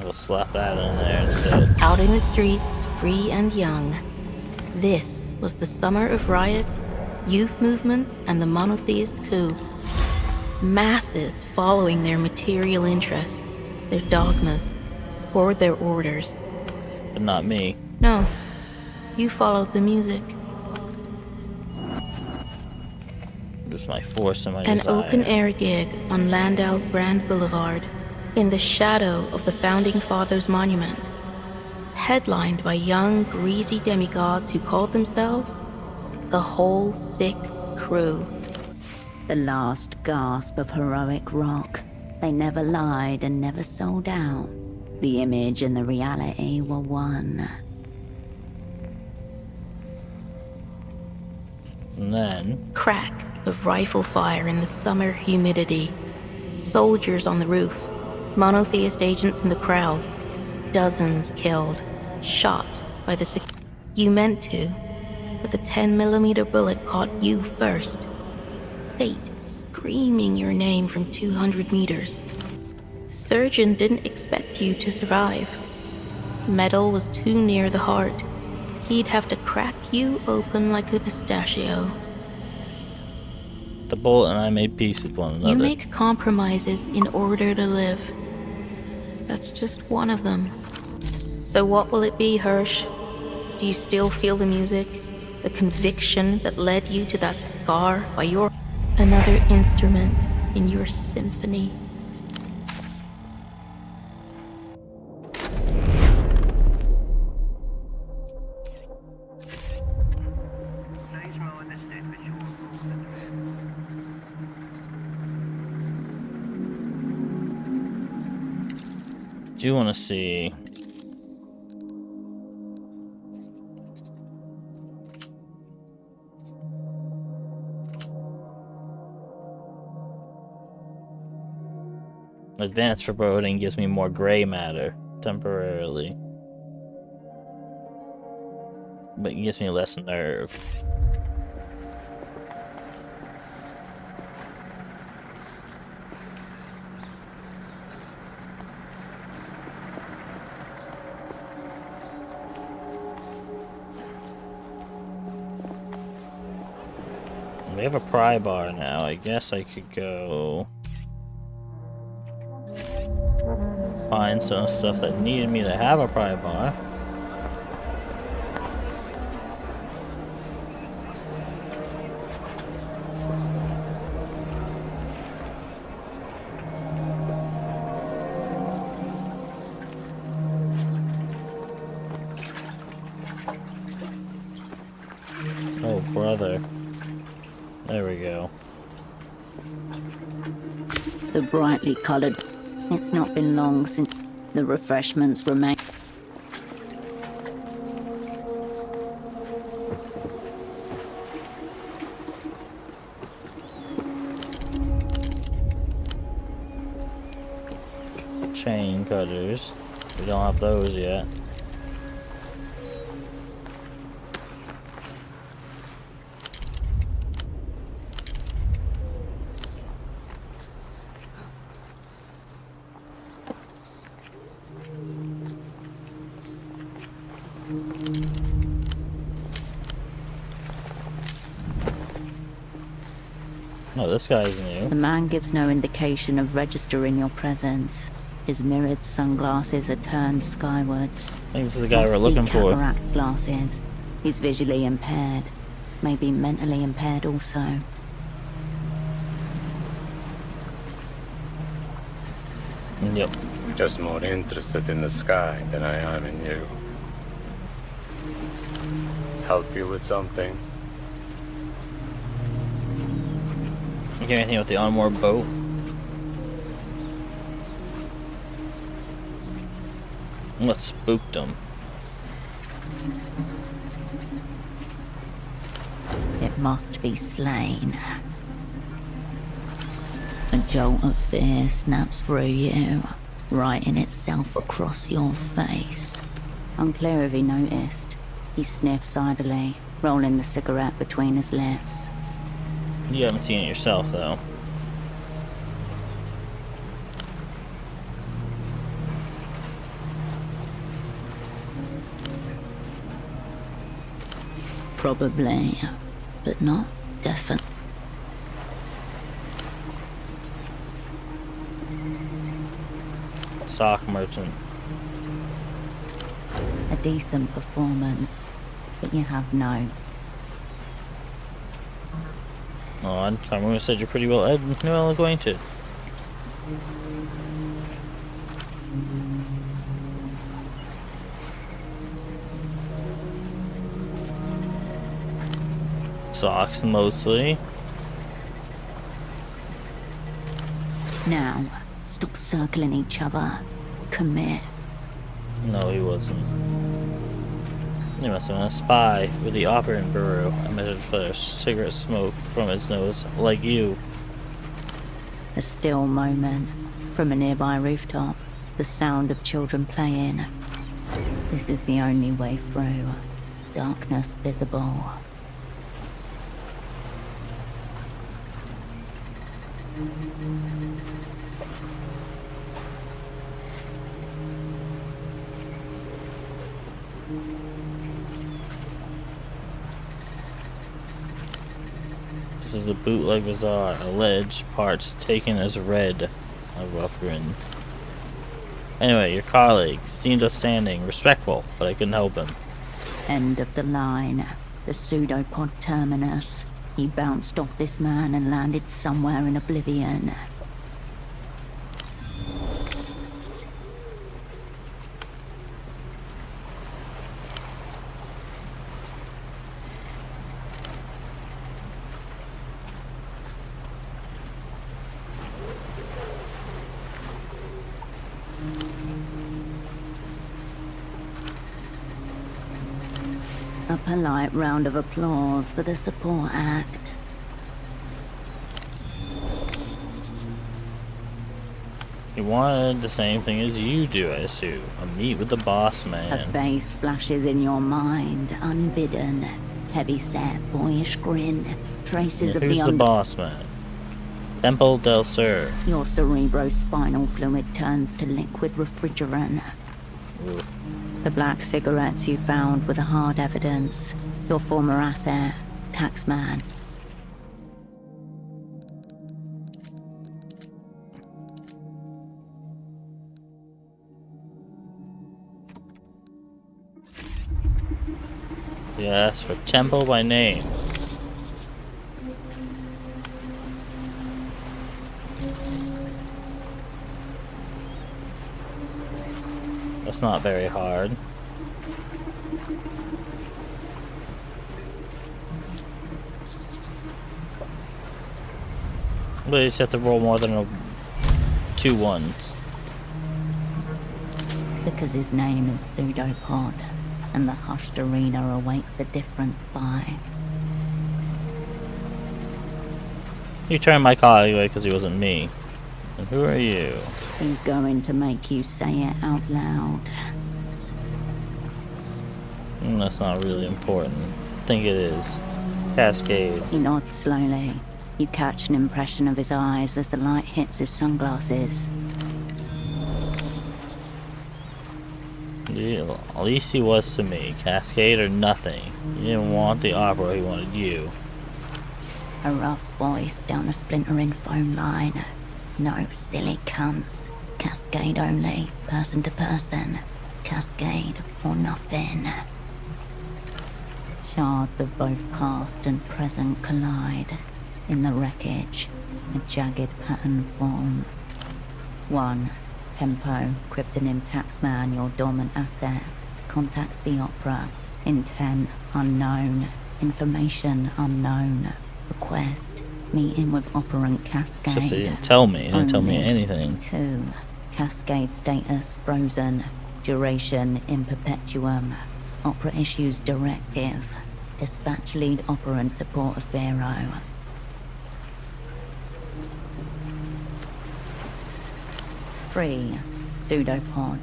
We'll slap that in there instead. Out in the streets, free and young. This was the summer of riots, youth movements, and the monotheist coup. Masses following their material interests, their dogmas, or their orders. But not me. No, you followed the music. Just my force and my An desire. open-air gig on Landau's Grand Boulevard, in the shadow of the Founding Fathers Monument, headlined by young, greasy demigods who called themselves the Whole Sick Crew. The last gasp of heroic rock. They never lied and never sold out. The image and the reality were one. And then... Crack of rifle fire in the summer humidity. Soldiers on the roof. Monotheist agents in the crowds. Dozens killed. Shot by the You meant to, but the 10mm bullet caught you first. Fate screaming your name from 200 meters. The surgeon didn't expect you to survive. Metal was too near the heart. He'd have to crack you open like a pistachio. The bullet and I made peace with one another. You make compromises in order to live. That's just one of them. So what will it be, Hirsch? Do you still feel the music? The conviction that led you to that scar by your... Another instrument in your symphony. Do you want to see... Advanced foreboding gives me more gray matter, temporarily. But it gives me less nerve. We have a pry bar now. I guess I could go find some stuff that needed me to have a pry bar. Oh, brother. There we go. The brightly colored. It's not been long since the refreshments remain. Chain cutters. We don't have those yet. No, this guy's new. The man gives no indication of registering your presence. His mirrored sunglasses are turned skywards. I think this is the guy we're looking for. Cataract glasses. He's visually impaired. Maybe mentally impaired also. Yep. I'm just more interested in the sky than I am in you. help you with something? You hear anything with the onboard boat? What spooked them? It must be slain. A jolt of fear snaps through you, writing itself across your face. Unclear if he noticed. He sniffs idly, rolling the cigarette between his lips. You haven't seen it yourself, though. Probably, but not definitely. Sock merchant. A decent performance, but you have notes. Oh, Carmona said you're pretty well acquainted. Socks mostly. Now, stop circling each other. Commit. No, he wasn't. He must have been a spy with the Operating Bureau. Emitted first cigarette smoke from his nose, like you. A still moment. From a nearby rooftop, the sound of children playing. This is the only way through. Darkness visible. This is the bootleg bazaar. Alleged parts taken as read. A rough grin. Anyway, your colleague seemed upstanding, respectful, but I couldn't help him. End of the line. The pseudopod terminus. He bounced off this man and landed somewhere in oblivion. A polite round of applause for the support act. He wanted the same thing as you do, I assume. A meet with the boss A man. face flashes in your mind, unbidden. Heavy-set, boyish grin. Traces of Who's the boss man? Temple del Sur. Your cerebrospinal fluid turns to liquid refrigerant. Ooh. The black cigarettes you found were the hard evidence. Your former asset, taxman. Yes, for Temple by name. That's not very hard. But you just have to roll more than 2 ones. Because his name is Pseudopod, and the hushed arena awaits a different spy. You turned my call anyway because he wasn't me. And who are you? He's going to make you say it out loud. That's not really important. I think it is. Cascade. He nods slowly. You catch an impression of his eyes as the light hits his sunglasses. Yeah, at least he was to me. Cascade or nothing. He didn't want the opera, he wanted you. A rough voice down a splintering phone line. No silly cunts. Cascade only, person to person. Cascade or nothing. Shards of both past and present collide. In the wreckage, a jagged pattern forms. 1. Tempo, cryptonym taxman, your dormant asset, contacts the opera. Intent unknown. Information unknown. Request. Meeting with operant Cascade. Except they didn't tell me. They didn't tell me Only anything. 2. Cascade status frozen. Duration in perpetuum. Opera issues directive. Dispatch lead operant to Portofero. 3. Pseudopod.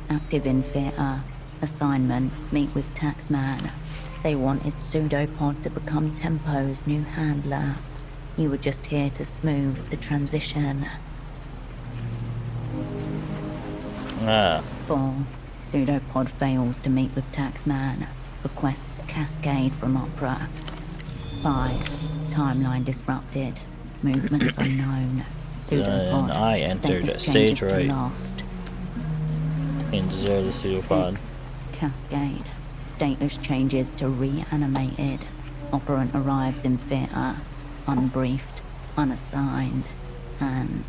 Active in theater. Assignment. Meet with Taxman. They wanted Pseudopod to become Tempo's new handler. You were just here to smooth the transition. 4. Pseudopod fails to meet with Taxman. Requests Cascade from Opera. 5. Timeline disrupted. Movements unknown. Pseudopod. Then I entered Status stage changes to right. lost. And zero the pseudopod. 6. Cascade. Status changes to reanimated. Operant arrives in theater. Unbriefed. Unassigned. And...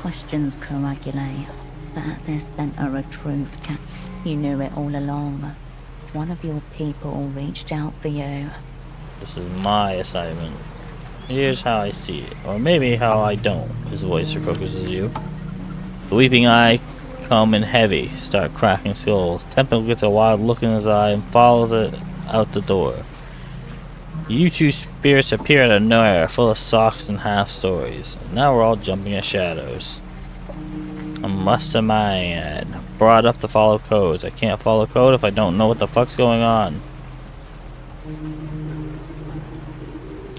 questions coagulate, but at their center a truth can... You knew it all along. One of your people reached out for you. This is my assignment. Here's how I see it. Or maybe how I don't. His voice focuses you. The weeping eye come in heavy, start cracking skulls. Temple gets a wild look in his eye and follows it out the door. You two spirits appear out of nowhere, full of socks and half stories. Now we're all jumping at shadows. A mastermind brought up to follow codes. I can't follow code if I don't know what the fuck's going on.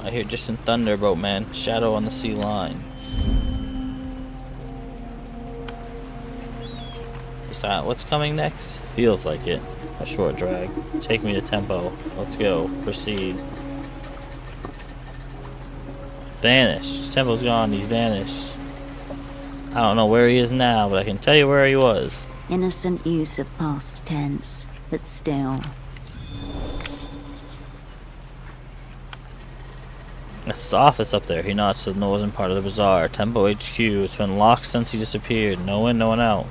I hear distant thunder, boatman. Shadow on the sea line. What's coming next? Feels like it. A short drag. Take me to Tempo. Let's go. Proceed. Vanished. Tempo's gone. He's vanished. I don't know where he is now, but I can tell you where he was. Innocent use of past tense, but still. That's his office up there. He nods to the northern part of the bazaar. Tempo HQ. It's been locked since he disappeared. No in, no one out.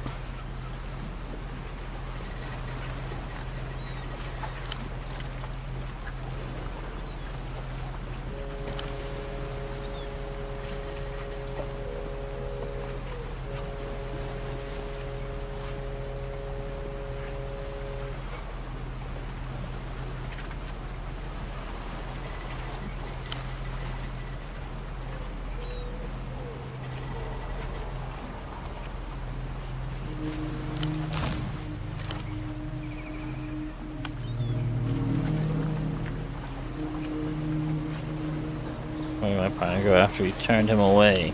Where am I trying to go after he turned him away?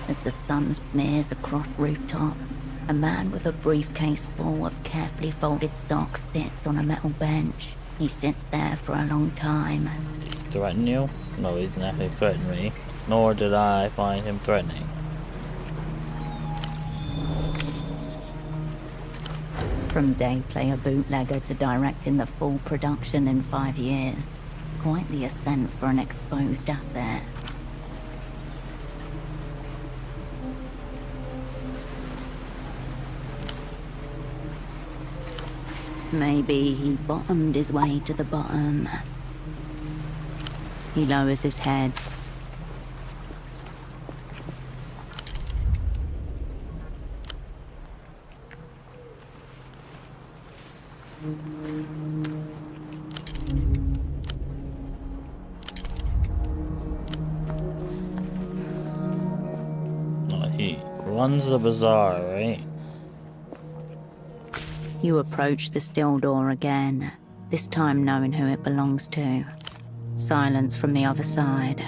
As the sun smears across rooftops, a man with a briefcase full of carefully folded socks sits on a metal bench. He sits there for a long time. Threaten you? No, he didn't actually threaten me. Nor did I find him threatening. From day player bootlegger to directing the full production in 5 years. Quite the ascent for an exposed asset. Maybe he bottomed his way to the bottom. He lowers his head. He runs the bazaar, right? You approach the still door again, this time knowing who it belongs to. Silence from the other side.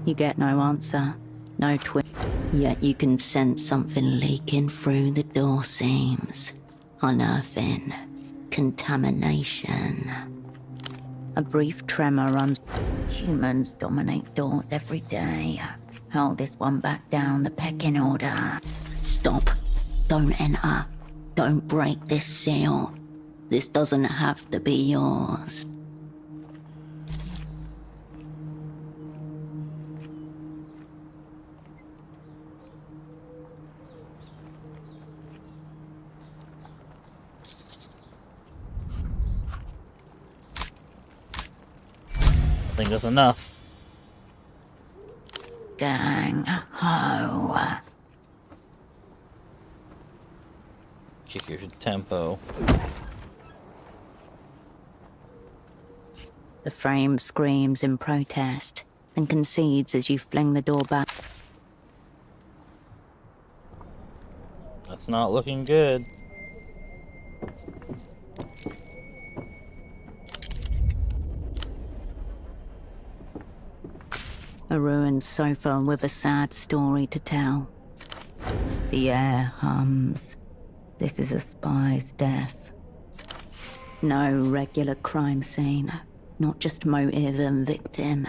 You get no answer, no twist. Yet you can sense something leaking through the door seams. Unearthing. Contamination. A brief tremor runs. Humans dominate doors every day. Hold this one back down the pecking order. Stop. Don't enter. Don't break this seal. This doesn't have to be yours. I think that's enough. Gang ho. Kick your tempo. The frame screams in protest and concedes as you fling the door back. That's not looking good. A ruined sofa with a sad story to tell. The air hums. This is a spy's death. No regular crime scene, not just motive and victim.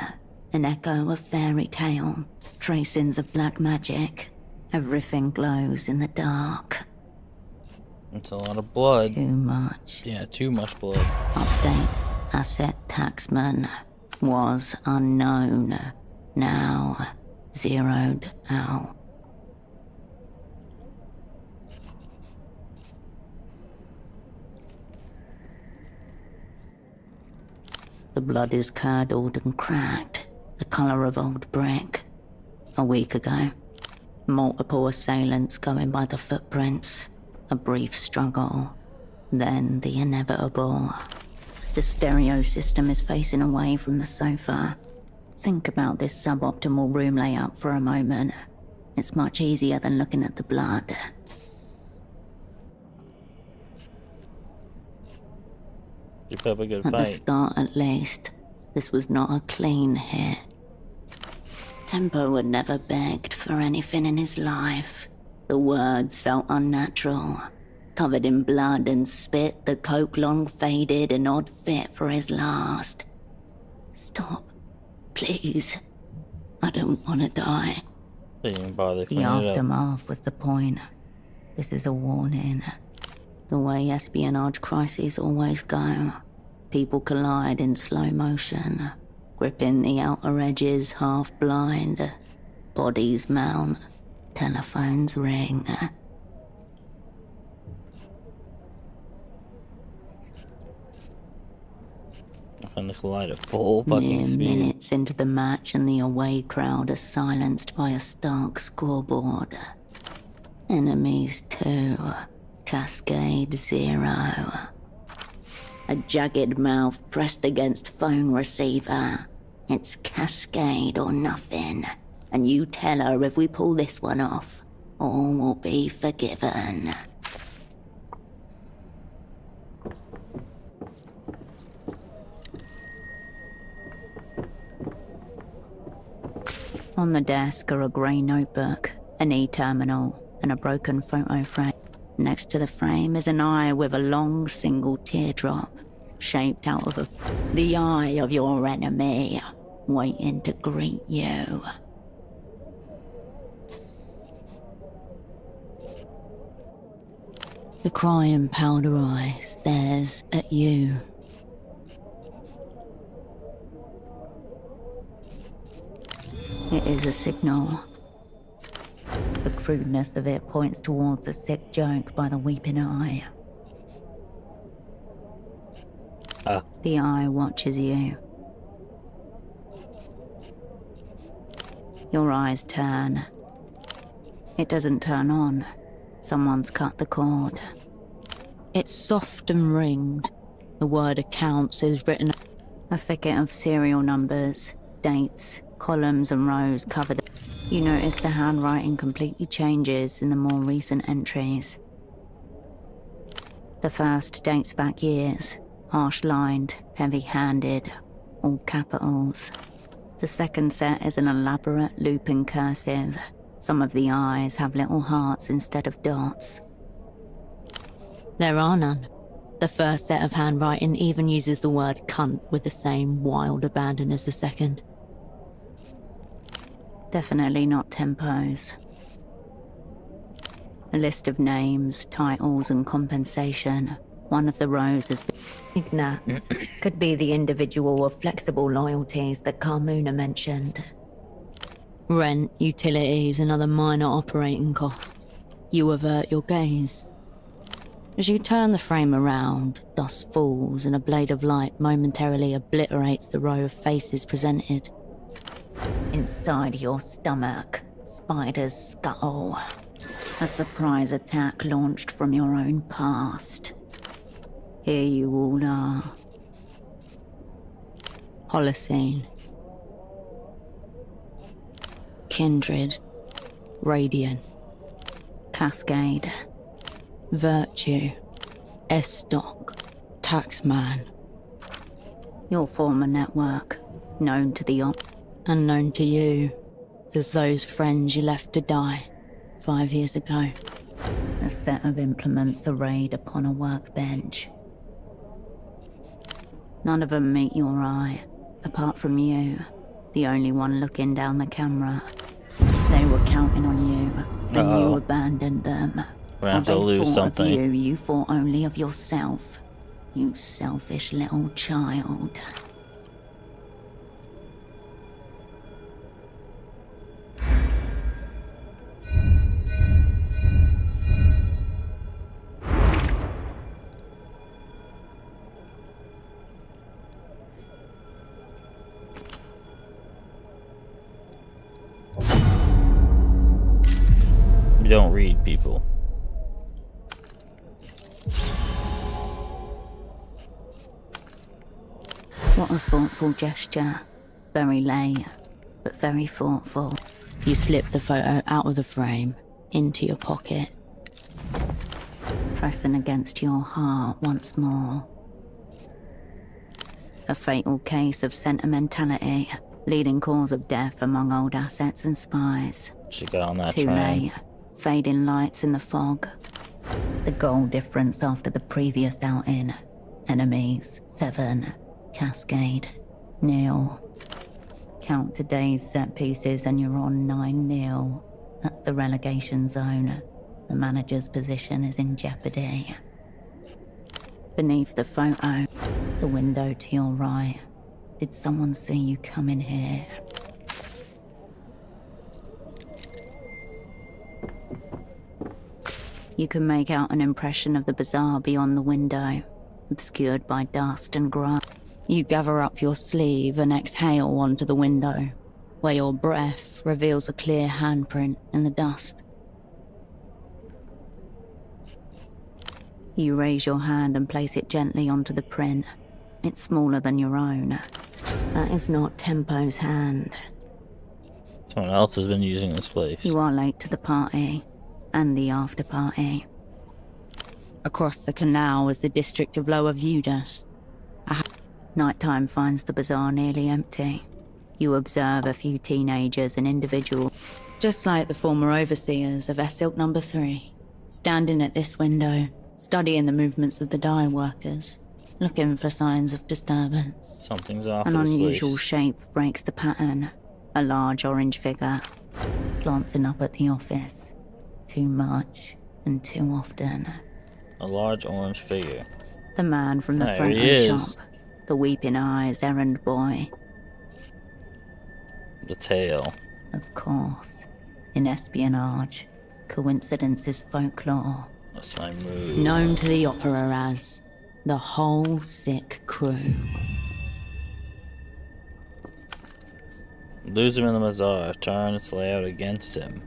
An echo of fairy tale, tracings of black magic. Everything glows in the dark. It's a lot of blood. Too much. Yeah, too much blood. Update. Asset taxman was unknown. Now zeroed out. The blood is curdled and cracked, the color of old brick. A week ago, multiple assailants going by the footprints. A brief struggle, then the inevitable. The stereo system is facing away from the sofa. Think about this suboptimal room layout for a moment. It's much easier than looking at the blood. You put up a good At fight. the start, at least, this was not a clean hit. Tempo had never begged for anything in his life. The words felt unnatural. Covered in blood and spit, the coke long faded and odd fit for his last. Stop. Please. I don't want to die. They didn't bother The cleaning it up. aftermath was the point. This is a warning. The way espionage crises always go. People collide in slow motion, gripping the outer edges half blind. Bodies mount, telephones ring. And they collide at full fucking Mere speed. minutes into the match and the away crowd are silenced by a stark scoreboard. Enemies 2, Cascade 0. A jagged mouth pressed against phone receiver. It's Cascade or nothing. And you tell her if we pull this one off, all will be forgiven. On the desk are a grey notebook, an e-terminal, and a broken photo frame. Next to the frame is an eye with a long single teardrop, shaped out of the eye of your enemy, waiting to greet you. The crying powder eye stares at you. It is a signal. The crudeness of it points towards a sick joke by the weeping eye. The eye watches you. Your eyes turn. It doesn't turn on. Someone's cut the cord. It's soft and ringed. The word accounts is written. A thicket of serial numbers, dates, columns and rows cover the... You notice the handwriting completely changes in the more recent entries. The first dates back years, harsh-lined, heavy-handed, all capitals. The second set is an elaborate looping cursive. Some of the eyes have little hearts instead of dots. There are none. The first set of handwriting even uses the word cunt with the same wild abandon as the second. Definitely not Tempo's. A list of names, titles and compensation, One of the rows has been Ignatz. Could be the individual of flexible loyalties that Carmuna mentioned. Rent, utilities, and other minor operating costs. You avert your gaze. As you turn the frame around, dust falls and a blade of light momentarily obliterates the row of faces presented. Inside your stomach, Spider's skull. A surprise attack launched from your own past. Here you all are. Holocene. Kindred. Radiant. Cascade. Virtue. S-Stock. Taxman. Your former network, known to the unknown to you, as those friends you left to die 5 years ago. A set of implements arrayed upon a workbench. None of them meet your eye, apart from you, the only one looking down the camera. They were counting on you, and you abandoned them. We're gonna have to lose something. Of you, you thought only of yourself. You selfish little child. You don't read people. What a thoughtful gesture. Very late, but very thoughtful. You slip the photo out of the frame, into your pocket. Pressing against your heart once more. A fatal case of sentimentality, leading cause of death among old assets and spies. She got on that Too train. late. Fading lights in the fog. The goal difference after the previous outing. Enemies, 7. Cascade, 0. Count today's set pieces and you're on 9-0. That's the relegation zone. The manager's position is in jeopardy. Beneath the photo, the window to your right. Did someone see you come in here? You can make out an impression of the bazaar beyond the window, obscured by dust and grime. You gather up your sleeve and exhale onto the window, where your breath reveals a clear handprint in the dust. You raise your hand and place it gently onto the print. It's smaller than your own. That is not Tempo's hand. Someone else has been using this place. You are late to the party, and the after party. Across the canal is the district of Lower Vudas. Nighttime finds the bazaar nearly empty. You observe a few teenagers and individuals. Just like the former overseers of S-Silk No. 3, standing at this window, studying the movements of the dye workers, looking for signs of disturbance. Something's off An with this unusual place. shape breaks the pattern. A large orange figure, glancing up at the office. Too much and too often. A large orange figure. The man from the There he photo is. shop. The weeping eyes errand boy. The tail. Of course. In espionage, coincidence is folklore. That's my move. Known to the opera as the Whole Sick Crew. Lose him in the bazaar. Turn its layout against him.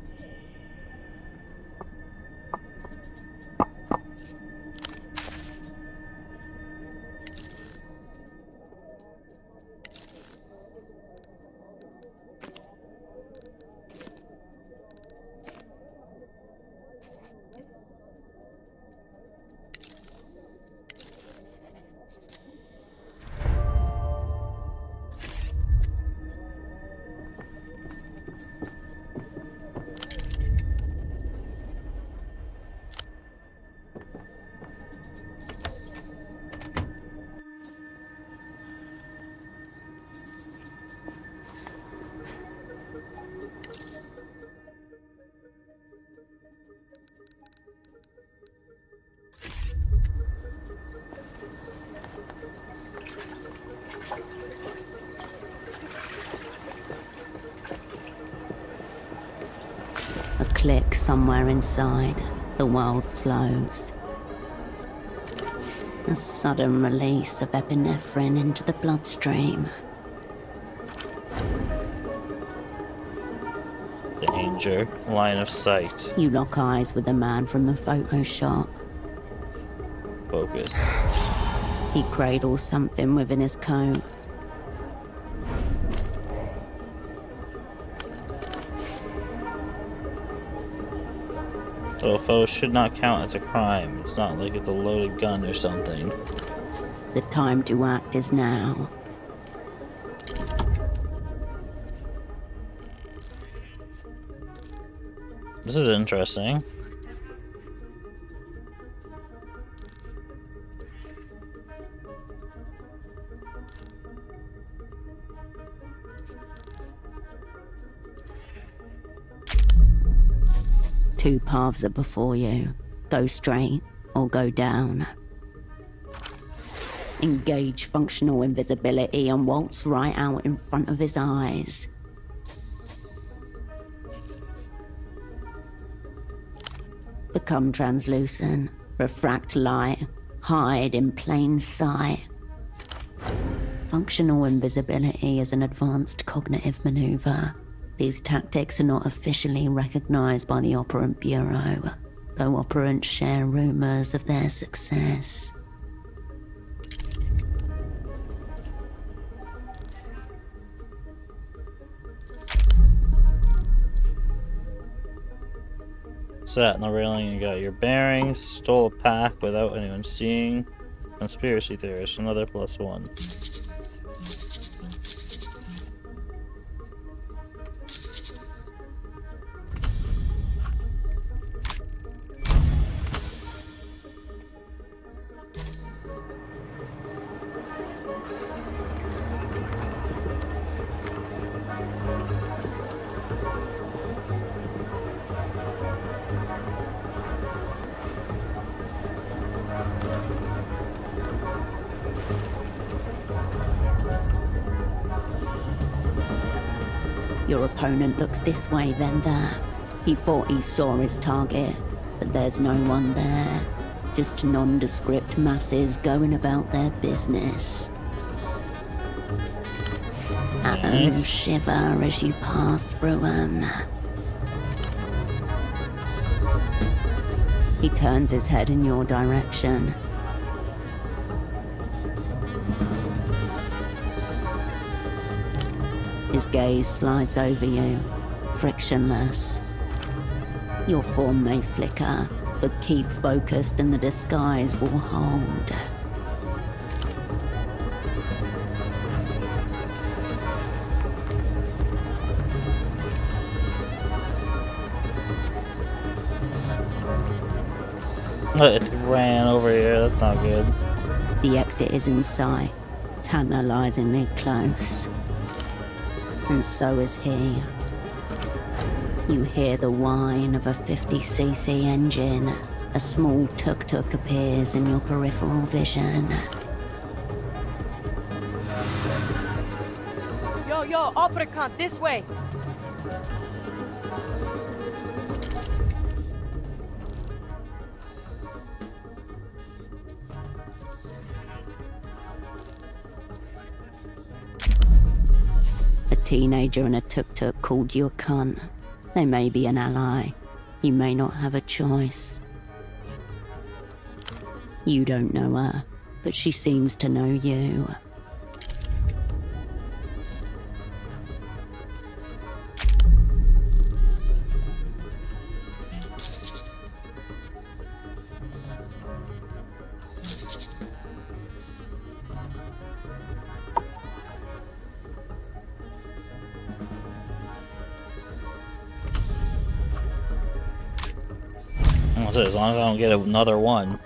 click somewhere inside, the world slows. A sudden release of epinephrine into the bloodstream. Danger. Line of sight. You lock eyes with the man from the photo shop. Focus. He cradles something within his coat. So a photo should not count as a crime. It's not like it's a loaded gun or something. The time to act is now. This is interesting. Two paths are before you. Go straight or go down. Engage functional invisibility and waltz right out in front of his eyes. Become translucent, refract light, hide in plain sight. Functional invisibility is an advanced cognitive maneuver. These tactics are not officially recognized by the Operant Bureau, though operants share rumors of their success. Sat on the railing, you got your bearings, stole a pack without anyone seeing. Conspiracy theorist, another +1. Your opponent looks this way, then that. He thought he saw his target, but there's no one there. Just nondescript masses going about their business. Atoms shiver as you pass through them. He turns his head in your direction. His gaze slides over you, frictionless. Your form may flicker, but keep focused and the disguise will hold. It ran over here, that's not good. The exit is in sight, tantalizingly close. And so is he. You hear the whine of a 50cc engine. A small tuk-tuk appears in your peripheral vision. Yo, Operant, this way! A teenager in a tuk-tuk called you a cunt. They may be an ally. You may not have a choice. You don't know her, but she seems to know you. As long as I don't get another one.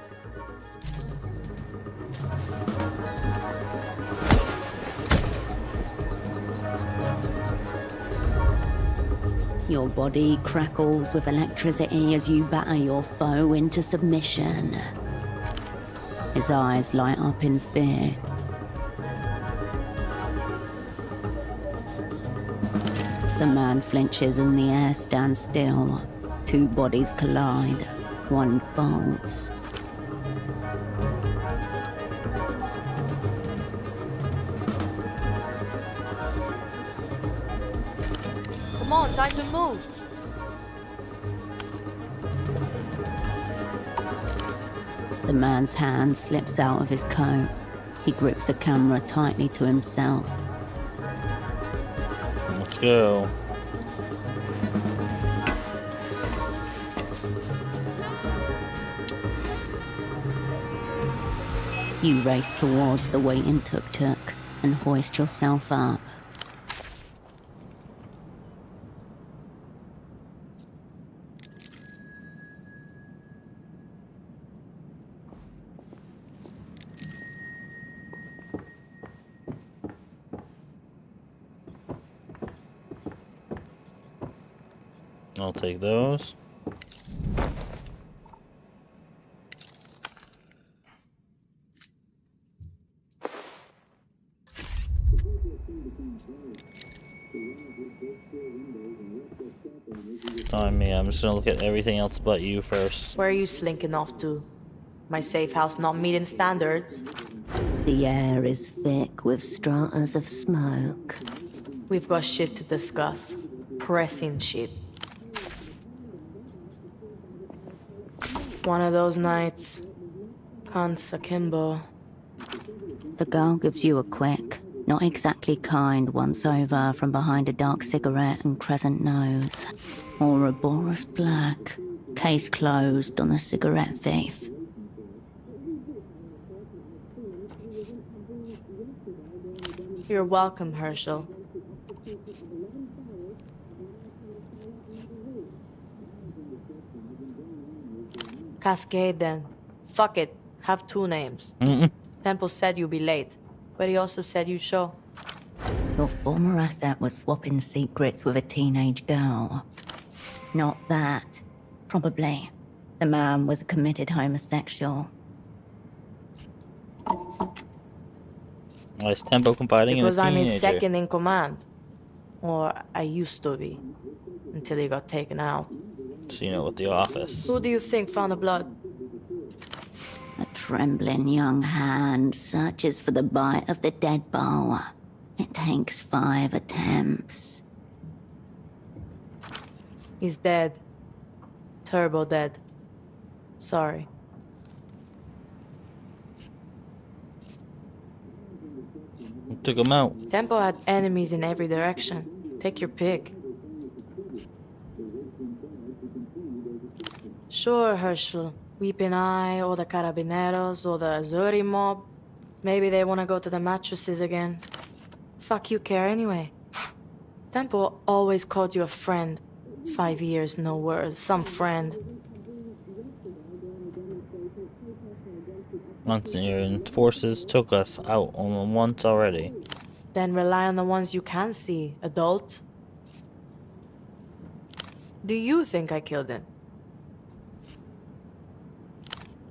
Your body crackles with electricity as you batter your foe into submission. His eyes light up in fear. The man flinches and the air stands still. Two bodies collide. One folds. Come on, time to move. The man's hand slips out of his coat. He grips a camera tightly to himself. Let's go. You race towards the waiting tuk-tuk and hoist yourself up. I'll take those. On me, I'm just gonna look at everything else but you first. Where are you slinking off to? My safe house not meeting standards? The air is thick with stratas of smoke. We've got shit to discuss. Pressing shit. One of those nights. Can't akimbo. The girl gives you a quick, not exactly kind once over from behind a dark cigarette and crescent nose. Ouroboros black, case closed on the cigarette thief. You're welcome, Herschel. Cascade then. Fuck it. Have two names. Temple said you'd be late, but he also said you'd show. Your former asset was swapping secrets with a teenage girl. Not that. Probably. The man was a committed homosexual. Is Tempo confiding Because in a I'm teenager? his second in command. Or I used to be. Until he got taken out. So you know, with the office. Who do you think found the blood? A trembling young hand searches for the bite of the dead bow. It takes 5 attempts. He's dead. Turbo dead. Sorry. Took him out. Tempo had enemies in every direction. Take your pick. Sure, Herschel. Weeping Eye, or the Carabineros, or the Azuri mob. Maybe they want to go to the mattresses again. Fuck you care anyway. Tempo always called you a friend. 5 years, no word. Some friend. Monsignor and forces took us out on once already. Then rely on the ones you can see, adult. Do you think I killed him?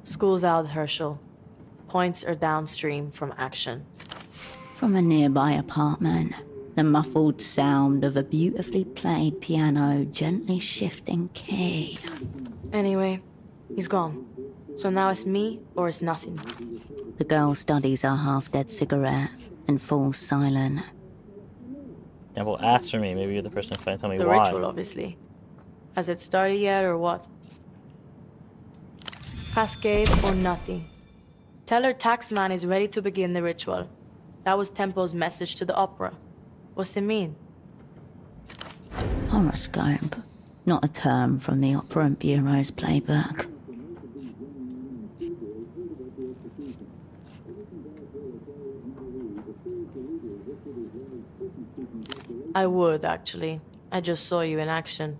School's out, Herschel. Points are downstream from action. From a nearby apartment, the muffled sound of a beautifully played piano gently shifting key. Anyway, he's gone. So now it's me or it's nothing. The girl studies her half-dead cigarette and falls silent. Temple asked for me. Maybe you're the person who's trying to tell me The why. ritual, obviously. Has it started yet or what? Cascade or nothing. Tell her Taxman is ready to begin the ritual. That was Tempo's message to the opera. What's it mean? Horoscope. Not a term from the Operant Bureau's playbook. I would, actually. I just saw you in action.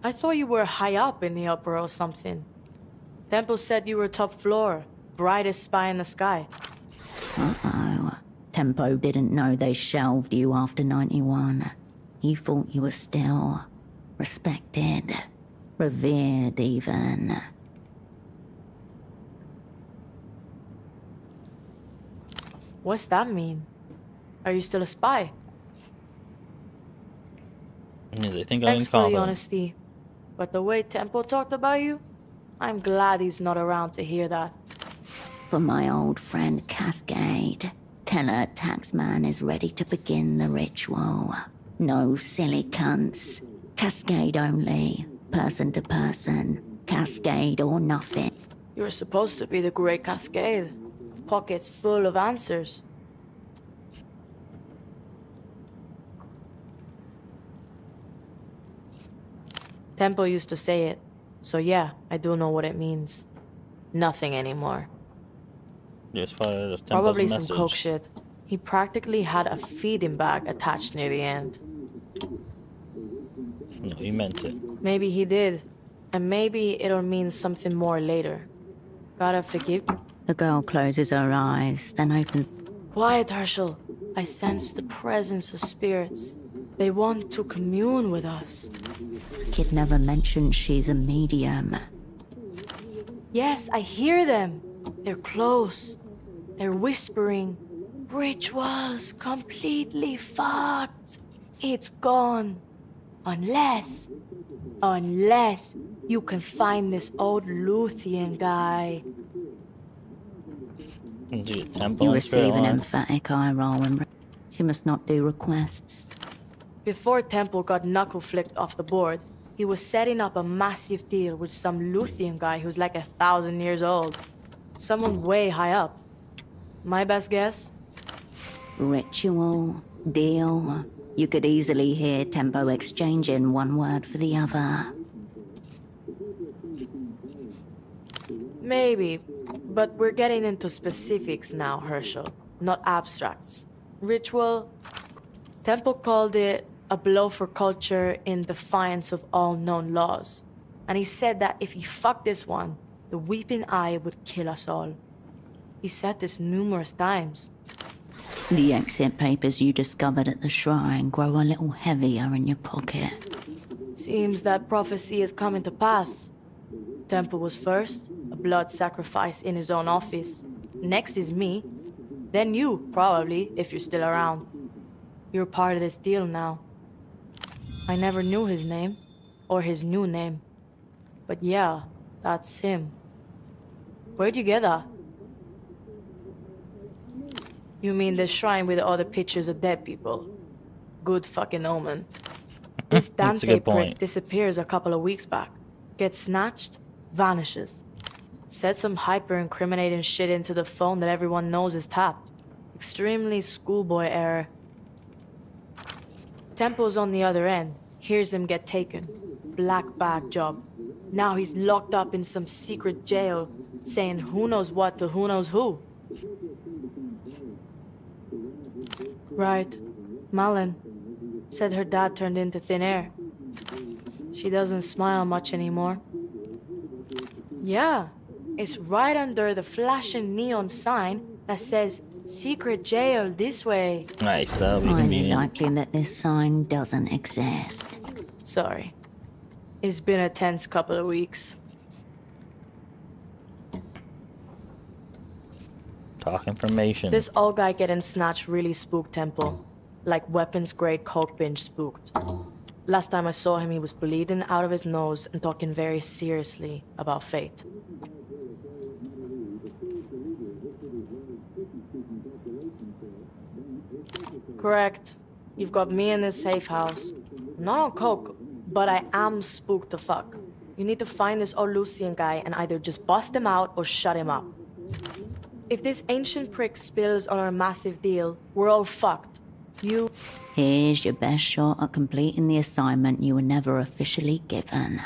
I thought you were high up in the opera or something. Tempo said you were top floor, brightest spy in the sky. Uh-oh. Tempo didn't know they shelved you after 91. He thought you were still respected, revered even. What's that mean? Are you still a spy? They think I'm Thanks for the incompetent. honesty. But the way Tempo talked about you, I'm glad he's not around to hear that. For my old friend Cascade, tell her Taxman is ready to begin the ritual. No silly cunts. Cascade only. Person to person. Cascade or nothing. You're supposed to be the Great Cascade. Pockets full of answers. Tempo used to say it, so yeah, I do know what it means. Nothing anymore. Just followed Tempo's Probably message. some coke shit. He practically had a feeding bag attached near the end. No, he meant it. Maybe he did. And maybe it'll mean something more later. Gotta forgive. The girl closes her eyes, then opens. Quiet, Herschel. I sense the presence of spirits. They want to commune with us. Kid never mentioned she's a medium. Yes, I hear them. They're close. They're whispering. Ritual's completely fucked. It's gone. Unless you can find this old Luthien guy. Dude, Tempo You and receive an Spirit emphatic eye roll when she must not do requests. Before Temple got knuckle flicked off the board, he was setting up a massive deal with some Luthien guy who's like 1,000 years old. Someone way high up. My best guess? Ritual, deal. You could easily hear Tempo exchanging one word for the other. Maybe, but we're getting into specifics now, Herschel, not abstracts. Ritual, Temple called it a blow for culture in defiance of all known laws. And he said that if he fucked this one, the Weeping Eye would kill us all. He said this numerous times. The exit papers you discovered at the shrine grow a little heavier in your pocket. Seems that prophecy is coming to pass. Temple was first, a blood sacrifice in his own office. Next is me. Then you, probably, if you're still around. You're part of this deal now. I never knew his name, or his new name. But yeah, that's him. Where'd you get that? You mean the shrine with all the pictures of dead people? Good fucking omen. This That's a Dante good point. prick disappears a couple of weeks back. Gets snatched, vanishes. Said some hyper-incriminating shit into the phone that everyone knows is tapped. Extremely schoolboy error. Tempo's on the other end. Hears him get taken. Black bag job. Now he's locked up in some secret jail, saying who knows what to who knows who. Right. Malin said her dad turned into thin air. She doesn't smile much anymore. Yeah, it's right under the flashing neon sign that says secret jail this way. Nice, that'll be Highly convenient. likely that this sign doesn't exist. Sorry. It's been a tense couple of weeks. Talk information. This old guy getting snatched really spooked Temple. Like weapons-grade coke binge spooked. Last time I saw him, he was bleeding out of his nose and talking very seriously about fate. Correct. You've got me in this safe house. I'm not on coke, but I am spooked to fuck. You need to find this old Lucian guy and either just bust him out or shut him up. If this ancient prick spills on our massive deal, we're all fucked. You... Here's your best shot at completing the assignment you were never officially given.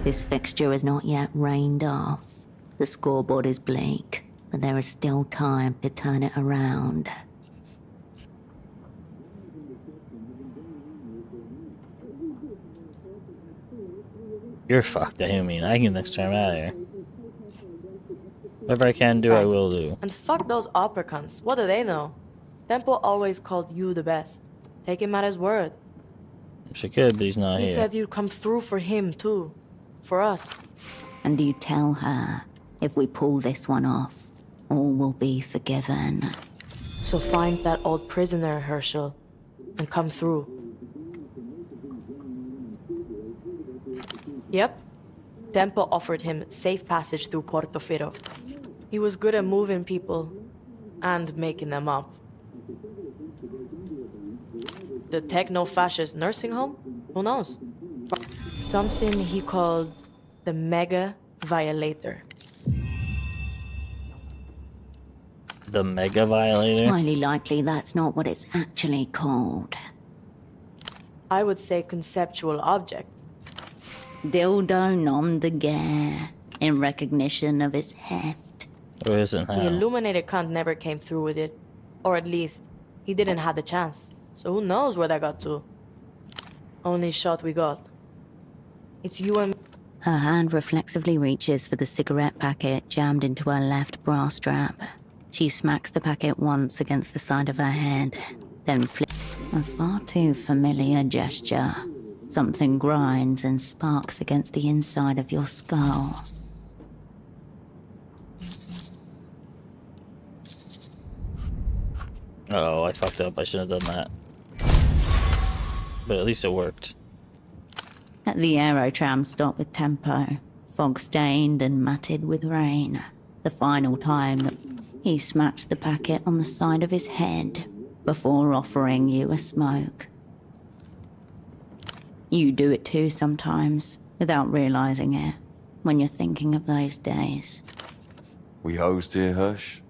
This fixture is not yet rained off. The scoreboard is bleak, but there is still time to turn it around. You're fucked, I mean. I can next time out of here. Whatever I can do, I Thanks. will do. And fuck those opera cunts. What do they know? Tempo always called you the best. Take him at his word. She could, but he's not He here. said you'd come through for him, too. For us. And you tell her, if we pull this one off, all will be forgiven. So find that old prisoner, Herschel, and come through. Yep. Tempo offered him safe passage through Portofino. He was good at moving people and making them up. The techno-fascist nursing home? Who knows? Something he called the Mega Violator. The Mega Violator? Highly likely that's not what it's actually called. I would say conceptual object. Dildo nom de guerre, in recognition of its heft. Or isn't The how? illuminated cunt never came through with it. Or at least, he didn't have the chance. So who knows where that got to? Only shot we got. It's you and... Her hand reflexively reaches for the cigarette packet jammed into her left bra strap. She smacks the packet once against the side of her head, then flips. A far too familiar gesture. Something grinds and sparks against the inside of your skull. Oh, I fucked up. I shouldn't have done that. But at least it worked. At the aerotram stop with Tempo, fog-stained and matted with rain. The final time that he smacked the packet on the side of his head before offering you a smoke. You do it too sometimes, without realizing it, when you're thinking of those days. We hosed here, Hirsch?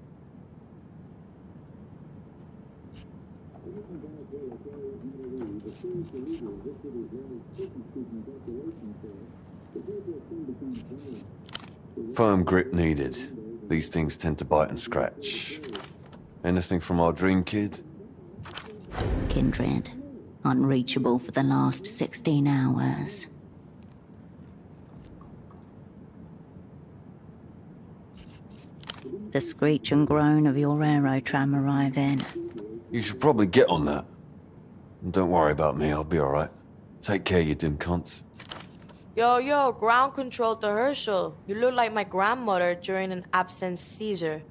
Firm grip needed. These things tend to bite and scratch. Anything from our dream kid? Kindred. Unreachable for the last 16 hours. The screech and groan of your aerotram arriving. You should probably get on that. And don't worry about me, I'll be alright. Take care, you dim cunts. Yo, ground control to Herschel. You look like my grandmother during an absence seizure.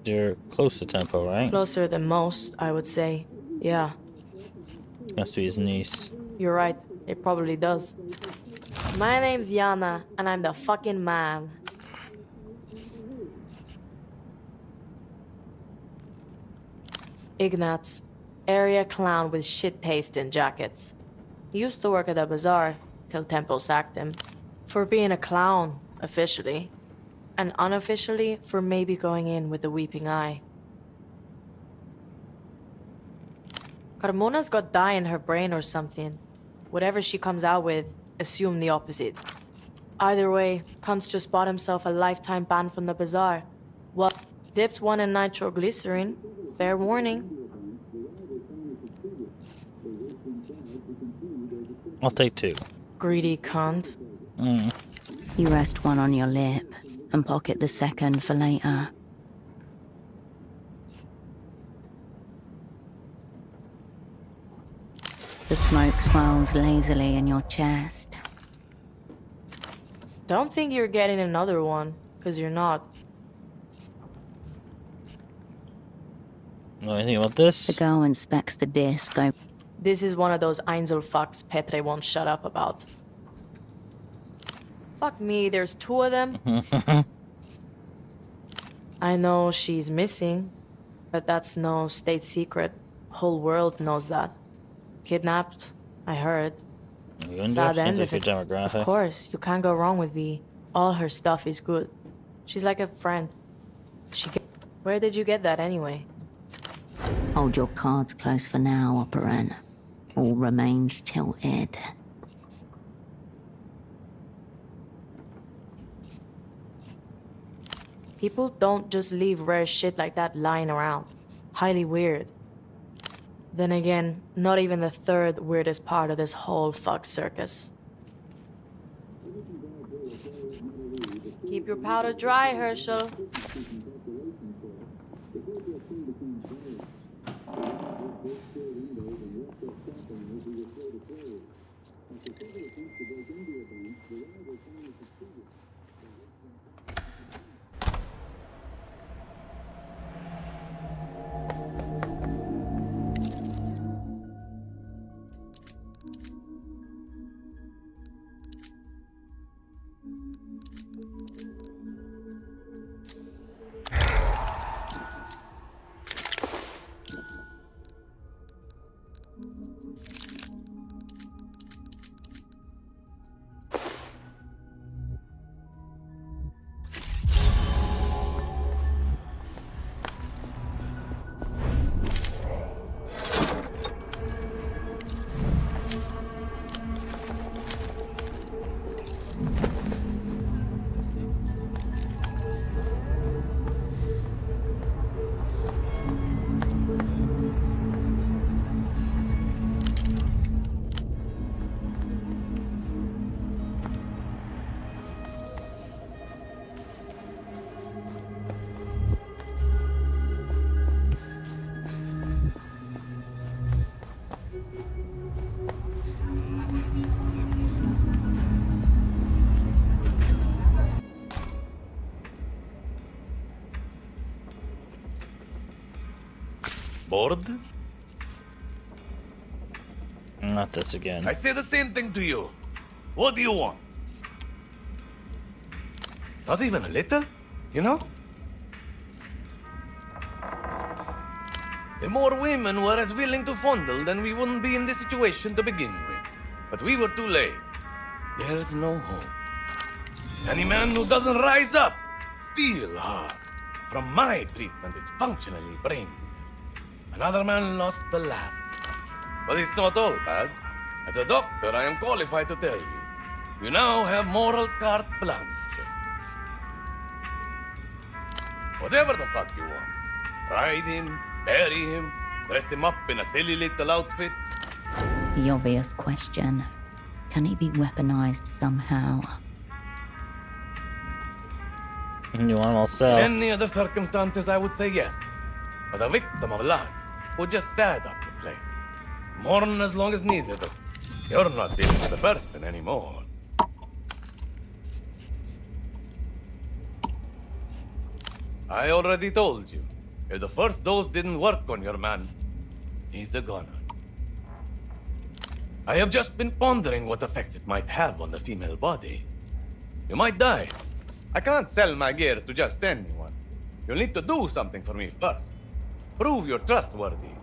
You're close to Tempo, right? Closer than most, I would say. Yeah, Must be his niece. you're right. It probably does. My name's Yana, and I'm the fucking man. Ignatz, area clown with shit taste in jackets. He used to work at the bazaar till Temple sacked him. For being a clown, officially. And unofficially, for maybe going in with a weeping eye. Carmona's got dye in her brain or something. Whatever she comes out with, assume the opposite. Either way, Kuntz just bought himself a lifetime ban from the bazaar. Well, dipped one in nitroglycerin. Fair warning. I'll take 2. Greedy cunt. You rest one on your lip and pocket the second for later. The smoke swirls lazily in your chest. Don't think you're getting another one, because you're not. Know anything about this? The girl inspects the disc. This is one of those Einzelfucks Petre won't shut up about. Fuck me, there's 2 of them. I know she's missing, but that's no state secret. Whole world knows that. Kidnapped, I heard. Sad end of it. Of course, you can't go wrong with V. All her stuff is good. She's like a friend. Where did you get that anyway? Hold your cards close for now, Operan. All remains tilted. People don't just leave rare shit like that lying around. Highly weird. Then again, not even the third weirdest part of this whole fuck circus. Keep your powder dry, Herschel. Bored? Not this again. I say the same thing to you. What do you want? Not even a little, you know? If more women were as willing to fondle, then we wouldn't be in this situation to begin with. But we were too late. There's no hope. Any man who doesn't rise up, still hard. From my treatment is functionally brain. Another man lost the last. But it's not all bad. As a doctor, I am qualified to tell you. You now have moral carte blanche. Whatever the fuck you want. Ride him, bury him, dress him up in a silly little outfit. The obvious question. Can he be weaponized somehow? You want all sell. In any other circumstances, I would say yes. But a victim of loss would just sad up the place. Mourn as long as needed. You're not dealing with the person anymore. I already told you. If the first dose didn't work on your man, he's a goner. I have just been pondering what effects it might have on the female body. You might die. I can't sell my gear to just anyone. You'll need to do something for me first. Prove you're trustworthy.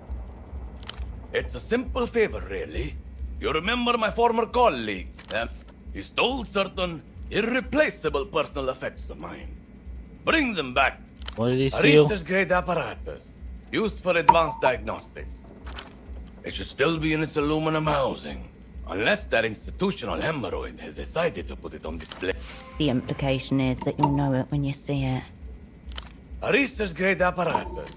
It's a simple favor, really. You remember my former colleague? He stole certain irreplaceable personal effects of mine. Bring them back. What did he A steal? research-grade apparatus, used for advanced diagnostics. It should still be in its aluminum housing, unless that institutional hemorrhoid has decided to put it on display. The implication is that you'll know it when you see it. A research-grade apparatus.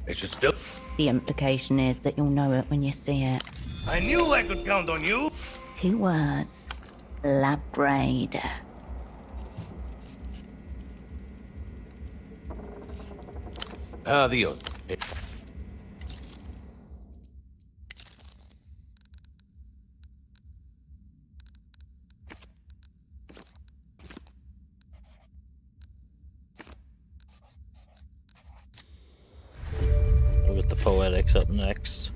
It should still... The implication is that you'll know it when you see it. I knew I could count on you! 2 words. Lab grade. Adios. We'll get the poetics up next.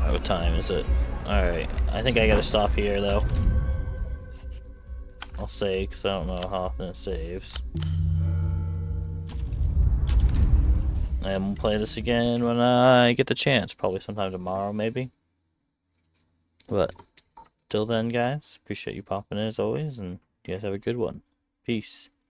What time is it? Alright, I think I gotta stop here though. I'll save because I don't know how often it saves. And we'll play this again when I get the chance, probably sometime tomorrow maybe. But till then guys, appreciate you popping in as always, and you guys have a good one. Peace.